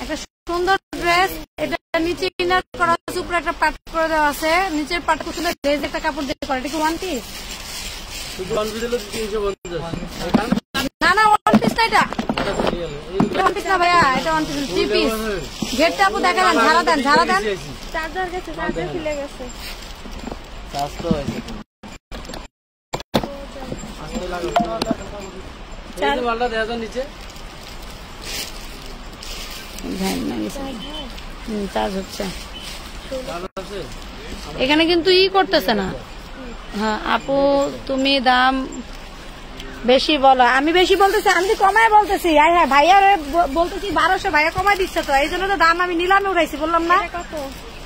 একটা সুন্দর ড্রেস। এটা নিচে ইনার করা আছে, উপরে একটা পাট করে দেওয়া আছে। নিচের পাট খুব সুন্দর ড্রেস, একটা কাপড় দিয়ে করা। এটা কি ওয়ান পিস? শুধু ওয়ান পিস হলো 350। না না, ওয়ান পিস না, এটা ওয়ান পিস না ভাইয়া, এটা ওয়ান পিস, থ্রি পিস। গেটটা আপু দেখা দেন, ঝাড়া দেন, ঝাড়া দেন। চার্জার গেছে, চার্জার খুলে গেছে। মালটা দেখা যান নিচে। চার্জ হচ্ছে আছে এখানে, কিন্তু ই করতেছে না। হ্যাঁ আপু, তুমি দাম বেশি বলো। আমি বেশি বলতেছি, আমি তো কমায় বলতেছি। হ্যাঁ ভাইয়া বলতেছি 1200, ভাইয়া কমায় দিচ্ছে তো, এই জন্য তো দাম আমি নিলামে উঠাইছি, বললাম না? কত?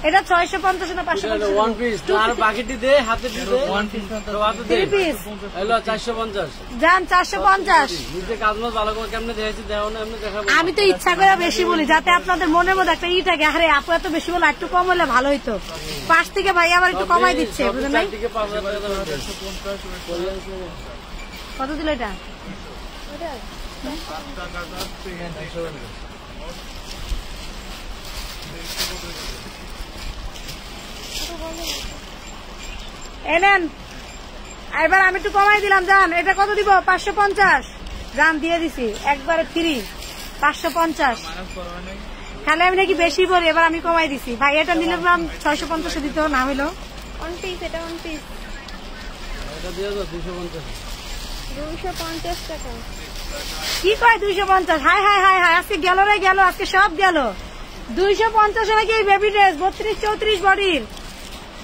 এটা 650 না 550? ওয়ান পিস আর বাকিটি দে, হাতে দিতে ওয়ান পিস হাতে দে। থ্রি পিস হলো 450। যান 450। নিচে কাজ মাছ ভালো করে কেমনে দেখাইছি দেখো না, এমনি দেখাবো। আমি তো ইচ্ছা করে বেশি বলি, যাতে আপনাদের মনের মধ্যে একটা ই থাকে, আরে আপু এত বেশি বলে, একটু কম হলে ভালো হইতো। 5 থেকে ভাই আবার একটু কমাই দিচ্ছে, বুঝলেন নাই? থেকে 5000 টাকা হবে। কত দিল এটা? এই নেন, এবার আমি একটু কমাই দিলাম। যান, এটা কত দিব? 550। যান দিয়ে দিছি, একবারে ফ্রি 550। খালি আমি নাকি বেশি বলি, এবার আমি কমাই দিছি। ভাই এটা নিলে 650 দিতে না হইলো। ওয়ান পিস, এটা ওয়ান পিস এটা দিয়ে দাও 250। 250 টাকা। কি কয় 250? হাই হাই হাই হাই, আজকে গেল রে গেল, আজকে সব গেল। 250 নাকি এই বেবি ড্রেস 32-34 বডির?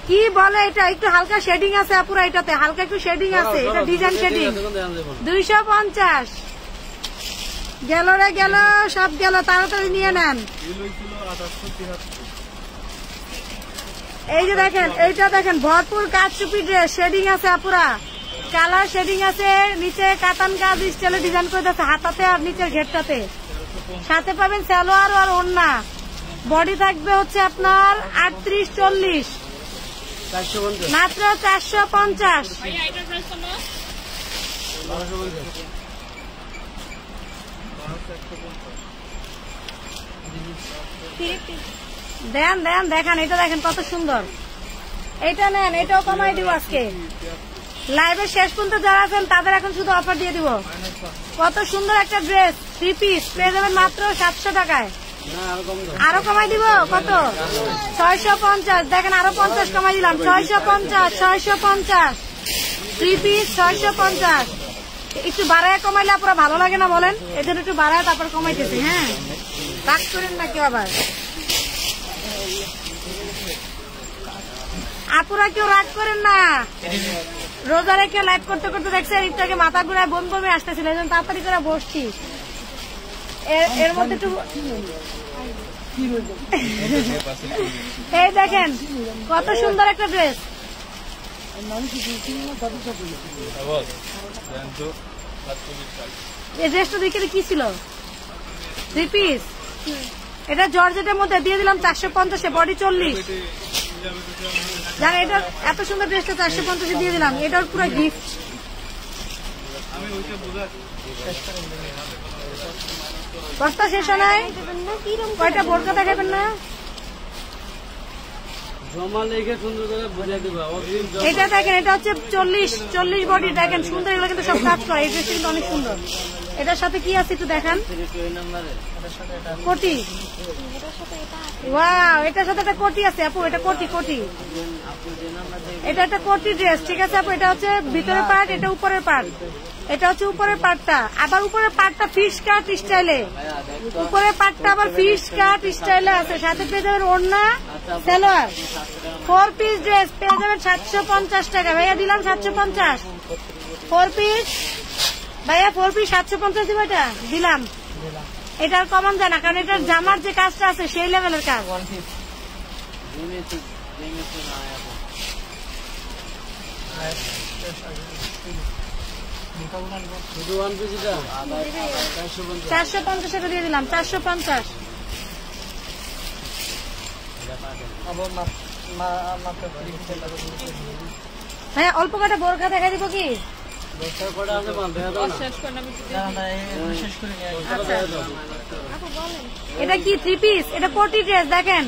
কি বলে এটা? একটু হালকা শেডিং আছে পুরো, এটাতে হালকা একটু শেডিং আছে, এটা ডিজাইন শেডিং। 250 গেল রে গেল, সব গেল, তাড়াতাড়ি নিয়ে নেন। এই যে দেখেন, এইটা দেখেন, ভরপুর কাজ চুপি ড্রেস, শেডিং আছে পুরা, কালার শেডিং আছে, নিচে কাতান কাজ স্টাইলে ডিজাইন করে দিয়েছে, হাতাতে আর নিচের ঘেরটাতে। সাথে পাবেন সালোয়ার আর ওড়না। বডি থাকবে হচ্ছে আপনার 38-40, মাত্র 450। দেন দেন, দেখেন এটা, দেখেন কত সুন্দর। এটা নেন, এটাও কমাই দিব আজকে। লাইভের শেষ পর্যন্ত যারা আছেন তাদের এখন শুধু অফার দিয়ে দিব। কত সুন্দর একটা ড্রেস, থ্রি পিস পেয়ে যাবেন মাত্র 700 টাকায়। আরো কমাই দিব, কত? 650। দেখেন আরো 50 কমাই দিলাম, 650। Three piece 650। একটু বাড়ায় কমাইলে আপনারা ভালো লাগে না বলেন? এই জন্য একটু বাড়ায় তারপর কমাইতেছি। হ্যাঁ, রাগ করেন না কেউ আবার, আপুরা কেউ রাগ করেন না। রোজা রেখে লাইভ করতে করতে দেখছেন একটু আগে মাথা ঘুরায় বমি বমি আসতেছিল, এই জন্য তাড়াতাড়ি করে বসছি। এর মধ্যে একটু এই দেখেন কত সুন্দর একটা ড্রেস। এই ড্রেসটা দেখে কি ছিল? 3 পিস। এটা জর্জেটের মধ্যে দিয়ে দিলাম 450, বডি 40। জান এটা এত সুন্দর ড্রেসটা 450 দিয়ে দিলাম, এটার পুরো গিফট। বস্তা শেষ হয় কয়টা বোরকা দেখাবেন না? এটা দেখেন, এটা হচ্ছে 40 বডি, দেখেন সুন্দর, এগুলো কিন্তু সব কাজ করে। এই ড্রেসটা কিন্তু অনেক সুন্দর। এটার সাথে কি আছে একটু দেখান। কোটি, ওয়াও, এটার সাথে একটা কোটি আছে আপু, এটা কোটি। এটা একটা কোটি ড্রেস, ঠিক আছে আপু। এটা হচ্ছে ভিতরের পার্ট, এটা উপরের পার্ট। এটা হচ্ছে উপরের পার্টটা, আবার উপরের পার্টটা ফিশ কাট স্টাইলে, উপরের পার্টটা আবার ফিশ কাট স্টাইলে আছে। সাথে পেয়ে যাবেন ওড়না, সালোয়ার। 4 পিস ড্রেস পেয়ে যাবেন 750 টাকা। ভাইয়া দিলাম 750। 4 পিস ভাইয়া, 4 পিস 750 দিব, এটা দিলাম। এটা আর কমন যায় না, কারণ এটার জামার যে কাজটা আছে সেই লেভেলের কাজ। শুধু 1 পিস এটা 450 টাকা দিয়ে দিলাম, 450। হ্যাঁ, অল্প কটা বোরকা দেখা দিব কি? এটা কি 3 পিস? এটা কোটি ড্রেস, দেখেন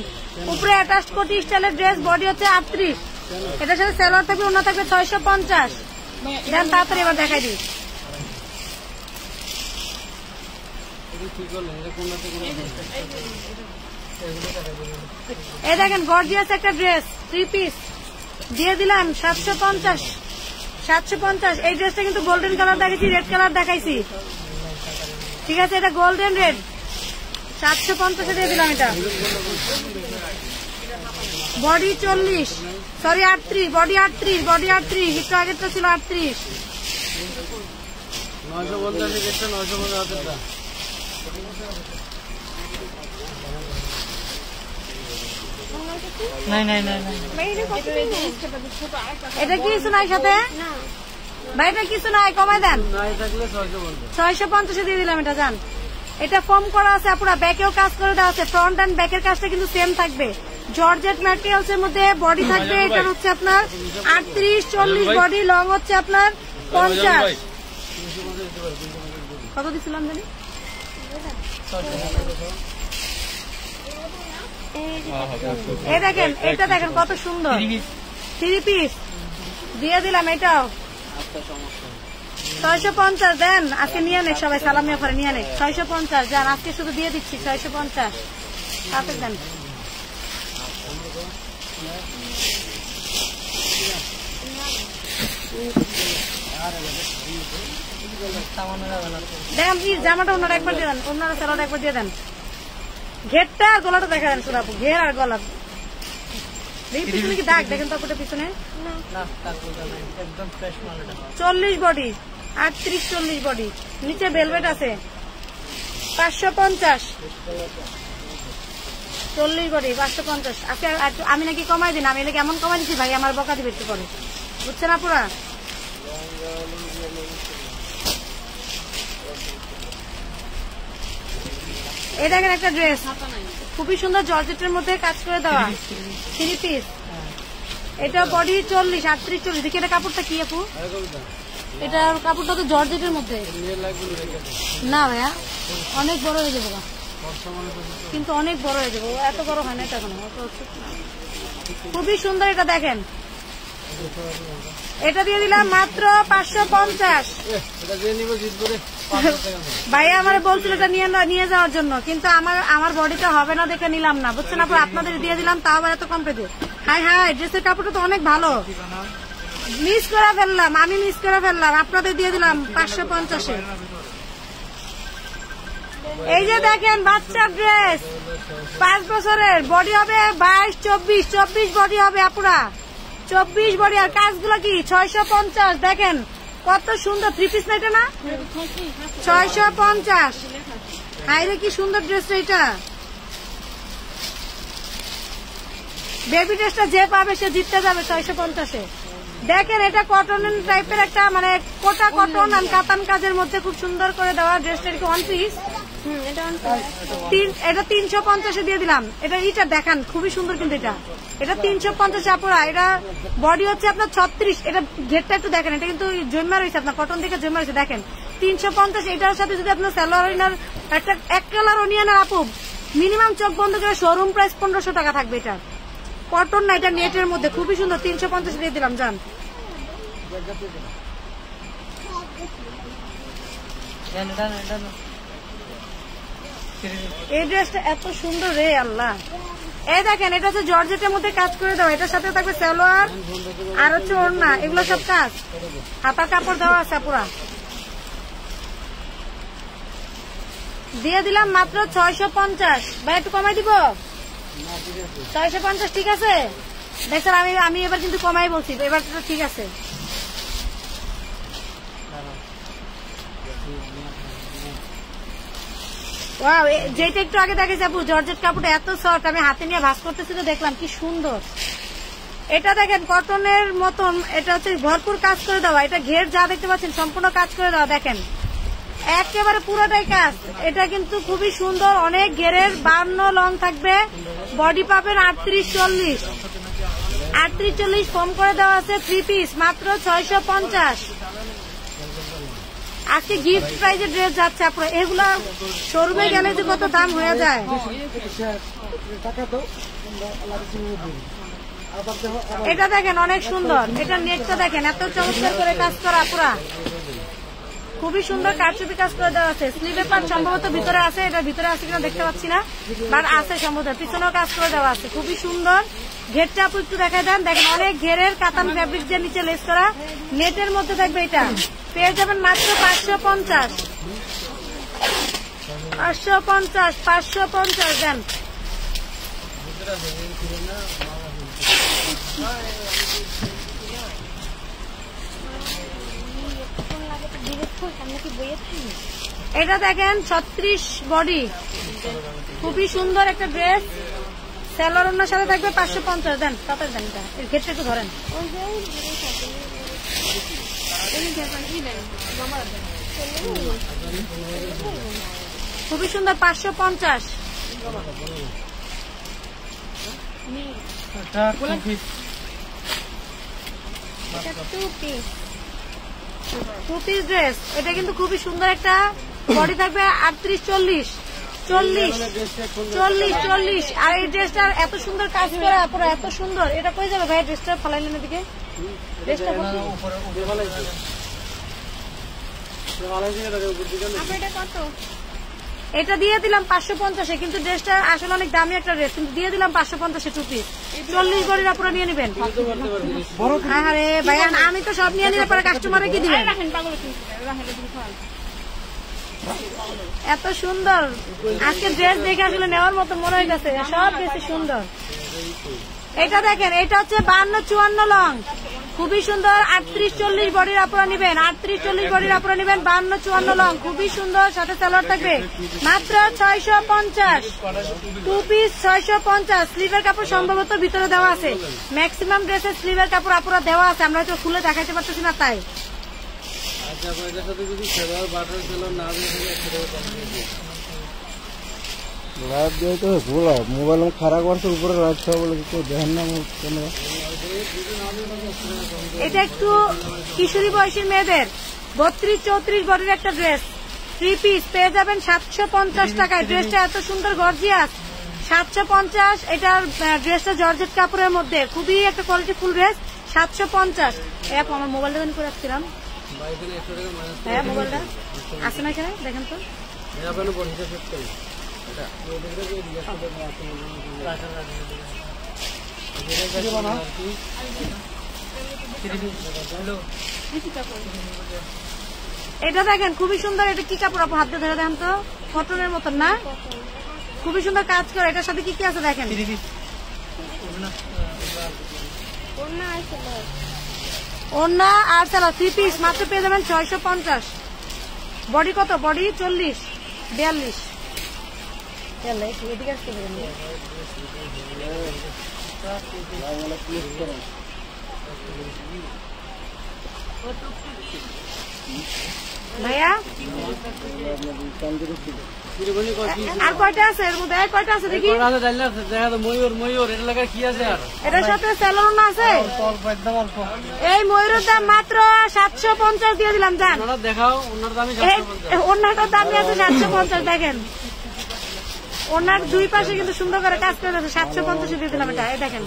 উপরে অ্যাটাচড কোটি স্টাইলের ড্রেস, বডি হচ্ছে 38। এটার সাথে সালোয়ার থাকবে, ওড়না থাকবে 650। দেন তাড়াতাড়ি এবার দেখাই দিই। এই দেখেন গর্জিয়াস একটা ড্রেস, 3 পিস দিয়ে দিলাম 750। এই ড্রেসটা কিন্তু গোল্ডেন কালার দেখাইছি, রেড কালার দেখাইছি, ঠিক আছে। এটা গোল্ডেন রেড, 750 দিয়ে দিলাম। এটা বডি 40, সরি 38, বডি 38, একটু আগেরটা ছিল 38। 950 এটা কিছু নাই সাথে ভাই, এটা কিছু নাই, কমাই দেন। 650 দিয়ে দিলাম। এটা জান, এটা ফর্ম করা আছে পুরো, ব্যাকেও কাজ করে দেওয়া আছে। ফ্রন্ট এন্ড ব্যাকের কাজটা কিন্তু সেম থাকবে। জর্জেট ম্যাটেরিয়ালস এর মধ্যে বডি থাকবে, এটা হচ্ছে আপনার 38-40, বডি লং হচ্ছে আপনার 50। কত দিছিলাম জানি? এই দেখেন, এটা দেখেন কত সুন্দর 3 পিস দিয়ে দিলাম। এটাও 650 দেন, আজকে নিয়ে নেক সবাই, সালামি অফারে নিয়ে নেক। 650 যান, আজকে শুধু দিয়ে দিচ্ছি 650। তাতে দেন। দেখেন প্লিজ, জামাটা ওনারা একবার দিয়ে দেন, ওনারা সালোয়ার একবার দিয়ে দেন। ঘেরটা আর গলাটা দেখা দেন শুধু আপু, ঘের আর গলা। পিছনে কি দাগ দেখেন তো আপুটা, পিছনে 40 বডি, 38-40 বডি, নিচে ভেলভেট আছে। 550, 40 বডি 550। আজকে আমি নাকি কমাই দিন, আমি এলাকা এমন কমাই দিচ্ছি ভাই, আমার বকা দিবে একটু করে, বুঝছেন আপুরা? এই দেখেন একটা ড্রেস খুবই সুন্দর, জর্জেটের মধ্যে কাজ করে দেওয়া, 3 পিস। এটা বডি 40, 38-40। দেখি এটা কাপড়টা কি আপু? এটা কাপড়টা তো জর্জেটের মধ্যে না ভাইয়া, অনেক বড় হয়ে যাবে, কিন্তু অনেক বড় হয়ে যাবে, এত বড় হয় না এটা এখন। খুবই সুন্দর, এটা দেখেন। এটা দিয়ে দিলাম মাত্র 550। ভাইয়া আমার বলছিল এটা নিয়ে যাওয়ার জন্য, কিন্তু আমার বডিটা হবে না দেখে নিলাম না, বুঝছেন আপু? আপনাদের দিয়ে দিলাম, তাও আবার এত কম পেতে। হাই ড্রেসের কাপড়টা তো অনেক ভালো, মিস করে ফেললাম, আমি মিস করে ফেললাম, আপনাদের দিয়ে দিলাম 550-এ। এই যে দেখেন বাচ্চার ড্রেস, 5 বছরের, বডি হবে 22-24 বডি হবে আপুরা, 24 বডি। আর কাজগুলো কি 650। দেখেন কত সুন্দর 3 পিস না, এটা না 650। হাইরে কি সুন্দর ড্রেসটা, এটা বেবি ড্রেসটা যে পাবে সে জিততে যাবে 650-এ। দেখেন এটা কটন টাইপের একটা মানে কোটা কটন আর কাতান কাজের মধ্যে খুব সুন্দর করে দেওয়া ড্রেসটা কি ওয়ান পিস। এটা 350-এ দিয়ে দিলাম। এটা দেখান খুবই সুন্দর, কিন্তু এটা 350 আপুরা। এটা বডি হচ্ছে আপনার 36। এটা ঘেরটা একটু দেখেন, এটা কিন্তু জমা রয়েছে আপনার কটন থেকে জমা রয়েছে। দেখেন 350। এটার সাথে যদি আপনার সালোয়ার একটা এক কালার অনিয়নের আপু মিনিমাম চোখ বন্ধ করে শোরুম প্রাইস 1500 টাকা থাকবে। এটা কটন না, এটা নেটের মধ্যে খুবই সুন্দর। 350 দিয়ে দিলাম জান। এই ড্রেসটা এত সুন্দর রে আল্লাহ। এই দেখেন এটা হচ্ছে জর্জেটের মধ্যে কাজ করে দেওয়া। এটার সাথে থাকবে সালোয়ার আর হচ্ছে ওড়না, এগুলো সব কাজ হাতার কাপড় দেওয়া আছে পুরা। দিয়ে দিলাম মাত্র 650। ভাই একটু কমাই দিব 650, ঠিক আছে? দেখছেন আমি এবার কিন্তু কমাই বলছি, এবার ঠিক আছে। ওয়াও, যেটা একটু আগে দেখেছি আপু জর্জেট কাপড়টা এত সফট, আমি হাতে নিয়ে ভাঁজ করতেছি তো দেখলাম কি সুন্দর। এটা দেখেন কটনের মতন, এটা হচ্ছে ভরপুর কাজ করে দেওয়া। এটা ঘের যা দেখতে পাচ্ছেন সম্পূর্ণ কাজ করে দেওয়া। দেখেন একেবারে পুরোটাই কাজ। এটা কিন্তু খুবই সুন্দর, অনেক ঘেরের 52 লং থাকবে। বডি পাবেন 38-40। 38-40 ফর্ম করে দেওয়া আছে। 3 পিস মাত্র 650। আজকে গিফট প্রাইজের ড্রেস যাচ্ছে আপনারা। এগুলা শোরুমে গেলে যে কত দাম হয়ে যায়। এটা দেখেন অনেক সুন্দর। এটা নেটটা দেখেন এত চমৎকার করে কাজ করা পুরা, খুবই সুন্দর কারচুপি কাজ করে দেওয়া আছে। স্লিভের পার্ট সম্ভবত ভিতরে আছে, এটা ভিতরে আছে কিনা দেখতে পাচ্ছি না, বাট আছে সম্ভবত। পিছনেও কাজ করে দেওয়া আছে, খুবই সুন্দর। ঘেরটা আপু একটু দেখাই দেন। দেখেন অনেক ঘেরের কাতান ফ্যাব্রিক দিয়ে নিচে লেস করা, নেটের মধ্যে থাকবে। এটা পেয়ে যাবেন মাত্র 550। 550 দেন। এটা দেখেন 36 বডি, খুবই সুন্দর একটা ড্রেস। সালোয়ার ওড়নার সাথে থাকবে 550 দেন। তাড়াতাড়ি দেন, এটা এর ঘেরটা একটু ধরেন। খুবই সুন্দর 550। Two piece dress. এটা কিন্তু খুবই সুন্দর একটা বডি থাকবে 38-40। 40 আর এই ড্রেসটার এত সুন্দর কাজ করা পুরো এত সুন্দর। এটা কই যাবে ভাই? ড্রেসটা ফালাইলেন এদিকে। ড্রেসটা কত? এটা দিয়ে দিলাম 550-এ, কিন্তু ড্রেসটা আসলে অনেক দামি একটা ড্রেস, কিন্তু দিয়ে দিলাম 550-এ। 2 পিস 40 বডির আপনারা নিয়ে নেবেন। আরে ভাই আমি তো সব নিয়ে নিলে পরে কাস্টমারে কি দিবেন? এত সুন্দর আজকে ড্রেস দেখে আসলে নেওয়ার মতো মনে হয়ে গেছে, সব বেশি সুন্দর। এটা দেখেন, এটা হচ্ছে 52-54 লং, খুবই সুন্দর। 38-40 বডির আপনারা নিবেন। 38-40 বডির আপনারা নিবেন। 52-54 লং, খুবই সুন্দর। সাথে সালোয়ার থাকবে মাত্র 650। 2 পিস 650। স্লিভের কাপড় সম্ভবত ভিতরে দেওয়া আছে। ম্যাক্সিমাম ড্রেসের স্লিভের কাপড় আপনারা দেওয়া আছে, আমরা হয়তো খুলে দেখাইতে পারতেছি না তাই। মোবাইল খারাপ করছে উপরে রাখতে বলে দেখেন না ক্যামেরা। এটা একটু কিশোরী বয়সী মেয়েদের 32-34 বডির একটা ড্রেস। 3 পিস পেয়ে যাবেন 750 টাকায়। ড্রেসটা এত সুন্দর গর্জিয়াস, 750। এটার ড্রেসটা জর্জেট কাপড়ের মধ্যে, খুবই একটা কোয়ালিটি ফুল ড্রেস। 750। আমার মোবাইলটা যেন করে রাখছিলাম। হ্যাঁ মোবাইলটা আছে না এখানে, দেখেন তো। এটা দেখেন খুবই সুন্দর। এটা কি কাপড় আপু? হাত দিয়ে ধরে দেখেন তো। কটনের মতন না, খুবই সুন্দর কাজ করে। এটার সাথে কি কি আছে দেখেন। ওড়না আর সালোয়ার 3 পিস মাত্র পেয়ে যাবেন 650। বডি কত? বডি 40-42। এদিকে আসতে পারেন ভাইয়া। আর কয়টা আছে এর মধ্যে? কয়টা আছে দেখি? ময়ূর এটা লাগার কি আছে? আর এটার সাথে স্যালোন আছে। এই ময়ূরের দাম মাত্র 750 দিয়ে দিলাম। জান দেখাও, ওনার দামই ওনাটার দামই আছে 750। দেখেন ওনার দুই পাশে কিন্তু সুন্দর করে কাজ করে আছে। 750 দিয়ে দিলাম এটা। এই দেখেন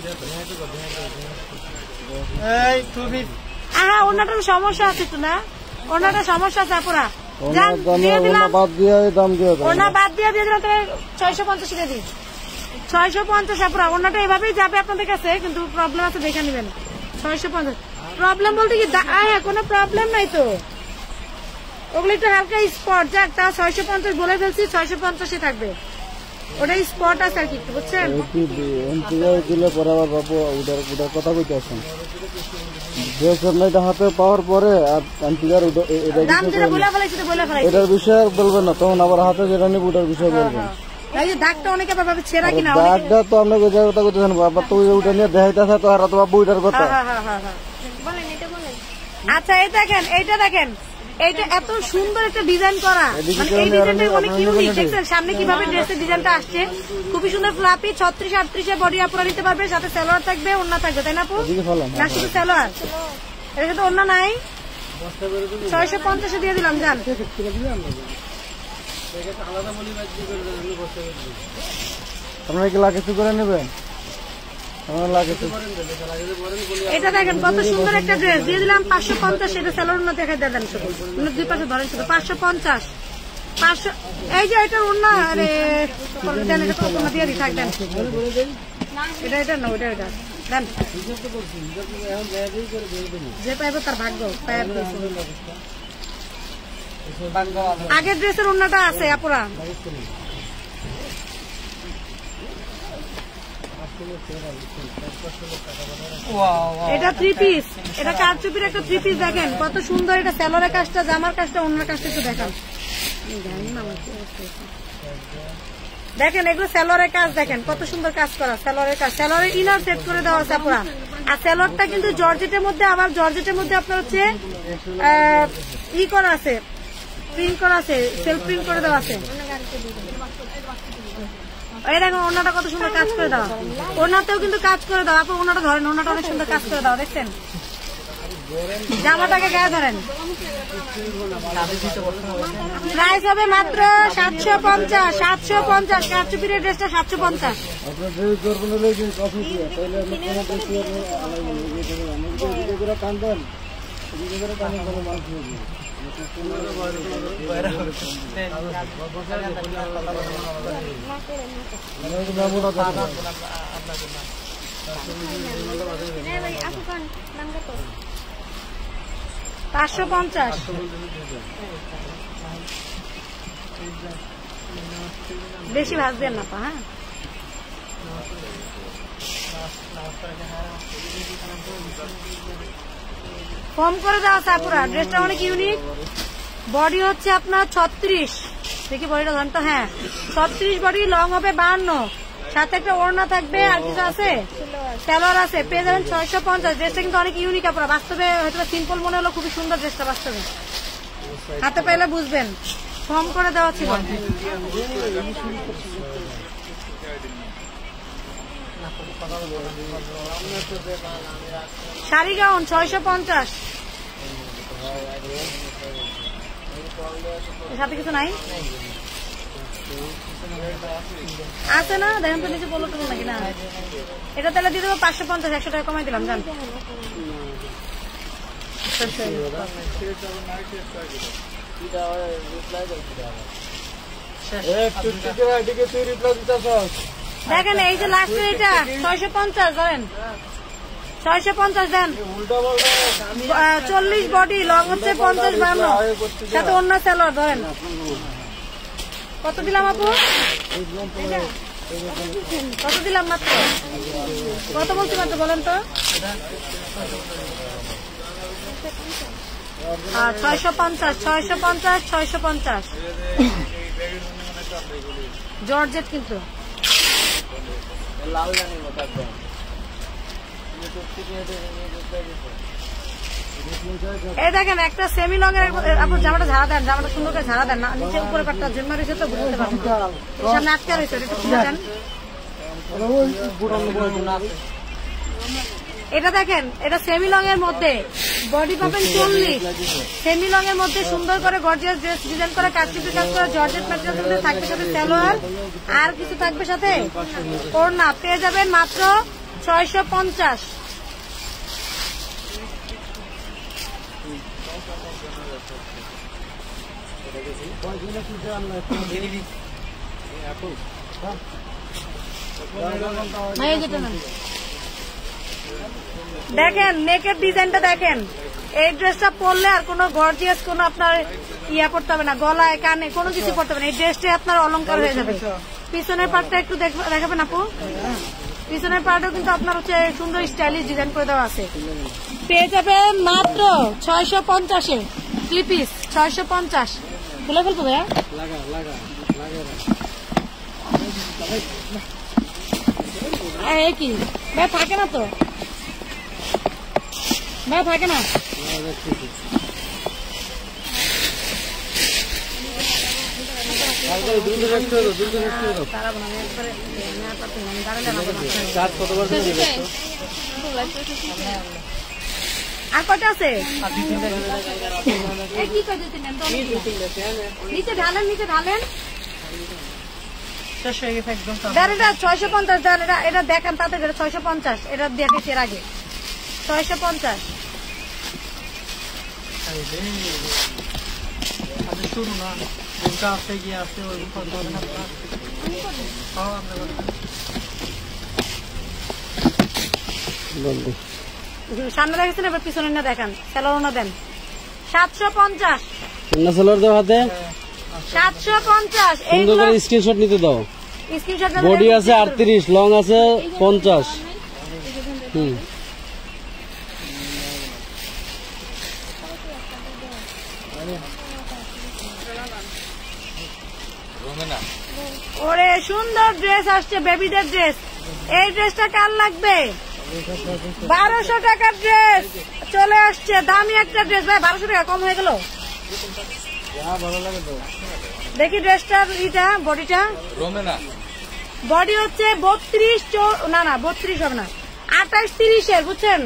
ওনাটার সমস্যা আছে একটু না? ওনাটার সমস্যা আছে আপুরা। জান দিয়ে দিলাম, ওনা বাদ দিয়ে দিয়ে দিলাম। তাহলে 650 দিয়ে দিই। 650 আপুরা। ওনাটা এভাবেই যাবে আপনাদের কাছে, কিন্তু প্রবলেম আছে দেখে নেবেন। 650 প্রবলেম বলতে কি? হ্যাঁ কোনো প্রবলেম নাই তো, ওগুলো একটু হালকা স্পট। যাক তা 650 বলে ফেলছি, 650 থাকবে। ওটা স্পট আছে আর কি, বুঝছেন? কথা বলতে আসেন হাতে পাওয়ার পরে এটার বিষয়ে বলবেন না, তখন আবার হাতে যেটা নিব ওটার বিষয়ে বলবেন। দাগটা অনেকে ভাবে ছেঁড়া কিনা, দাগটা তো আপনাকে কথা করতেছেন বাবা, তো ওইটা নিয়ে দেখাইতেছে তো আর তো বাবু ওইটার কথা। আচ্ছা এই দেখেন, এইটা দেখেন, এইটা এত সুন্দর একটা ডিজাইন করা, মানে এই ডিজাইনটা অনেক ইউনিক। দেখছেন সামনে কিভাবে ড্রেসের ডিজাইনটা আসছে, খুবই সুন্দর ফ্লাপি। 36-38 বডি আপনারা নিতে পারবে, সাথে সালোয়ার থাকবে, ওড়না থাকবে, তাই না আপু? না শুধু সালোয়ার, এর সাথে ওড়না নাই। 650 দিয়ে দিলাম। জান আপনারা কি লাগে করে নেবেন? এটা দেখেন কত সুন্দর একটা ড্রেস দিয়ে দিলাম 550। এটা সালোয়ার ওড়না দেখে দেন শুধু, দুই পাশে ধরেন শুধু 550। 500 এই যে এটা ওড়না। আরে দেন, এটা তো ওড়না দিয়ে দিই, থাক দেন। এটা না, ওটা দেন। যে পাইবে তার ভাগ্য। আগের ড্রেসের ওড়নাটা আছে আপুরা। এটা 3 পিস, এটা কারচুপির একটা 3 পিস। দেখেন কত সুন্দর, এটা সালোয়ারের কাজটা, জামার কাজটা, ওড়নার কাজটা একটু দেখান। দেখেন এগুলো সালোয়ারের কাজ, দেখেন কত সুন্দর কাজ করা সালোয়ারের কাজ। সালোয়ারের ইনার সেট করে দেওয়া আছে পুরা। আর সালোয়ারটা কিন্তু জর্জেটের মধ্যে, আবার জর্জেটের মধ্যে আপনার হচ্ছে ই করা আছে, প্রিন্ট করা আছে, সেলফ প্রিন্ট করে দেওয়া আছে। এই দেখো ওনাটা কত সুন্দর কাজ করে দেওয়া, ওনাতেও কিন্তু কাজ করে দেওয়া। আপনি ওনাটা ধরেন, ওনাটা অনেক সুন্দর কাজ করে দেওয়া, দেখছেন? জামাটাকে গায়ে ধরেন। প্রাইস হবে মাত্র 750। 750 কারচুপির ড্রেসটা 750। $550। বেশি ভাজবেন না পা। হ্যাঁ কম করে দেওয়া আছে পুরা। ড্রেসটা অনেক ইউনিক। বডি হচ্ছে আপনার 36, দেখি বডিটা ধরেন তো। হ্যাঁ 36 বডি, লং হবে 52, সাথে একটা ওড়না থাকবে। আর কিছু আছে, সালোয়ার আছে। পেয়ে যাবেন 650। ড্রেসটা কিন্তু অনেক ইউনিক আপনারা। বাস্তবে হয়তো সিম্পল মনে হলো, খুবই সুন্দর ড্রেসটা। বাস্তবে হাতে পাইলে বুঝবেন। কম করে দেওয়া ছিল। শাড়ি গাউন 650। সাথে কিছু নাই আছে না? দেখেন তো নিচে বলো তো নাকি না। এটা তাহলে দিয়ে দেবো 550। 100 টাকা কমাই দিলাম। জান দেখেন এই যে লাস্টে এটা 650 ধরেন। 650 দেন। 40 বডি, লং হচ্ছে 50-52, সাথে অন্য সালোয়ার ধরেন। কত দিলাম আপু? কত দিলাম মাত্র? কত বলছি মাত্র বলেন তো? 650। 650। 650। জর্জেট কিন্তু লাল জানি না থাকবে এই দেখেন একটা সেমি লং এর আপনার জামাটা ঝাড়া দেন, জামাটা সুন্দর করে ঝাড়া দেন না, নিচে উপরে পাটটা জন্মা রয়েছে তো বুঝতে পারবেন না, সামনে আটকে রয়েছে, এটা একটু খুলে দেন। এটা দেখেন, এটা সেমি লং এর মধ্যে বডি পাবেন 40, সেমি লং এর মধ্যে সুন্দর করে গর্জিয়াস ড্রেস ডিজাইন করে কাটচিপি কাজ করে জর্জেট ম্যাটেরিয়াল মধ্যে থাকবে সাথে সালোয়ার, আর কিছু থাকবে সাথে ওড়না, পেয়ে যাবেন মাত্র 650। দেখেন নেকের ডিজাইনটা দেখেন, এই ড্রেসটা পরলে আর কোনো গর্জিয়াস কোনো আপনার ইয়া পড়তে হবে না, গলায় কানে কোনো কিছু পড়তে হবে না, এই ড্রেসটা আপনার অলংকার হয়ে যাবে। পিছনের পার্টটা একটু দেখাবেন আপু, পিছনের পার্টও কিন্তু আপনার হচ্ছে সুন্দর স্টাইলিশ ডিজাইন করে দেওয়া আছে, পেয়ে যাবেন মাত্র 650-এ 3 পিস 650। খুলে ফেলবো ভাইয়া, কি ভাই থাকে না তো, ভাই থাকে না, আর কটা আছে? নিচে ঢালেন, নিচে ঢালেন, 650 দেন, এটা দেখেন তাতে 650, এটা দেখেছি এর আগে 650। সামনে দেখেছেন, এবার পিছনে না দেখান, সেলোর না দেন 750, 750। সুন্দর করে স্ক্রিনশট নিতে দাও, স্ক্রিনশট বডি আছে 38, লং আছে 50। ওরে সুন্দর ড্রেস আসছে, বেবিদের ড্রেস, এই ড্রেসটা কার লাগবে? 1200 টাকার ড্রেস চলে আসছে, দামি একটা ড্রেস ভাই, 1200 টাকা কম হয়ে গেল। দেখি ড্রেসটার ইটা, বডিটা, বডি হচ্ছে 32, না 32 হবে না, 28-30 বুঝছেন,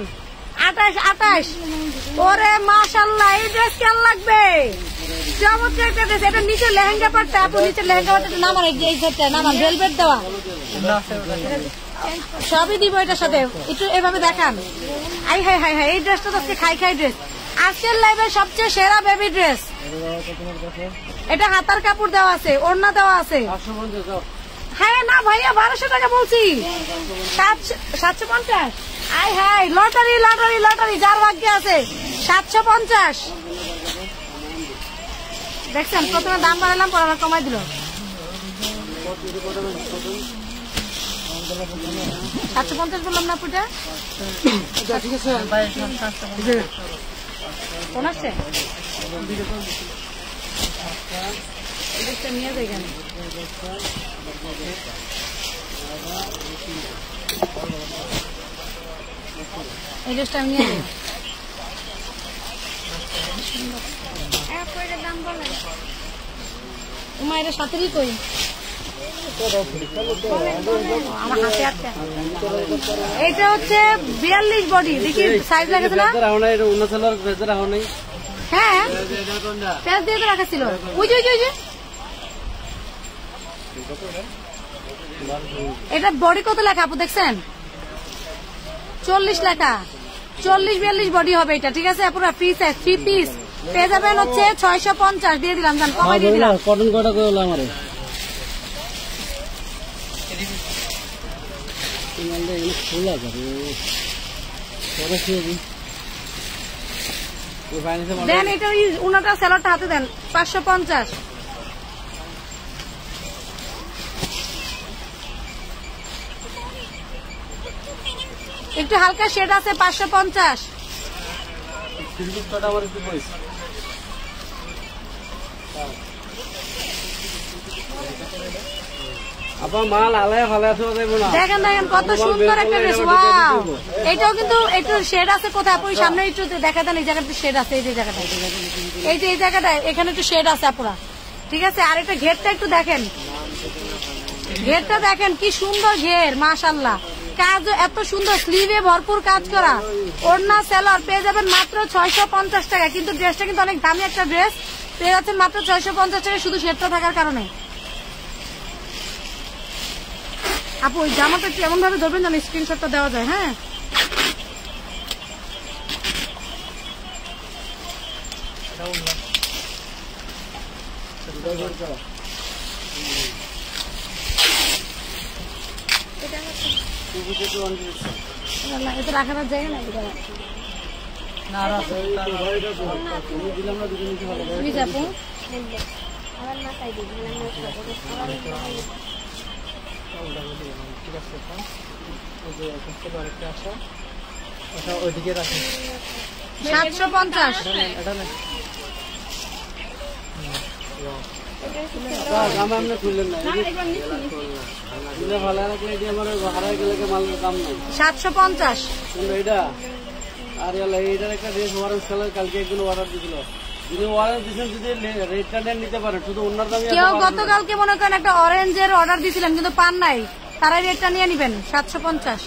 28। ওরে মাশাআল্লাহ, এই ড্রেস কেন লাগবে? চমৎকার একটা ড্রেস, এটা নিচে লেহেঙ্গা পাটটা, আপু নিচে লেহেঙ্গা পাটটা নামান, এই সেটটা নামান, ভেলভেট দেওয়া, সবই দিব এটার সাথে, একটু এভাবে দেখান। আই হাই হাই হাই, এই ড্রেসটা তো আজকে খাই ড্রেস, আজকের লাইভের সবচেয়ে সেরা বেবি ড্রেস। এটা হাতার কাপড় দেওয়া আছে, ওড়না দেওয়া আছে। হ্যাঁ না ভাইয়া, 1200 টাকা বলছি, 750। আই হাই, লটারি লটারি লটারি, যার ভাগ্যে আছে 750। দেখছেন, প্রথমে দাম বাড়ালাম, পরে আবার কমাই দিল, 750 বললাম না পুজা, ঠিক আছে কোন আসছে নিয়ে যাই কেন? এই ড্রেসটা আমি নিয়ে যাই, উমা এটা সাথেই কই আমার হাতে আছে। এটা হচ্ছে 42 বডি, দেখি সাইজ লাগেছে না? হ্যাঁ প্যাচ দিয়ে তো রাখা ছিল, ওই যে এটা বডি কত লেখা আপু দেখছেন? 40 লেখা, 40-42 বডি হবে এটা, ঠিক আছে? পুরো ফ্রি সাইজ 3 পিস পেয়ে যাবেন হচ্ছে 650 দিয়ে দিলাম, জান কমাই দিয়ে দিলাম। কটন কটা করে হলো আমার দেন, এটা উনাটা স্যালাডটা হাতে দেন 550। একটু হালকা শেড আছে 550। আপনার মাল আলায় ফালায় আসতে দেবো না। দেখেন দেখেন কত সুন্দর একটা ড্রেস, ওয়াও। এটাও কিন্তু একটু শেড আছে কোথায় আপু, সামনে একটু দেখা দেন, এই জায়গাটা শেড আছে, এই যে জায়গাটা, এই যে এই জায়গাটা এখানে একটু শেড আছে আপুরা, ঠিক আছে। আর এটা ঘেরটা একটু দেখেন, ঘেরটা দেখেন কি সুন্দর ঘের, মাশাআল্লাহ। কাজ এত সুন্দর, স্লিভে ভরপুর কাজ করা, ওড়না সেলর পেয়ে যাবেন মাত্র 650 টাকা। কিন্তু ড্রেসটা কিন্তু অনেক দামি একটা ড্রেস, পেয়ে যাচ্ছেন মাত্র 650 টাকা শুধু শেডটা থাকার কারণে। আপু ওই জামাটা একটু এমন ভাবে ধরবেন যেন স্ক্রিনশটটা দেওয়া যায়। হ্যাঁ, এটা রাখার জায়গা না, প্লিজ আপু। আমার মাথায় দিই, ওইদিকে রাখেন। 750 দাম আপনি খুললেন না, খুলে ভালো রাখলে এটি আমার হারাই গেলে মালের দাম নাই। 750 কিন্তু এটা আর এইটার একটা ড্রেস ওয়ারেন্স কালার কালকে একদিন অর্ডার দিছিল, যদি ওয়ারেন্স দিচ্ছেন যদি রেটটা নেন নিতে পারেন, শুধু অন্যার দামে। কেউ গতকালকে মনে করেন একটা অরেঞ্জের অর্ডার দিয়েছিলেন কিন্তু পান নাই, তারাই রেটটা নিয়ে নিবেন 750।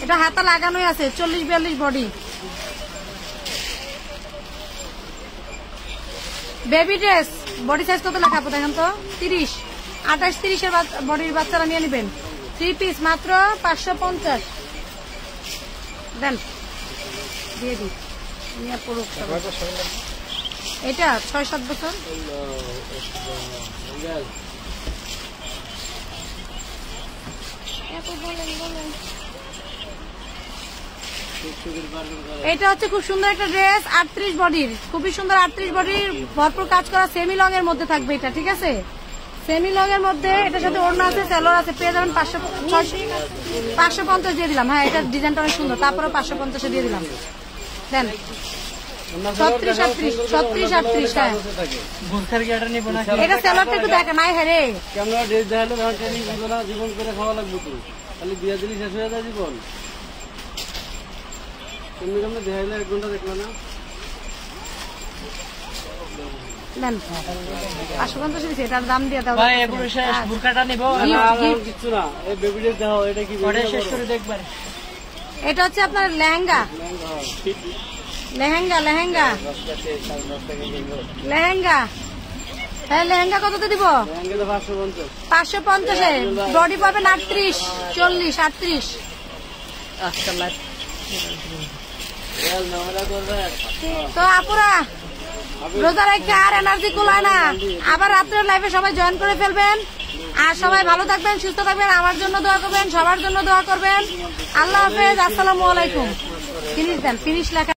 এটা হাতা লাগানোই আছে, 40-42 body. Baby dress body size কত লেখা আপু দেখেন তো, 30, 28-30 এর বডির বাচ্চারা নিয়ে নিবেন। 3 পিস মাত্র 550 দেন, দিয়ে দিই নিয়ে পুরো। এটা 6-7 বছর। এটা হচ্ছে খুব সুন্দর একটা ড্রেস, 38 বডির, খুবই সুন্দর 38 বডির, ভরপুর কাজ করা, সেমি লং এর মধ্যে থাকবে এটা, ঠিক আছে। সেমি লং এর মধ্যে এটার সাথে ওড়না আছে, সেলর আছে, পেয়ে যাবেন 550 দিয়ে দিলাম। হ্যাঁ, এটার ডিজাইনটা অনেক সুন্দর, তারপরে 550 দিয়ে দিলাম। দেন 36-38। হ্যাঁ, এটা সেলরটা একটু দেখেন। নাই হ্যাঁ রে, কেমন ড্রেস দেখালে ধর ট্রেনিং দিব না, জীবন করে খাওয়া লাগবে তো, খালি বিয়ে দিলি শেষ হয়ে যায় জীবন। কেমনি কেমনি দেখাইলে 1 ঘন্টা দেখলো না। দেন 550 দিচ্ছি, এটার দাম দিয়ে দাও। বুরকাটা নিব কিচ্ছু না, এই বেবি ড্রেস দেখাও, এটা কি শেষ করে দেখবেন। এটা হচ্ছে আপনার লেহেঙ্গা, লেহেঙ্গা, লেহেঙ্গা, লেহেঙ্গা। হ্যাঁ, লেহেঙ্গা কততে দিব? 550 বডি পাবেন 38, 40, 38। তো আপুরা রোজা রেখে আর এনার্জি কুলায় না, আবার রাত্রের লাইফে সবাই জয়েন করে ফেলবেন। আর সবাই ভালো থাকবেন, সুস্থ থাকবেন, আমার জন্য দোয়া করবেন, সবার জন্য দোয়া করবেন। আল্লাহ হাফেজ, আসসালামু আলাইকুম। ফিনিশ দেন, ফিনিশ লেখা।